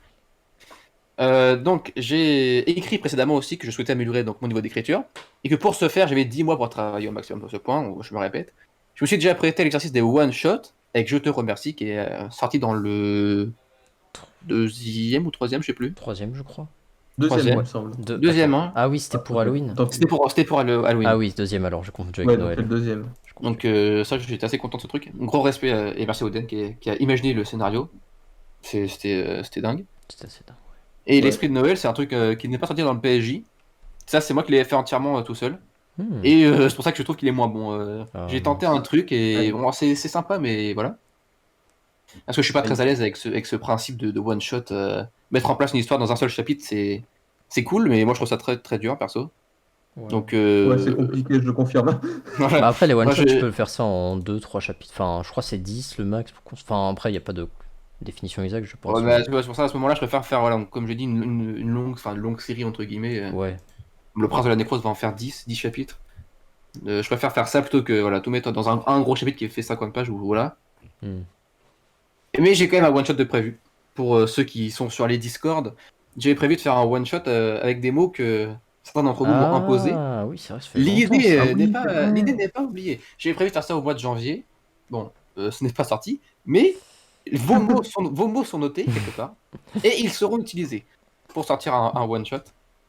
S2: Donc, j'ai écrit précédemment aussi que je souhaitais améliorer donc, mon niveau d'écriture, et que pour ce faire, j'avais 10 mois pour travailler au maximum sur ce point, où je me répète. Je me suis déjà prêté à l'exercice des one-shot, avec Je te remercie, qui est sorti dans le deuxième ou troisième, je sais plus.
S1: Troisième, je crois.
S3: Deuxième, il
S2: Troisième.
S3: me semble.
S2: Deuxième,
S1: Attends.
S2: hein.
S1: Ah oui, c'était pour Halloween.
S3: Donc,
S2: C'était pour Halloween.
S1: Ah oui, deuxième alors, je confonds avec
S3: ouais, donc c'est
S1: Noël.
S3: le deuxième.
S1: Je confonds.
S2: Donc ça, j'étais assez content de ce truc. Un gros respect et merci à Oden qui a imaginé le scénario. C'était dingue.
S1: C'était assez dingue.
S2: Et
S3: Ouais.
S2: l'esprit de Noël, c'est un truc qui n'est pas sorti dans le PSJ. Ça, c'est moi qui l'ai fait entièrement tout seul.
S1: Hmm.
S2: Et c'est pour ça que je trouve qu'il est moins bon.
S1: Ah,
S2: J'ai tenté un truc et
S3: Ouais.
S2: bon, c'est sympa, mais voilà. Parce que je suis pas très à l'aise avec ce principe de one shot. Mettre en place une histoire dans un seul chapitre, c'est cool, mais moi je trouve ça très très dur perso.
S1: Ouais.
S2: Donc
S3: Ouais, c'est compliqué, je le confirme.
S2: voilà.
S1: Bah après, les one-shots,
S2: Moi, j'ai-
S1: tu peux le faire ça en 2-3 chapitres. Enfin, je crois que c'est 10 le max. Enfin, après, il n'y a pas de définition exacte, je pense.
S2: Ouais, mais tu vois, c'est pour ça à ce moment-là, je préfère faire, voilà, comme je dis, une longue série entre guillemets.
S1: Ouais.
S2: Le Prince de la Nécrose va en faire 10 chapitres. Je préfère faire ça plutôt que voilà, tout mettre dans un gros chapitre qui fait 50 pages ou voilà.
S1: Hmm.
S2: Mais j'ai quand même un one shot de prévu. Pour ceux qui sont sur les Discord, j'avais prévu de faire un one shot avec des mots que certains d'entre vous m'ont imposé.
S1: Ah oui, c'est vrai, ça fait longtemps,
S2: L'idée
S1: ça.
S3: oui,
S2: n'est
S3: c'est
S2: pas,
S3: vrai.
S2: l'idée n'est pas oubliée. J'avais prévu de faire ça au mois de janvier. Bon, ce n'est pas sorti, mais vos mots sont notés quelque part et ils seront utilisés pour sortir un one shot.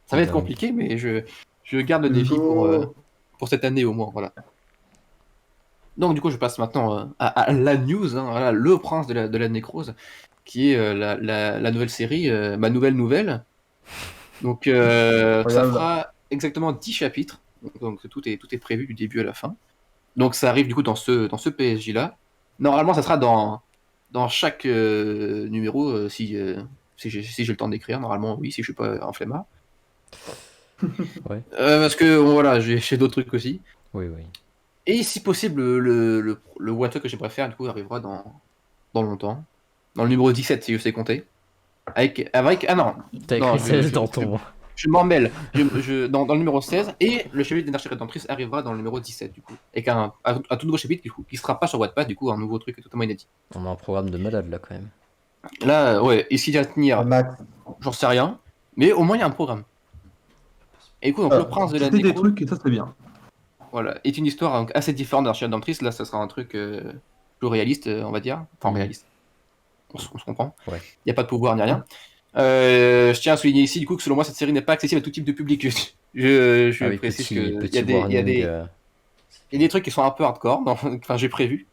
S2: Ça va être
S1: Dingue.
S2: compliqué, mais je garde le défi pour cette année au moins. Voilà. Donc du coup, je passe maintenant à la news, hein, voilà, le prince de la nécrose, qui est la nouvelle série, ma nouvelle. Donc ça
S3: Incroyable.
S2: fera exactement 10 chapitres. Donc tout est prévu du début à la fin. Donc ça arrive du coup dans ce PSJ là. Normalement, ça sera dans chaque numéro si j'ai le temps d'écrire. Normalement, oui, si je suis pas un flemmard.
S1: Ouais.
S2: Parce que bon, voilà, j'ai d'autres trucs aussi.
S1: Oui, oui.
S2: Et si possible, le one shot que j'aimerais faire, du coup, arrivera dans longtemps. Dans le numéro 17, si je sais compter. Ah non,
S1: T'as
S2: non,
S1: écrit 16 dans ton.
S2: je m'en mêle. Dans le numéro 16, et le chapitre d'Anarchie Rédemptrice arrivera dans le numéro 17, du coup. Et un tout nouveau chapitre, du coup, qui sera pas sur Wattpad, du coup, un nouveau truc totalement inédit.
S1: On a un programme de malade là quand même.
S2: Là, ouais, et s'il y a à tenir,
S3: Max.
S2: j'en sais rien, mais au moins il y a un programme. Et du coup, donc, le prince de la
S3: C'était des
S2: nécrose,
S3: trucs et ça c'est bien.
S2: voilà, est une histoire donc, assez différente d'Anarchie Rédemptrice. Là, ça sera un truc plus réaliste, on va dire. Enfin,
S1: Mhm.
S2: réaliste. On se comprend.
S1: Ouais.
S2: Il n'y a pas de pouvoir ni rien. Je tiens à souligner ici, du coup, que selon moi, cette série n'est pas accessible à tout type de public. Je
S1: Ah oui,
S2: précise
S1: petit
S2: qu'il y a
S1: warning.
S2: il y a des trucs qui sont un peu hardcore. Enfin, j'ai prévu.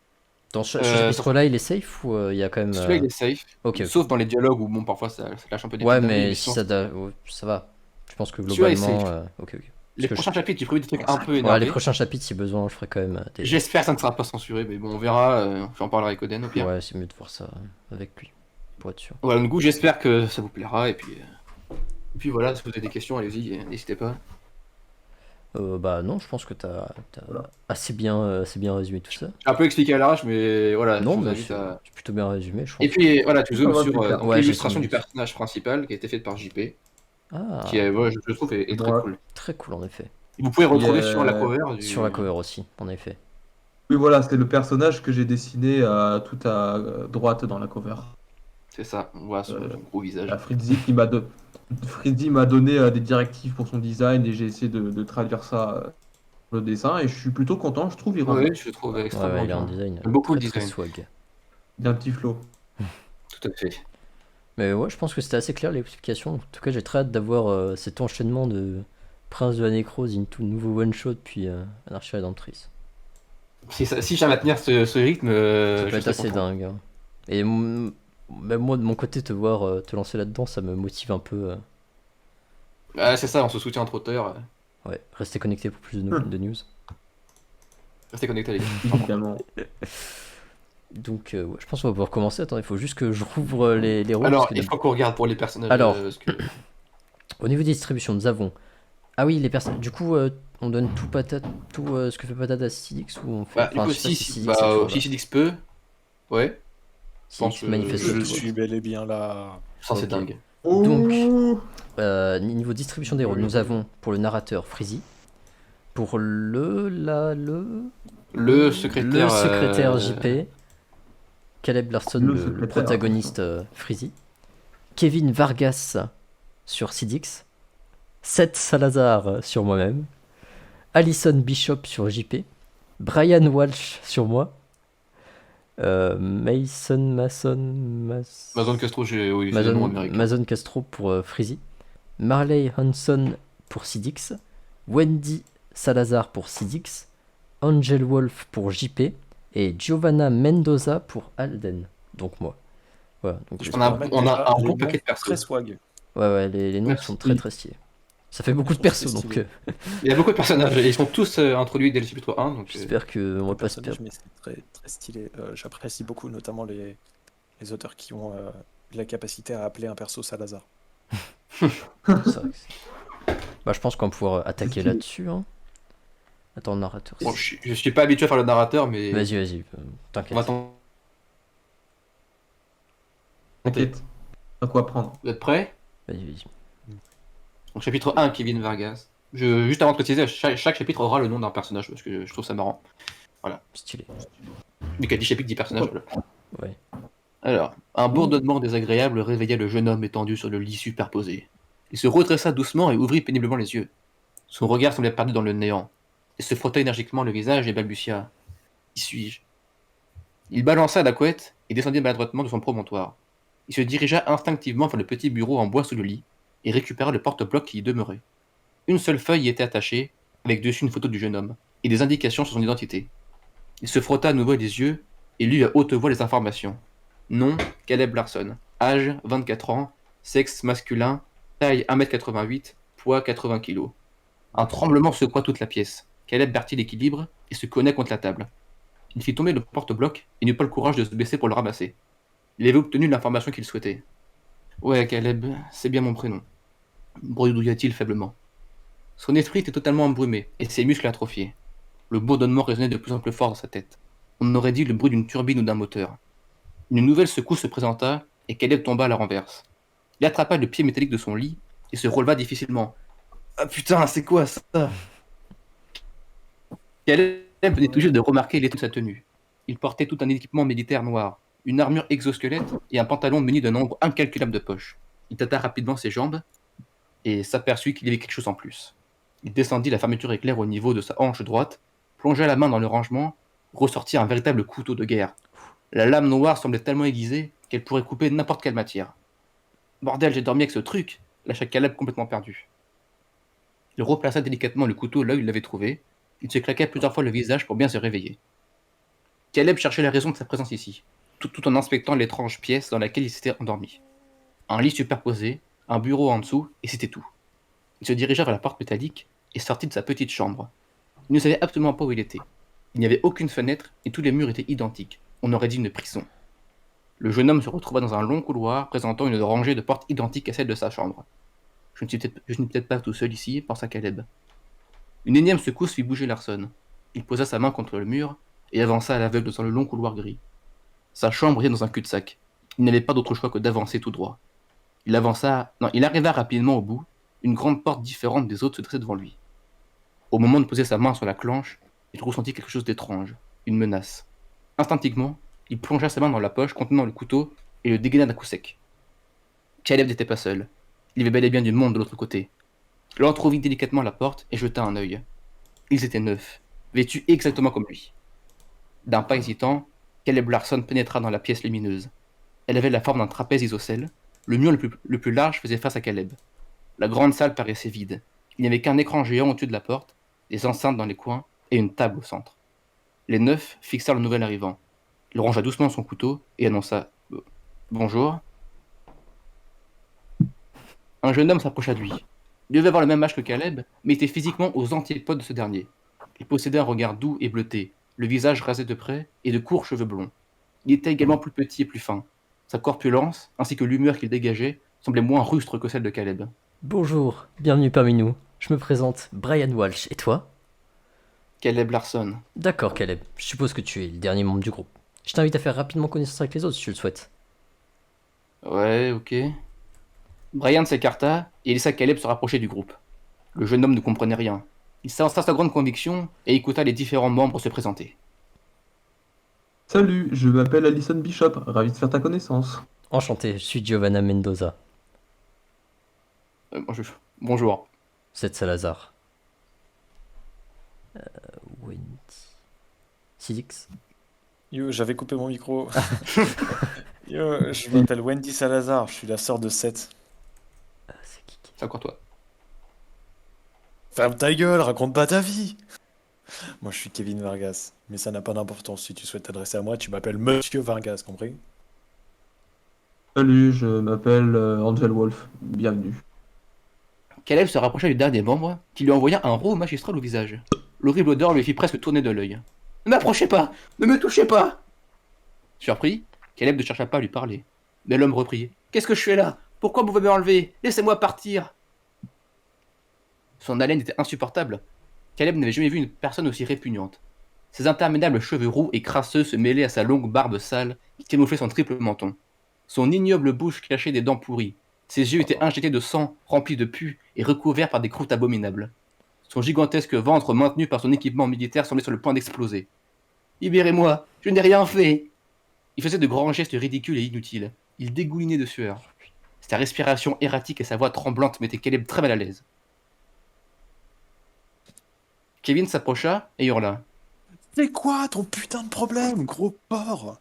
S1: Dans ce
S2: Euh,
S1: chapitre-là, il est safe ou il y a quand même.
S2: Celui-là, il est safe.
S1: Ok, ok.
S2: Sauf dans les dialogues où, bon, parfois, ça lâche un peu des
S1: Ouais,
S2: petites dingueries,
S1: mais si
S2: sinon,
S1: ça va. Je pense que
S2: Celui-là est
S1: globalement.
S2: safe.
S1: Ok, ok.
S2: les
S1: que
S2: prochains chapitres, j'ai prévu des trucs un peu
S1: Ouais,
S2: énervés.
S1: les prochains chapitres, si besoin, je ferai quand même des.
S2: J'espère que ça ne sera pas censuré, mais bon, on verra. J'en parlerai avec Oden au pire.
S1: Ouais, c'est mieux de voir ça avec lui, pour être sûr.
S2: Voilà, du coup, j'espère que ça vous plaira. Et puis voilà, si vous avez des questions, allez-y, n'hésitez pas.
S1: Bah non, je pense que t'as
S3: Voilà.
S1: assez bien résumé tout ça.
S2: J'ai un peu expliqué à l'arrache, mais voilà,
S1: Non,
S2: je vous
S1: mais
S2: invite
S1: c'est
S2: à.
S1: c'est plutôt bien résumé, je pense.
S2: Et puis voilà, tu
S3: Ça
S2: zoomes
S3: va,
S2: sur
S3: c'est clair.
S2: donc,
S1: Ouais, j'ai
S2: l'illustration
S1: zoomé
S2: du
S1: dessus.
S2: personnage principal qui a été faite par JP,
S1: Ah,
S2: qui est, ouais, je trouve est très
S3: Ouais.
S2: cool.
S1: très cool en effet.
S2: Et vous pouvez retrouver
S3: Et,
S2: sur la cover.
S1: Sur la cover aussi, en effet.
S3: Oui, voilà, c'est le personnage que j'ai dessiné tout à droite dans la cover.
S2: C'est ça, on voit son gros visage.
S3: La Fritzy Fritzy m'a donné des directives pour son design et j'ai essayé de traduire ça le dessin et je suis plutôt content, je trouve il rend
S2: Oui,
S3: bien.
S2: je le trouve
S1: Ouais,
S2: extrêmement
S1: ouais, il a un
S2: bien.
S1: design
S2: J'aime beaucoup le
S1: très
S2: design.
S1: swag.
S3: Il y a un petit flow.
S2: Tout à fait.
S1: Mais ouais, je pense que c'était assez clair l'explication. En tout cas, j'ai très hâte d'avoir cet enchaînement de Prince de la Nécrose into nouveau one shot puis Anarchie Rédemptrice.
S2: Si j'arrive à tenir ce rythme,
S1: Ça
S2: je
S1: peut être
S2: serai
S1: assez
S2: content.
S1: dingue. Hein. Et même moi, de mon côté, te voir te lancer là-dedans, ça me motive un peu.
S2: Ah, c'est ça, on se soutient entre auteurs.
S1: Ouais, restez connectés pour plus de news.
S2: Restez connectés, les gars.
S3: Évidemment.
S1: Donc, ouais, je pense qu'on va pouvoir commencer. Attends, il faut juste que je rouvre les rôles.
S2: Alors,
S1: parce que
S2: il faut qu'on regarde pour les personnages.
S1: Alors.
S2: parce que-
S1: Au niveau des distributions, nous avons. Ah oui, les personnes. Du coup, on donne tout patate, tout ce que fait patate à Cydix ou on fait.
S2: Bah, du coup,
S1: je sais pas
S2: si
S1: Cydix est toujours là.
S2: Cydix peut, ouais,
S1: Cydix
S2: pense,
S1: manifeste
S4: Je
S1: tout.
S4: suis bel et bien là.
S2: ça c'est
S1: Ok.
S2: dingue.
S1: Donc,
S3: Ouh.
S1: Niveau distribution des rôles, nous avons pour le narrateur Freezy, pour le secrétaire JP, Caleb Larson,
S3: Le
S1: le
S3: secrétaire,
S1: protagoniste Freezy, Kevin Vargas, sur Sidix, Seth Salazar sur moi-même, Alison Bishop sur JP, Brian Walsh sur moi, Mason
S2: Mason Castro, oui, c'est le nom américain.
S1: Mason Castro pour Freezy, Marley Hanson pour Sidix, Wendy Salazar pour Sidix, Angel Wolf pour JP et Giovanna Mendoza pour Alden. Donc moi. Voilà, donc
S2: On a un bon paquet de
S4: Très
S2: persos.
S4: swag.
S1: ouais, les noms
S2: Merci.
S1: sont très très stylés. Ça fait beaucoup de persos,
S4: C'est
S1: donc
S4: stylé.
S2: Il y a beaucoup de personnages et ils sont tous introduits dès le chapitre 1. Donc,
S1: j'espère que on va
S4: Le
S1: pas se
S4: personnage,
S1: perdre.
S4: mais c'est très, très stylé. J'apprécie beaucoup notamment les auteurs qui ont la capacité à appeler un perso Salazar.
S1: C'est vrai que je pense qu'on va pouvoir attaquer
S3: stylé.
S1: là-dessus. Hein. Attends, narrateur.
S2: bon, je suis pas habitué à faire le narrateur, mais
S1: Vas-y,
S2: on va
S1: t'inquiète.
S2: attendre.
S3: T'inquiète. T'as quoi apprendre.
S2: Vous êtes prêts?
S1: Vas-y.
S2: Donc, chapitre 1, Kevin Vargas. Juste avant de préciser, chaque chapitre aura le nom d'un personnage parce que je trouve ça marrant.
S1: Stylé.
S2: Mais qu'à 10 chapitres, 10 personnages. Voilà.
S1: Ouais.
S2: Alors, un bourdonnement désagréable réveilla le jeune homme étendu sur le lit superposé. Il se redressa doucement et ouvrit péniblement les yeux. Son regard semblait perdu dans le néant. Il se frotta énergiquement le visage et balbutia. « Y suis-je » Il balança la couette et descendit maladroitement de son promontoire. Il se dirigea instinctivement vers le petit bureau en bois sous le lit et récupéra le porte-bloc qui y demeurait. Une seule feuille y était attachée, avec dessus une photo du jeune homme, et des indications sur son identité. Il se frotta à nouveau les yeux et lut à haute voix les informations. Nom, Caleb Larson. Âge, 24 ans. Sexe, masculin. Taille, 1m88. Poids, 80 kg. Un tremblement secoua toute la pièce. Caleb perdit l'équilibre et se cogna contre la table. Il fit tomber le porte-bloc et n'eut pas le courage de se baisser pour le ramasser. Il avait obtenu l'information qu'il souhaitait. Ouais, Caleb, c'est bien mon prénom. Bredouilla-t-il faiblement. Son esprit était totalement embrumé et ses muscles atrophiés. Le bourdonnement résonnait de plus en plus fort dans sa tête. On aurait dit le bruit d'une turbine ou d'un moteur. Une nouvelle secousse se présenta et Caleb tomba à la renverse. Il attrapa le pied métallique de son lit et se releva difficilement. Ah putain, c'est quoi ça? Caleb venait tout juste de remarquer l'état de sa tenue. Il portait tout un équipement militaire noir, une armure exosquelette et un pantalon muni d'un nombre incalculable de poches. Il tâta rapidement ses jambes et s'aperçut qu'il y avait quelque chose en plus. Il descendit la fermeture éclair au niveau de sa hanche droite, plongea la main dans le rangement, ressortit un véritable couteau de guerre. La lame noire semblait tellement aiguisée qu'elle pourrait couper n'importe quelle matière. Bordel, j'ai dormi avec ce truc, lâcha Caleb complètement perdu. Il replaça délicatement le couteau là où il l'avait trouvé. Il se claqua plusieurs fois le visage pour bien se réveiller. Caleb cherchait la raison de sa présence ici, tout en inspectant l'étrange pièce dans laquelle il s'était endormi. Un lit superposé, un bureau en dessous, et c'était tout. Il se dirigea vers la porte métallique et sortit de sa petite chambre. Il ne savait absolument pas où il était. Il n'y avait aucune fenêtre et tous les murs étaient identiques. On aurait dit une prison. Le jeune homme se retrouva dans un long couloir présentant une rangée de portes identiques à celle de sa chambre. Je ne suis peut-être pas tout seul ici, pensa Caleb. Une énième secousse fit bouger Larson. Il posa sa main contre le mur et avança à l'aveugle dans le long couloir gris. Sa chambre était dans un cul-de-sac. Il n'avait pas d'autre choix que d'avancer tout droit. Il arriva rapidement au bout. Une grande porte différente des autres se dressait devant lui. Au moment de poser sa main sur la clenche, il ressentit quelque chose d'étrange, une menace. Instinctivement, il plongea sa main dans la poche contenant le couteau et le dégaina d'un coup sec. Caleb n'était pas seul. Il y avait bel et bien du monde de l'autre côté. Il entrouvrit délicatement la porte et jeta un œil. Ils étaient 9, vêtus exactement comme lui. D'un pas hésitant, Caleb Larson pénétra dans la pièce lumineuse. Elle avait la forme d'un trapèze isocèle. Le mur le plus large faisait face à Caleb. La grande salle paraissait vide. Il n'y avait qu'un écran géant au-dessus de la porte, des enceintes dans les coins et une table au centre. Les 9 fixèrent le nouvel arrivant. Il rangea doucement son couteau et annonça « Bonjour ». Un jeune homme s'approcha de lui. Il devait avoir le même âge que Caleb, mais était physiquement aux antipodes de ce dernier. Il possédait un regard doux et bleuté, le visage rasé de près et de courts cheveux blonds. Il était également plus petit et plus fin. Sa corpulence, ainsi que l'humeur qu'il dégageait, semblaient moins rustres que celle de Caleb.
S1: Bonjour, bienvenue parmi nous. Je me présente, Brian Walsh. Et toi?
S2: Caleb Larson.
S1: D'accord, Caleb. Je suppose que tu es le dernier membre du groupe. Je t'invite à faire rapidement connaissance avec les autres si tu le souhaites.
S2: Ouais, ok. Brian s'écarta et laissa Caleb se rapprocher du groupe. Le jeune homme ne comprenait rien. Il s'avança sa grande conviction et écouta les différents membres se présenter.
S3: Salut, je m'appelle Alison Bishop, ravi de faire ta connaissance.
S1: Enchanté, je suis Giovanna Mendoza.
S2: Bonjour.
S1: C'est Salazar. Wendy. Six.
S4: Yo, j'avais coupé mon micro. Yo, je m'appelle Wendy Salazar, je suis la sœur de Seth.
S1: C'est qui
S2: C'est encore toi.
S4: Ferme ta gueule, raconte pas ta vie. Moi, je suis Kevin Vargas, mais ça n'a pas d'importance. Si tu souhaites t'adresser à moi, tu m'appelles Monsieur Vargas, compris?
S3: Salut, je m'appelle Angel Wolf. Bienvenue.
S2: Caleb se rapprocha du dernier membre, qui lui envoya un roux magistral au visage. L'horrible odeur lui fit presque tourner de l'œil. Ne m'approchez pas! Ne me touchez pas! Surpris, Caleb ne chercha pas à lui parler. Mais l'homme reprit. Qu'est-ce que je fais là? Pourquoi vous pouvez m'enlever? Laissez-moi partir! Son haleine était insupportable. Caleb n'avait jamais vu une personne aussi répugnante. Ses interminables cheveux roux et crasseux se mêlaient à sa longue barbe sale qui camouflait son triple menton. Son ignoble bouche cachait des dents pourries. Ses yeux étaient injectés de sang, remplis de pus et recouverts par des croûtes abominables. Son gigantesque ventre, maintenu par son équipement militaire, semblait sur le point d'exploser. Libérez-moi, je n'ai rien fait! Il faisait de grands gestes ridicules et inutiles. Il dégoulinait de sueur. Sa respiration erratique et sa voix tremblante mettaient Caleb très mal à l'aise. Kevin s'approcha et hurla.
S4: C'est quoi ton putain de problème, gros porc?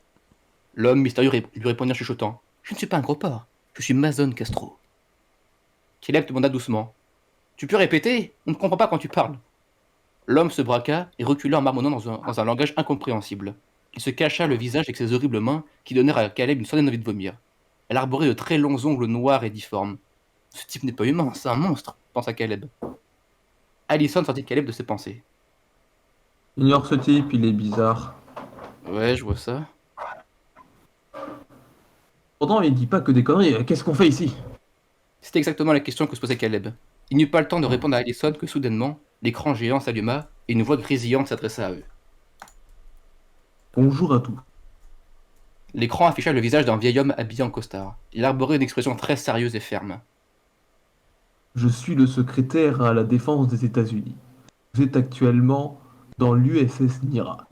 S2: L'homme mystérieux lui répondit en chuchotant. Je ne suis pas un gros porc, je suis Mason Castro. Caleb demanda doucement. Tu peux répéter? On ne comprend pas quand tu parles. L'homme se braqua et recula en marmonnant dans un langage incompréhensible. Il se cacha le visage avec ses horribles mains qui donnèrent à Caleb une certaine envie de vomir. Elle arborait de très longs ongles noirs et difformes. Ce type n'est pas humain, c'est un monstre, pensa Caleb. Allison sortit Caleb de ses pensées.
S3: Ignore ce type, il est bizarre.
S2: Ouais, je vois ça.
S3: Pourtant, il dit pas que des conneries. Qu'est-ce qu'on fait ici?
S2: C'était exactement la question que se posait Caleb. Il n'eut pas le temps de répondre à Allison que soudainement, l'écran géant s'alluma et une voix grésillante s'adressa à eux.
S3: Bonjour à tous.
S2: L'écran afficha le visage d'un vieil homme habillé en costard. Il arborait une expression très sérieuse et ferme.
S3: Je suis le secrétaire à la défense des États-Unis. Vous êtes actuellement dans l'USS Nira,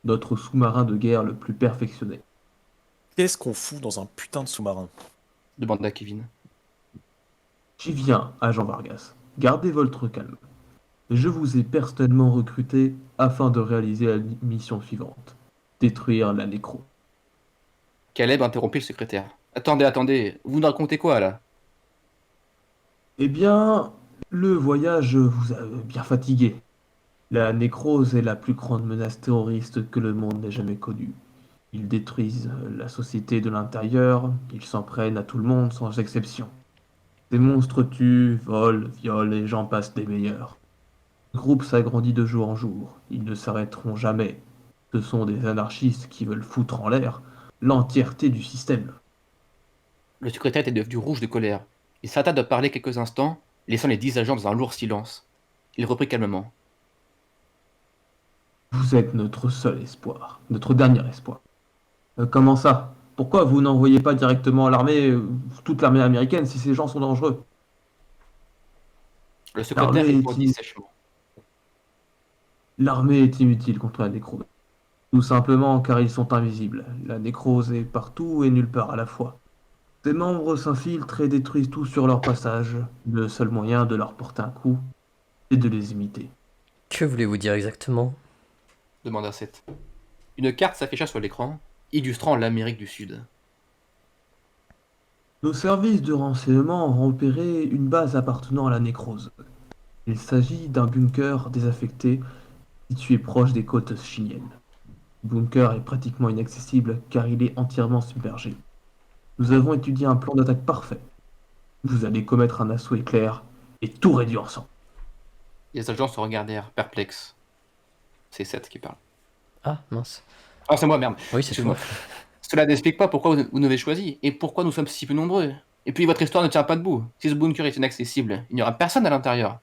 S3: notre sous-marin de guerre le plus perfectionné.
S4: Qu'est-ce qu'on fout dans un putain de sous-marin?
S2: Demanda Kevin.
S3: J'y viens, agent Vargas. Gardez votre calme. Je vous ai personnellement recruté afin de réaliser la mission suivante. Détruire la nécro.
S2: Caleb interrompit le secrétaire. Attendez, vous nous racontez quoi là?
S3: Eh bien, le voyage vous a bien fatigué. La nécrose est la plus grande menace terroriste que le monde n'ait jamais connue. Ils détruisent la société de l'intérieur, ils s'en prennent à tout le monde sans exception. Ces monstres tuent, volent, violent et j'en passe des meilleurs. Le groupe s'agrandit de jour en jour, ils ne s'arrêteront jamais. Ce sont des anarchistes qui veulent foutre en l'air l'entièreté du système.
S2: Le secrétaire était devenu rouge de colère. Il s'arrêta de parler quelques instants, laissant les 10 agents dans un lourd silence. Il reprit calmement.
S3: Vous êtes notre seul espoir, notre dernier espoir. Comment ça? Pourquoi vous n'envoyez pas directement l'armée, toute l'armée américaine, si ces gens sont dangereux?
S2: Le secrétaire
S3: L'armée
S2: répondit
S3: est,
S2: sèchement.
S3: l'armée est inutile contre la nécrose. Tout simplement car ils sont invisibles. La nécrose est partout et nulle part à la fois. Ses membres s'infiltrent et détruisent tout sur leur passage. Le seul moyen de leur porter un coup, c'est de les imiter.
S1: Que voulez-vous dire exactement?
S2: Demanda Seth. Une carte s'afficha sur l'écran, illustrant l'Amérique du Sud.
S3: Nos services de renseignement ont repéré une base appartenant à la nécrose. Il s'agit d'un bunker désaffecté situé proche des côtes chiliennes. Le bunker est pratiquement inaccessible car il est entièrement submergé. Nous avons étudié un plan d'attaque parfait. Vous allez commettre un assaut éclair et tout réduire en sang.
S2: Les agents se regardèrent, perplexes. C'est Seth qui parle.
S1: Ah, mince.
S2: Ah, c'est moi, merde.
S1: Oui, c'est
S2: Excuse-moi.
S1: toi.
S2: Cela n'explique pas pourquoi vous nous avez choisi, et pourquoi nous sommes si peu nombreux. Et puis votre histoire ne tient pas debout. Si ce bunker est inaccessible, il n'y aura personne à l'intérieur.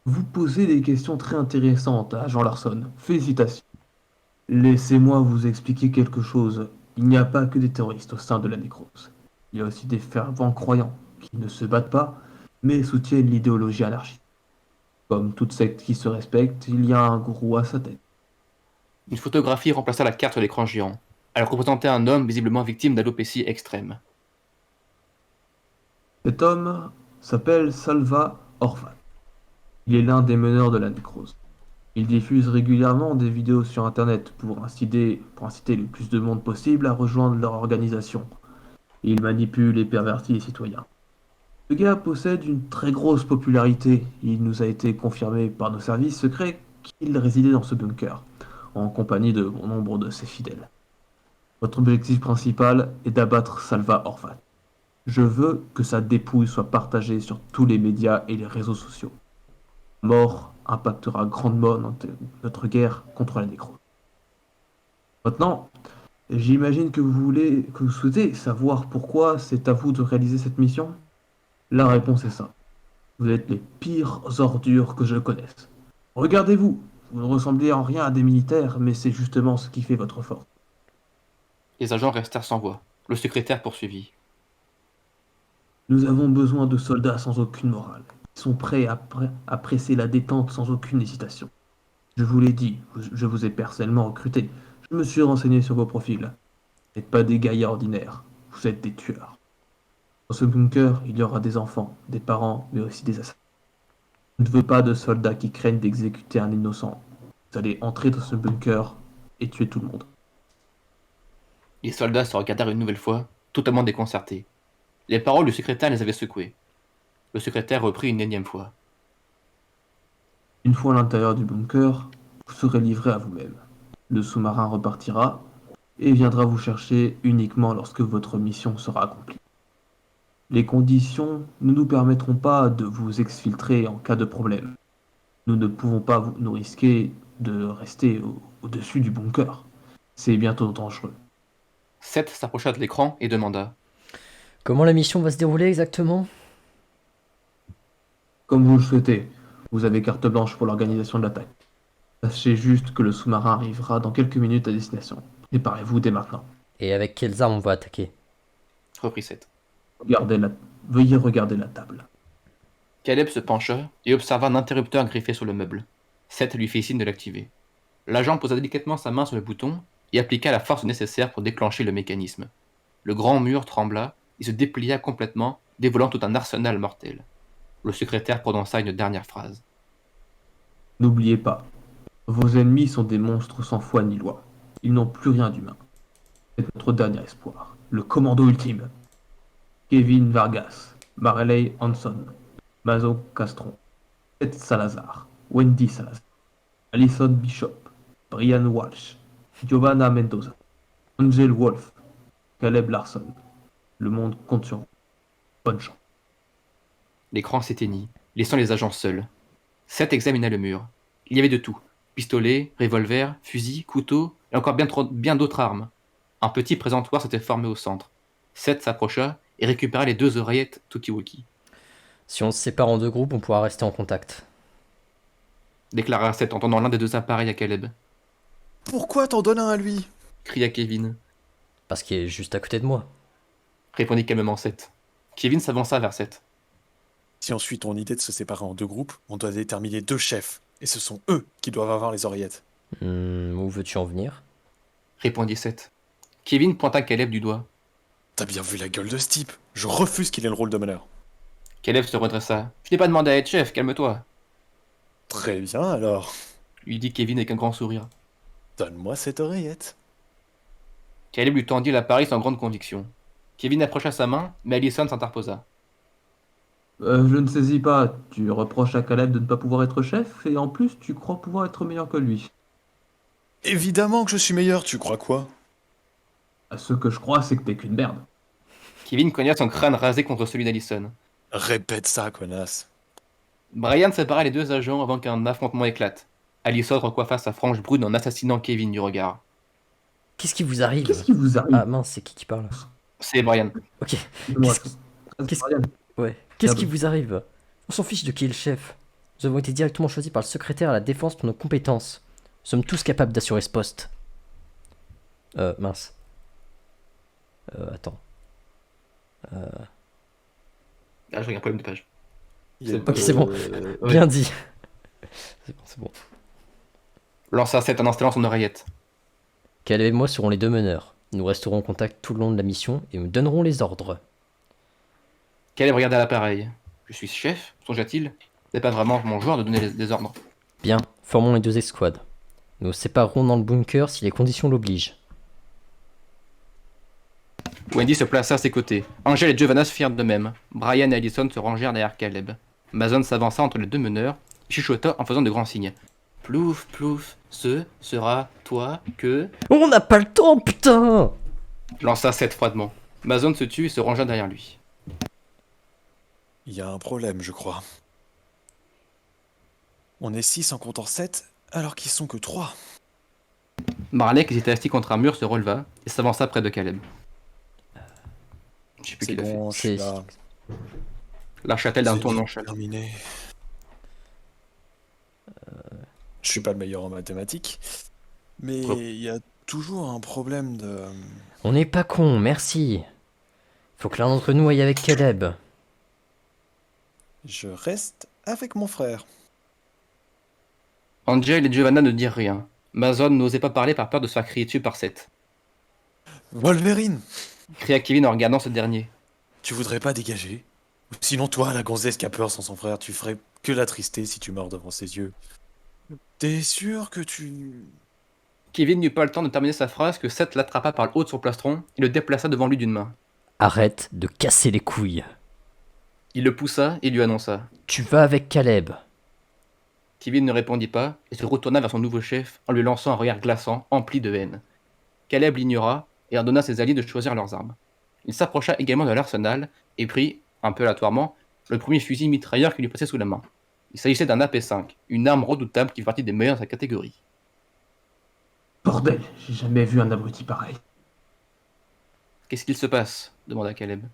S3: Vous posez des questions très intéressantes à Jean Larson. Félicitations. Laissez-moi vous expliquer quelque chose. Il n'y a pas que des terroristes au sein de la nécrose. Il y a aussi des fervents croyants qui ne se battent pas, mais soutiennent l'idéologie anarchiste. Comme toute secte qui se respecte, il y a un gourou à sa tête.
S2: Une photographie remplaça la carte sur l'écran géant. Elle représentait un homme visiblement victime d'alopécie extrême.
S3: Cet homme s'appelle Salva Horvat. Il est l'un des meneurs de la nécrose. Il diffuse régulièrement des vidéos sur Internet pour inciter le plus de monde possible à rejoindre leur organisation. Il manipule et pervertit les citoyens. Ce gars possède une très grosse popularité. Il nous a été confirmé par nos services secrets qu'il résidait dans ce bunker, en compagnie de bon nombre de ses fidèles. Votre objectif principal est d'abattre Salva Horvat. Je veux que sa dépouille soit partagée sur tous les médias et les réseaux sociaux. Sa mort impactera grandement notre guerre contre la nécrose. Maintenant, j'imagine que vous souhaitez savoir pourquoi c'est à vous de réaliser cette mission. La réponse est simple. Vous êtes les pires ordures que je connaisse. Regardez-vous, vous ne ressemblez en rien à des militaires, mais c'est justement ce qui fait votre force.
S2: Les agents restèrent sans voix. Le secrétaire poursuivit.
S3: Nous avons besoin de soldats sans aucune morale. Ils sont prêts à presser la détente sans aucune hésitation. Je vous l'ai dit, je vous ai personnellement recruté. Je me suis renseigné sur vos profils. Vous n'êtes pas des gaillards ordinaires, vous êtes des tueurs. Dans ce bunker, il y aura des enfants, des parents, mais aussi des assassins. Je ne veux pas de soldats qui craignent d'exécuter un innocent. Vous allez entrer dans ce bunker et tuer tout le monde.
S2: Les soldats se regardèrent une nouvelle fois, totalement déconcertés. Les paroles du secrétaire les avaient secoués. Le secrétaire reprit une énième fois.
S3: Une fois à l'intérieur du bunker, vous serez livré à vous-même. Le sous-marin repartira et viendra vous chercher uniquement lorsque votre mission sera accomplie. Les conditions ne nous permettront pas de vous exfiltrer en cas de problème. Nous ne pouvons pas nous risquer de rester au-dessus du bunker. C'est bientôt dangereux.
S2: Seth s'approcha de l'écran et demanda.
S1: Comment la mission va se dérouler exactement?
S3: Comme vous le souhaitez, vous avez carte blanche pour l'organisation de l'attaque. Sachez juste que le sous-marin arrivera dans quelques minutes à destination. Préparez-vous dès maintenant.
S1: Et avec quelles armes on va attaquer?
S2: Reprit Seth.
S3: Veuillez regarder la table.
S2: Caleb se pencha et observa un interrupteur griffé sur le meuble. Seth lui fit signe de l'activer. L'agent posa délicatement sa main sur le bouton et appliqua la force nécessaire pour déclencher le mécanisme. Le grand mur trembla et se déplia complètement, dévoilant tout un arsenal mortel. Le secrétaire prononça une dernière phrase.
S3: N'oubliez pas, vos ennemis sont des monstres sans foi ni loi. Ils n'ont plus rien d'humain. C'est notre dernier espoir. Le commando ultime. Kevin Vargas, Marley Hanson, Mazo Castron, Seth Salazar, Wendy Salazar, Alison Bishop, Brian Walsh, Giovanna Mendoza, Angel Wolf, Caleb Larson. Le monde compte sur vous. Bonne chance.
S2: L'écran s'éteignit, laissant les agents seuls. Seth examina le mur. Il y avait de tout. Pistolets, revolvers, fusils, couteaux, et encore bien d'autres armes. Un petit présentoir s'était formé au centre. Seth s'approcha et récupéra les 2 oreillettes Tokiwoki.
S1: Si on se sépare en 2 groupes, on pourra rester en contact.
S2: Déclara Seth en tendant l'un des 2 appareils à Caleb.
S4: Pourquoi t'en donnes un à lui?
S2: Cria Kevin.
S1: Parce qu'il est juste à côté de moi.
S2: Répondit calmement Seth. Kevin s'avança vers Seth.
S4: Si on suit ton idée de se séparer en 2 groupes, on doit déterminer 2 chefs. Et ce sont eux qui doivent avoir les oreillettes.
S1: Où veux-tu en venir?
S2: Répondit Seth. Kevin pointa Caleb du doigt.
S4: T'as bien vu la gueule de ce type. Je refuse qu'il ait le rôle de meneur.
S2: Caleb se redressa. Je n'ai pas demandé à être chef, calme-toi.
S4: Très bien alors.
S2: Lui dit Kevin avec un grand sourire.
S4: Donne-moi cette oreillette.
S2: Caleb lui tendit l'appareil sans grande conviction. Kevin approcha sa main, mais Allison s'interposa.
S3: Je ne saisis pas. Tu reproches à Caleb de ne pas pouvoir être chef, et en plus, tu crois pouvoir être meilleur que lui.
S4: Évidemment que je suis meilleur, tu crois quoi?
S3: Ce que je crois, c'est que t'es qu'une merde.
S2: Kevin cogna son crâne rasé contre celui d'Allison.
S4: Répète ça, connasse.
S2: Brian sépara les 2 agents avant qu'un affrontement éclate. Allison recoiffa sa frange brune en assassinant Kevin du regard.
S1: Qu'est-ce qui vous arrive?
S3: Qu'est-ce qui vous arrive?
S1: Ah mince, c'est qui parle?
S2: C'est Brian.
S1: Ok,
S3: Dis-moi,
S1: qu'est-ce-
S3: Brian.
S1: ouais. Qu'est-ce
S3: Ah
S1: qui
S3: bon.
S1: vous arrive? On s'en fiche de qui est le chef. Nous avons été directement choisis par le secrétaire à la défense pour nos compétences. Nous sommes tous capables d'assurer ce poste. Mince. Attends.
S2: Ah, je regarde un problème de page.
S1: Ok, c'est bon.
S2: Ouais.
S1: Bien dit. C'est bon.
S2: Lança Seth en installant son oreillette.
S1: Caleb et moi serons les 2 meneurs. Nous resterons en contact tout le long de la mission et nous donnerons les ordres.
S2: Caleb regarde à l'appareil. Je suis chef, songea-t-il. C'est pas vraiment mon joueur de donner des ordres.
S1: Bien, formons les 2 escouades. Nous nous séparerons dans le bunker si les conditions l'obligent.
S2: Wendy se plaça à ses côtés. Angel et Giovanna firent de même. Brian et Allison se rangèrent derrière Caleb. Mason s'avança entre les 2 meneurs et chuchota en faisant de grands signes. Plouf, plouf, ce sera toi que...
S1: On n'a pas le temps, putain!
S2: lança Seth froidement. Mason se tut et se rangea derrière lui.
S4: Il y a un problème, je crois. On est 6 en comptant 7, alors qu'ils sont que 3.
S2: Marley, qui s'était assis contre un mur, se releva et s'avança près de Caleb. Je sais plus qui
S4: C'est
S2: l'a fait.
S4: bon, je suis
S1: C'est-
S4: là.
S2: Lâcha-t-elle d'un
S4: C'est
S2: ton
S4: vite
S2: nonchalant.
S4: terminé. Je suis pas le meilleur en mathématiques, mais
S2: Oh.
S4: il y a toujours un problème de...
S1: On n'est pas con, merci. Faut que l'un d'entre nous aille avec Caleb.
S4: Je reste avec mon frère.
S2: Angel et Giovanna ne dirent rien. Mason n'osait pas parler par peur de se faire crier dessus par Seth.
S4: Wolverine,
S2: Cria Kevin en regardant ce dernier.
S4: tu voudrais pas dégager? Sinon toi, la gonzesse qui a peur sans son frère, tu ferais que l'attrister si tu meurs devant ses yeux. T'es sûr que tu...
S2: Kevin n'eut pas le temps de terminer sa phrase que Seth l'attrapa par le haut de son plastron et le déplaça devant lui d'une main.
S1: Arrête de casser les couilles.
S2: Il le poussa et lui annonça.
S1: Tu vas avec Caleb.
S2: Kevin ne répondit pas et se retourna vers son nouveau chef en lui lançant un regard glaçant, empli de haine. Caleb l'ignora et ordonna à ses alliés de choisir leurs armes. Il s'approcha également de l'arsenal et prit, un peu aléatoirement, le premier fusil mitrailleur qui lui passait sous la main. Il s'agissait d'un AP5, une arme redoutable qui fait partie des meilleures de sa catégorie.
S3: Bordel, j'ai jamais vu un abruti pareil.
S2: Qu'est-ce qu'il se passe demanda Caleb.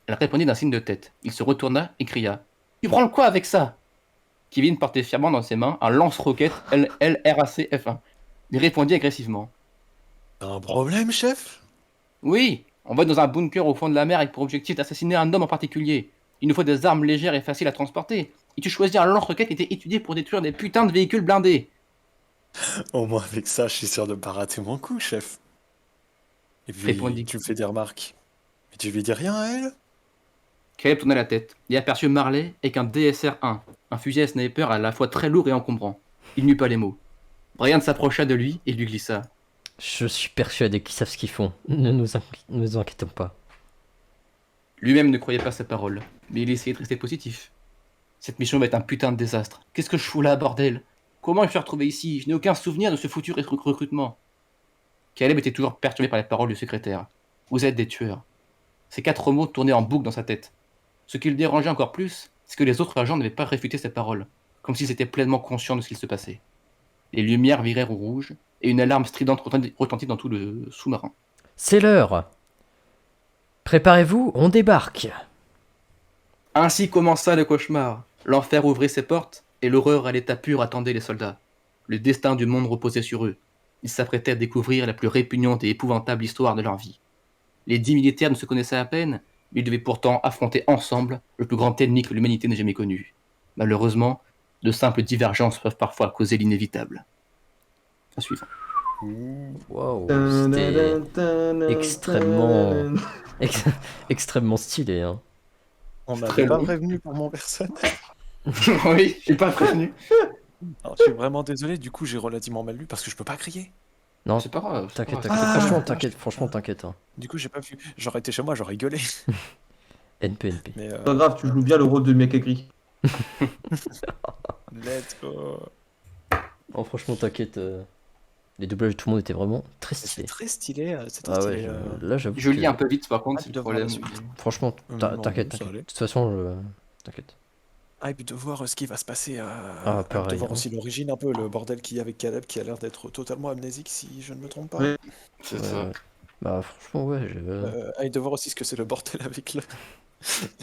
S2: Elle répondit d'un signe de tête. Il se retourna et cria. Tu prends le quoi avec ça? Kevin portait fièrement dans ses mains un lance-roquette LRAC F1. Il répondit agressivement.
S4: T'as un problème, chef?
S2: Oui, on va dans un bunker au fond de la mer avec pour objectif d'assassiner un homme en particulier. Il nous faut des armes légères et faciles à transporter. Et tu choisis un lance-roquette qui était étudié pour détruire des putains de véhicules blindés.
S4: Au moins avec ça, je suis sûr de pas rater mon coup, chef. Et puis,
S2: Répondit.
S4: tu me fais des remarques. Mais tu lui dis rien à elle?
S2: Caleb tourna la tête et aperçut Marley avec un DSR-1, un fusil à sniper à la fois très lourd et encombrant. Il n'eut pas les mots. Brian s'approcha de lui et lui glissa.
S1: Je suis persuadé qu'ils savent ce qu'ils font. Ne nous inquiétons pas.
S2: Lui-même ne croyait pas ses paroles, mais il essayait de rester positif. Cette mission va être un putain de désastre. Qu'est-ce que je fous là, bordel? Comment je suis retrouvé ici? Je n'ai aucun souvenir de ce foutu recrutement. Caleb était toujours perturbé par les paroles du secrétaire. Vous êtes des tueurs. Ces 4 mots tournaient en boucle dans sa tête. Ce qui le dérangeait encore plus, c'est que les autres agents n'avaient pas réfuté ces paroles, comme s'ils étaient pleinement conscients de ce qu'il se passait. Les lumières virèrent au rouge, et une alarme stridente retentit dans tout le sous-marin.
S1: C'est l'heure. Préparez-vous, on débarque.
S2: Ainsi commença le cauchemar. L'enfer ouvrit ses portes, et l'horreur à l'état pur attendait les soldats. Le destin du monde reposait sur eux. Ils s'apprêtaient à découvrir la plus répugnante et épouvantable histoire de leur vie. Les 10 militaires ne se connaissaient à peine, mais ils devaient pourtant affronter ensemble le plus grand ennemi que l'humanité n'ait jamais connu. Malheureusement, de simples divergences peuvent parfois causer l'inévitable. À suivre.
S1: Waouh, c'était extrêmement- extrêmement stylé. Hein.
S4: On
S2: Très
S4: m'avait pas
S2: long.
S4: prévenu pour mon personnage.
S2: Oui, je suis pas prévenu.
S4: Alors, je suis vraiment désolé, du coup j'ai relativement mal lu parce que je peux pas crier.
S1: Non,
S2: C'est pas grave. c'est
S1: t'inquiète,
S2: pas
S1: t'inquiète.
S2: grave.
S1: Franchement, t'inquiète. Hein.
S4: Du coup j'ai pas vu. J'aurais été chez moi, j'aurais gueulé.
S1: NP.
S4: Mais
S3: Pas grave, tu joues bien le rôle de mec aigri.
S4: let's go.
S1: Oh, franchement, t'inquiète. Les doublages de tout le monde étaient vraiment très
S4: C'est
S1: stylés.
S4: très stylé, c'est très
S1: Ah
S4: stylé.
S1: ouais, là j'avoue.
S2: Je lis
S1: que-
S2: un peu vite par contre, c'est
S4: Hâte
S2: le
S4: de voir
S2: problème.
S4: la suite.
S1: Franchement,
S4: Non,
S1: t'inquiète.
S4: ça
S1: De
S4: allait.
S1: toute façon, t'inquiète.
S4: Hype de voir ce qui va se passer.
S1: Ah,
S4: Hype
S1: pareil,
S4: de voir
S1: hein.
S4: aussi l'origine, un peu le bordel qu'il y a avec Caleb qui a l'air d'être totalement amnésique si je ne me trompe pas.
S3: Ouais.
S2: C'est
S1: Ouais,
S2: ça.
S1: ouais. Bah, franchement, ouais.
S4: Hype de voir aussi ce que c'est le bordel avec le.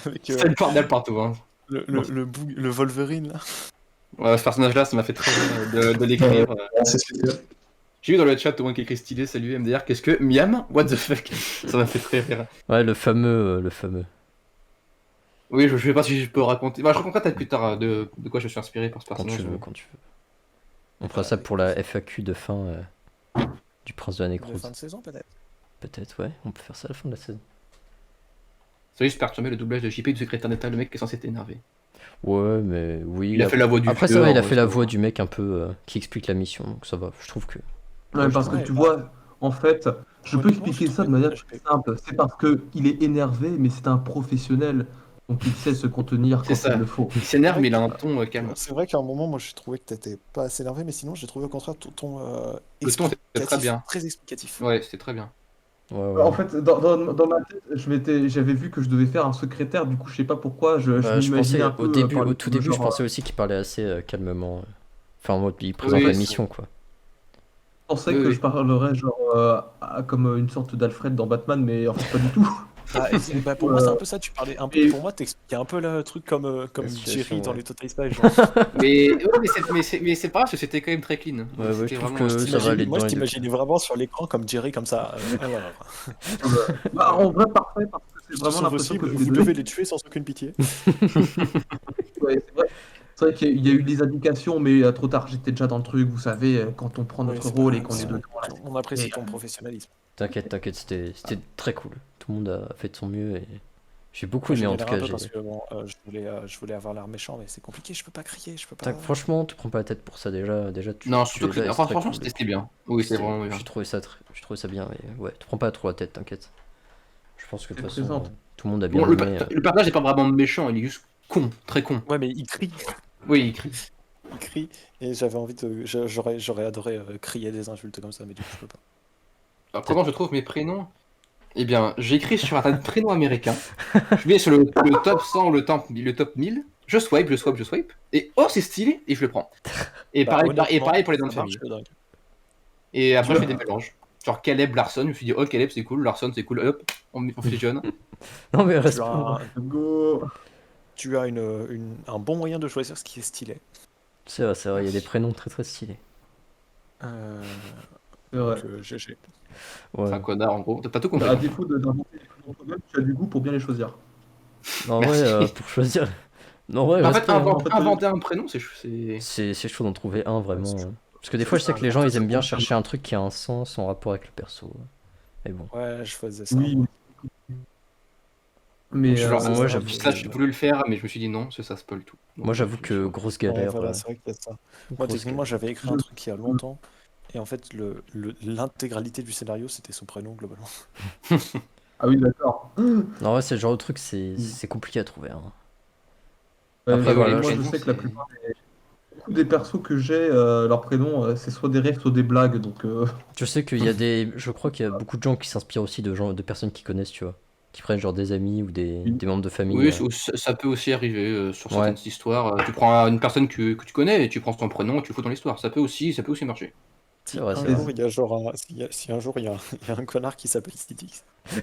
S4: avec
S2: C'est le bordel partout. Hein.
S4: le Wolverine là.
S2: Ouais, ce personnage-là, ça m'a fait très bien de l'écrire. J'ai vu dans le chat au moins qui écrit stylé, salut MDR, qu'est-ce que Miam? What the fuck? Ça m'a fait très rire.
S1: Ouais, le fameux.
S2: Oui, je sais pas si je peux raconter. Bah, je raconterai peut-être plus tard de quoi je suis inspiré par ce
S1: Quand
S2: personnage.
S1: tu veux. On fera ça pour la FAQ de fin du Prince de la
S4: De
S1: Nécrose.
S4: fin de saison peut-être.
S1: Peut-être, ouais. On peut faire ça à la fin de la saison.
S2: Ça juste perturber le doublage de JP du secrétaire d'État, le mec qui est censé être énervé.
S1: Ouais, mais oui.
S2: Il a fait la voix du
S1: Après, ça
S2: tueur,
S1: va, il a
S2: ouais,
S1: fait la
S2: ça
S1: voix
S2: va.
S1: du mec un peu qui explique la mission, donc ça va. Je trouve que.
S3: Ouais, parce que
S4: Ouais,
S3: tu
S4: bah,
S3: vois, en fait, je peux
S4: honnêtement,
S3: expliquer
S4: j'ai
S3: ça de
S4: trouvé
S3: manière
S4: très
S3: très
S4: JP.
S3: simple. C'est parce que il est énervé, mais c'est un professionnel. Donc il sait se contenir
S2: C'est
S3: quand il
S2: ça.
S3: le faut.
S2: Il s'énerve,
S4: vrai
S2: mais il
S4: que-
S2: a un ton calme.
S4: C'est vrai qu'à un moment, moi, j'ai trouvé que t'étais pas assez énervé, mais sinon, j'ai trouvé au contraire ton
S2: Le ton était très
S4: explicatif,
S2: bien.
S4: très explicatif.
S2: Ouais, c'était très bien.
S1: Ouais,
S3: En
S1: ouais.
S3: fait, dans ma tête, j'avais vu que je devais faire un secrétaire, du coup, je sais pas pourquoi, je
S1: Je
S3: m'imaginais
S1: pensais
S3: un peu
S1: au
S3: parler
S1: tout
S3: de
S1: début, je
S3: genre.
S1: pensais aussi qu'il parlait assez calmement. Enfin, en mode, il présente
S2: Oui,
S1: la
S2: c'est-
S1: mission, quoi.
S3: Je pensais
S2: oui,
S3: que
S2: oui.
S3: je parlerais genre comme une sorte d'Alfred dans Batman, mais en fait pas du tout.
S4: Bah, pour moi, c'est un peu ça. Tu parlais un peu.
S3: Et
S4: Pour moi, t'expliquais un peu le truc comme
S1: situation,
S4: Jerry dans
S1: ouais.
S4: les Total Spies. Genre.
S2: Mais c'est pas grave, parce que c'était quand même très clean.
S1: Ouais, ouais,
S2: C'était
S1: je trouve
S2: vraiment
S1: que
S2: stylé.
S1: ça va aller
S4: Moi,
S1: dans
S4: je
S1: les deux.
S4: t'imaginais vraiment sur l'écran comme Jerry, comme ça. Alors,
S3: bah, en vrai, parfait, parce que c'est
S4: tout
S3: vraiment
S4: sont
S3: l'impression que
S4: possibles,
S3: je lui ai
S4: vous
S3: donné.
S4: devez les tuer sans aucune pitié.
S3: Ouais, c'est vrai qu'il y a eu des indications, mais trop tard, j'étais déjà dans le truc, vous savez, quand on prend
S4: Ouais,
S3: notre
S4: c'est pas
S3: rôle et
S4: grave,
S3: qu'on est dedans. Là,
S4: on apprécie
S3: et,
S4: ton professionnalisme.
S1: T'inquiète, c'était très cool. Tout le monde a fait de son mieux et j'ai beaucoup
S4: Moi,
S1: aimé
S4: j'ai
S1: en tout
S4: galéré un
S1: cas.
S4: peu parce que bon, je voulais avoir l'air méchant, mais c'est compliqué, je peux pas crier, je peux pas.
S1: Franchement, te prends pas la tête pour ça déjà
S2: Non,
S1: tu
S2: surtout
S1: es là
S2: que.
S1: et c'est
S2: Enfin,
S1: très
S2: franchement,
S1: cool.
S2: c'était bien. Oui, c'est vraiment bien.
S1: J'ai trouvé ça bien et ouais, te prends pas trop la tête, t'inquiète. Je pense que de toute
S3: c'est
S1: façon,
S3: présente.
S1: tout le monde a bien
S2: Bon,
S1: aimé.
S2: le personnage est pas vraiment méchant, il est juste con, très con.
S4: Ouais, mais il crie.
S2: Oui, il crie.
S4: Il crie, et j'avais envie de. J'aurais adoré crier des insultes comme ça, mais du coup, je peux pas.
S2: Alors, comment je trouve mes prénoms? Eh bien, j'écris sur un tas de prénoms américains. Je vais sur le top 100 ou le top 1000. Je swipe. Et oh, c'est stylé! Et je le prends. Et
S4: Bah,
S2: pareil pour les noms de
S4: ça marche
S2: famille.
S4: de dingue.
S2: Et après,
S3: Tu
S2: je fais
S3: vois.
S2: des mélanges. Genre Caleb, Larson. Je me suis dit, oh, Caleb, c'est cool. Larson, c'est cool. Hop, on fusionne.
S1: Non mais
S4: Tu
S1: reste.
S4: as,
S3: Go.
S4: tu as un bon moyen de choisir ce qui est stylé.
S1: C'est vrai, il y a des prénoms très très stylés.
S4: Euh,
S3: C'est vrai.
S4: donc, GG.
S1: Ouais.
S2: C'est un connard, en gros. T'as pas tout compris.
S3: À défaut d'inventer des prénoms toi-même, tu as du goût pour bien les choisir.
S1: Non, ouais,
S2: Merci.
S1: pour choisir. Non, ouais,
S2: En fait,
S1: respect, hein.
S2: inventer un prénom, c'est.
S1: C'est chaud d'en trouver un vraiment.
S4: c'est chaud.
S1: hein. Parce que des fois, je sais que les gens ils aiment bien chercher un truc qui a un sens en rapport avec le perso. Mais bon.
S4: Ouais, je faisais ça.
S3: Oui.
S4: moi.
S3: Mais
S2: Genre,
S1: moi,
S2: ça,
S1: j'avoue-
S2: j'ai voulu le faire, mais je me suis dit non, ça spoil tout. Donc,
S1: Moi, j'avoue que grosse
S4: Ouais,
S1: galère.
S4: voilà, c'est vrai qu'il y a ça. Moi,
S1: grosse
S4: techniquement,
S1: galère.
S4: j'avais écrit un truc il y a longtemps, et en fait, l'intégralité du scénario, c'était son prénom, globalement.
S3: ah oui, d'accord.
S1: Non, ouais, c'est le genre de truc, c'est compliqué à trouver. hein.
S3: Ouais,
S1: Après,
S3: mais
S1: voilà,
S3: moi,
S2: les
S3: je
S2: prénoms,
S3: sais que la
S2: c'est-
S3: plupart beaucoup des persos que j'ai, leurs prénoms, c'est soit des rêves, soit des blagues. Donc,
S1: Je sais qu'il y a des. Je crois qu'il y a beaucoup de gens qui s'inspirent aussi de personnes qui connaissent, tu vois. Qui prennent genre des amis ou des membres de famille.
S2: Oui, ça peut aussi arriver sur certaines
S1: Ouais.
S2: histoires. Tu prends une personne que tu connais et tu prends son prénom et tu le fous dans l'histoire. Ça peut aussi marcher.
S1: C'est vrai,
S4: Un
S1: c'est
S4: jour,
S1: vrai.
S4: il y a genre si un jour il y a un connard qui s'appelle Stitix, je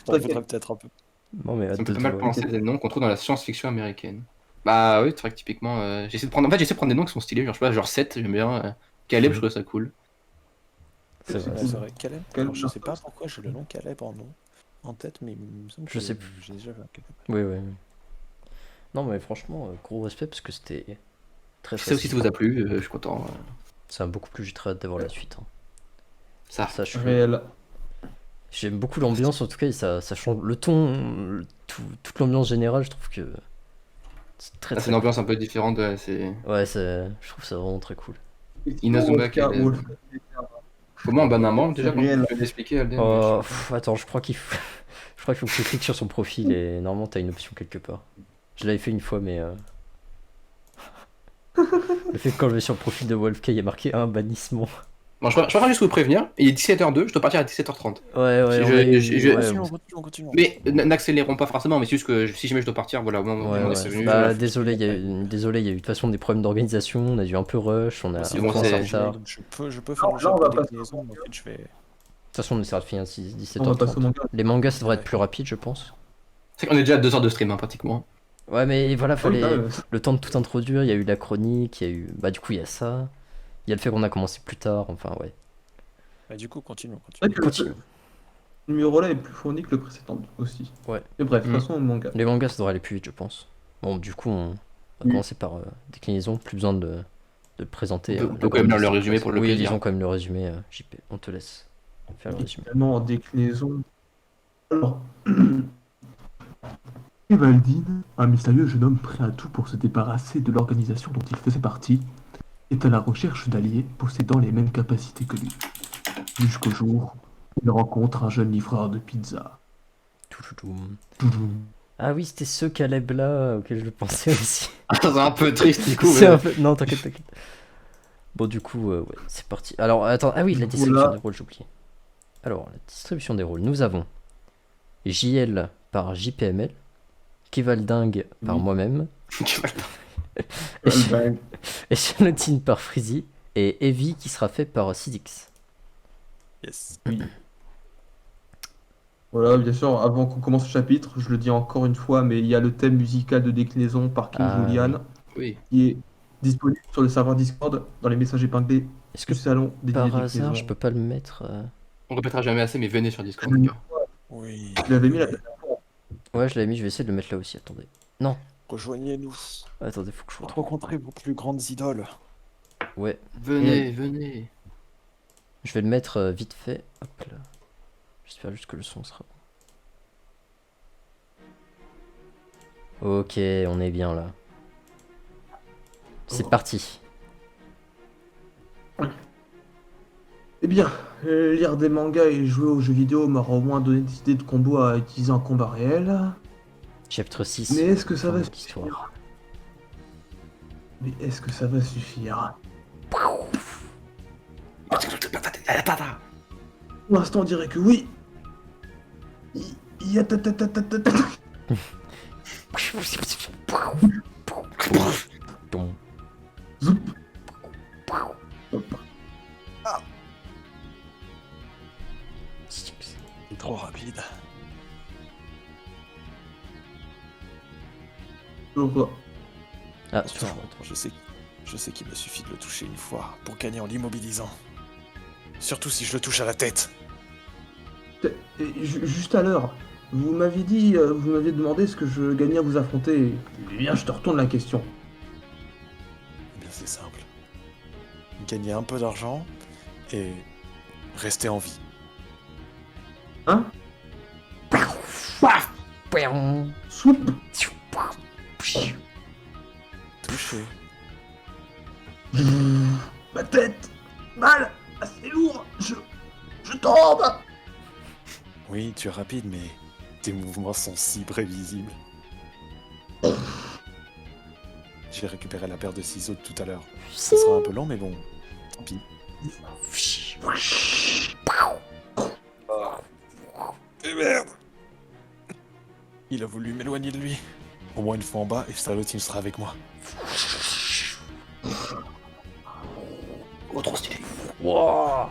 S4: t'en voudrais peut-être un peu.
S1: Non, mais
S2: Ça
S1: hâte
S2: me
S1: de
S2: fait pas
S1: te
S2: mal
S1: voir.
S2: penser à des noms qu'on trouve dans la science-fiction américaine. Bah oui, c'est vrai que typiquement, j'essaie de prendre. En fait, j'essaie de prendre des noms qui sont stylés. Genre, je sais pas, genre 7, j'aime bien. Caleb, je trouve ça cool.
S1: C'est vrai.
S4: Ouais, c'est vrai. Caleb.
S3: Caleb
S4: Alors, je sais pas
S3: Larson.
S4: pourquoi j'ai le nom Caleb en tête, mais il me semble
S1: Je
S4: que
S1: sais plus.
S4: j'ai déjà vu un Caleb.
S1: Oui, oui. Non, mais franchement, gros respect parce que c'était très
S2: Je sais aussi si ça vous a plu, je suis content.
S1: Ça a beaucoup plu, j'ai très hâte d'avoir la suite. hein.
S2: Ça.
S1: Ça,
S3: réel.
S1: J'aime beaucoup l'ambiance, en tout cas, et ça change le ton, toute l'ambiance générale, je trouve que c'est très
S2: Ah,
S1: très
S2: c'est une ambiance un peu différente. C'est
S1: cool. Ouais, je trouve ça vraiment très cool.
S2: Inazuma
S3: Wolfka,
S2: Caleb.
S3: Wolfka,
S2: Comment on banne un membre déjà
S3: C'est
S2: quand
S3: réel.
S2: tu peux l'expliquer, Alden?
S1: Attends, je crois qu'il faut... je crois qu'il faut que tu cliques sur son profil et normalement t'as une option quelque part. Je l'avais fait une fois, mais le fait que quand je vais sur le profil de Wolfka, il y a marqué un bannissement.
S2: Bon, je préfère juste vous prévenir. Il est 17h02, je dois partir à 17h30.
S1: Ouais,
S2: Si
S1: on
S2: je-
S1: est-
S2: je-
S1: ouais,
S4: Continue.
S2: Mais n'accélérons pas forcément, mais c'est juste que si jamais je dois partir, voilà, au moins
S1: Ouais,
S2: on est
S1: ouais.
S2: prévenu.
S1: Bah, désolé, il y a eu de toute façon des problèmes d'organisation, on a dû un peu rush, on a
S2: C'est bon,
S1: commencé en
S2: c'est-
S1: retard.
S4: Donc je peux faire
S3: Non,
S4: le
S3: là, on
S4: chapeau
S3: va
S4: des
S3: passer
S4: déclinaisons,
S3: au
S4: mais en fait, je vais.
S1: De toute façon, on essaiera de finir à
S3: On va passer au
S1: 17h30.
S3: manga.
S1: Les mangas, ça devrait être plus rapide, je pense.
S2: C'est qu'on est déjà à 2 heures de stream, hein, pratiquement.
S1: Ouais, mais voilà,
S3: Oui,
S1: fallait
S3: quand même.
S1: le temps de tout introduire. Il y a eu la chronique, il y a eu. Bah, du coup, il y a ça. Il y a le fait qu'on a commencé plus tard, enfin, ouais.
S4: Bah, du coup, continue.
S3: C'est vrai que
S1: Continue.
S3: ce numéro-là est plus fourni que le précédent aussi.
S1: Ouais.
S3: Mais bref, de
S2: Mm.
S3: toute façon, le manga.
S1: Les mangas, ça devrait aller plus vite, je pense. Bon, du coup, on va
S3: Oui.
S1: commencer par déclinaison. Plus besoin de le présenter.
S2: On peut quand même lire le résumé pour le
S1: Oui,
S2: plaisir.
S1: lisons quand même le résumé, JP. On te laisse faire le résumé.
S3: Finalement, en déclinaison. Alors, Evaldine, un mystérieux jeune homme prêt à tout pour se débarrasser de l'organisation dont il faisait partie, est à la recherche d'alliés possédant les mêmes capacités que lui. Jusqu'au jour où il rencontre un jeune livreur de pizza.
S1: Toutoutoum.
S3: Toudoum.
S1: Ah oui, c'était ce Caleb-là auquel je pensais aussi.
S2: C'est un peu triste du coup.
S1: C'est
S2: mais-
S1: un peu... Non, t'inquiète, t'inquiète. Bon, du coup, ouais, c'est parti. Alors, attends, ah oui, la distribution
S3: Voilà.
S1: des rôles, j'ai oublié. Alors, la distribution des rôles, nous avons JL par JPML, Kevalding par
S3: Oui.
S1: moi-même,
S3: Eh ben,
S1: et Charlottine par Freezy, et Evie qui sera fait par Sidix.
S4: Yes.
S3: voilà, bien sûr, avant qu'on commence le chapitre, je le dis encore une fois, mais il y a le thème musical de déclinaison par King
S1: Ah,
S3: Julian
S2: Oui.
S3: qui est disponible sur le serveur Discord dans les messages épinglés
S1: Est-ce que
S3: du salon des
S1: par
S3: déclinaisons.
S1: hasard, je peux pas le mettre
S2: On répétera jamais assez, mais venez sur Discord, les gars.
S4: Oui.
S3: Je l'avais mis la
S1: Ouais, je l'avais mis, je vais essayer de le mettre là aussi, attendez. Non,
S4: Rejoignez-nous
S1: attendez, faut que je
S4: pour
S1: retrouve.
S4: rencontrer vos plus grandes idoles.
S1: Ouais,
S2: Venez, venez.
S1: je vais le mettre vite fait. Hop là. J'espère juste que le son sera bon. Ok, on est bien là. C'est parti.
S3: Eh bien, lire des mangas et jouer aux jeux vidéo m'aura au moins donné des idées de combos à utiliser en combat réel.
S1: Chapitre 6.
S3: Mais est-ce que ça va
S1: Fin de l'histoire.
S3: suffire? Mais est-ce que ça va suffire? Pour l'instant, on dirait que oui. Il y a
S1: Tom.
S3: Zoup.
S4: C'est trop rapide.
S1: Ah,
S4: Pourtant,
S1: toujours.
S4: je sais qu'il me suffit de le toucher une fois pour gagner en l'immobilisant. Surtout si je le touche à la tête.
S3: Juste à l'heure, vous m'aviez dit, vous m'aviez demandé ce que je gagnais à vous affronter. Eh bien, je te retourne la question.
S4: Eh bien, c'est simple. Gagner un peu d'argent et rester en vie.
S3: Hein? Soup.
S4: Touché.
S3: Ma tête. Mal. Assez lourd. Je tombe.
S4: Oui, tu es rapide, mais tes mouvements sont si prévisibles. J'ai récupéré la paire de ciseaux de tout à l'heure. Ça sera un peu long, mais bon, tant pis. Et merde! Il a voulu m'éloigner de lui. Au moins une fois en bas, et Salotine sera avec moi.
S2: Oh, trop stylé.
S1: Wow.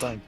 S4: Dingue.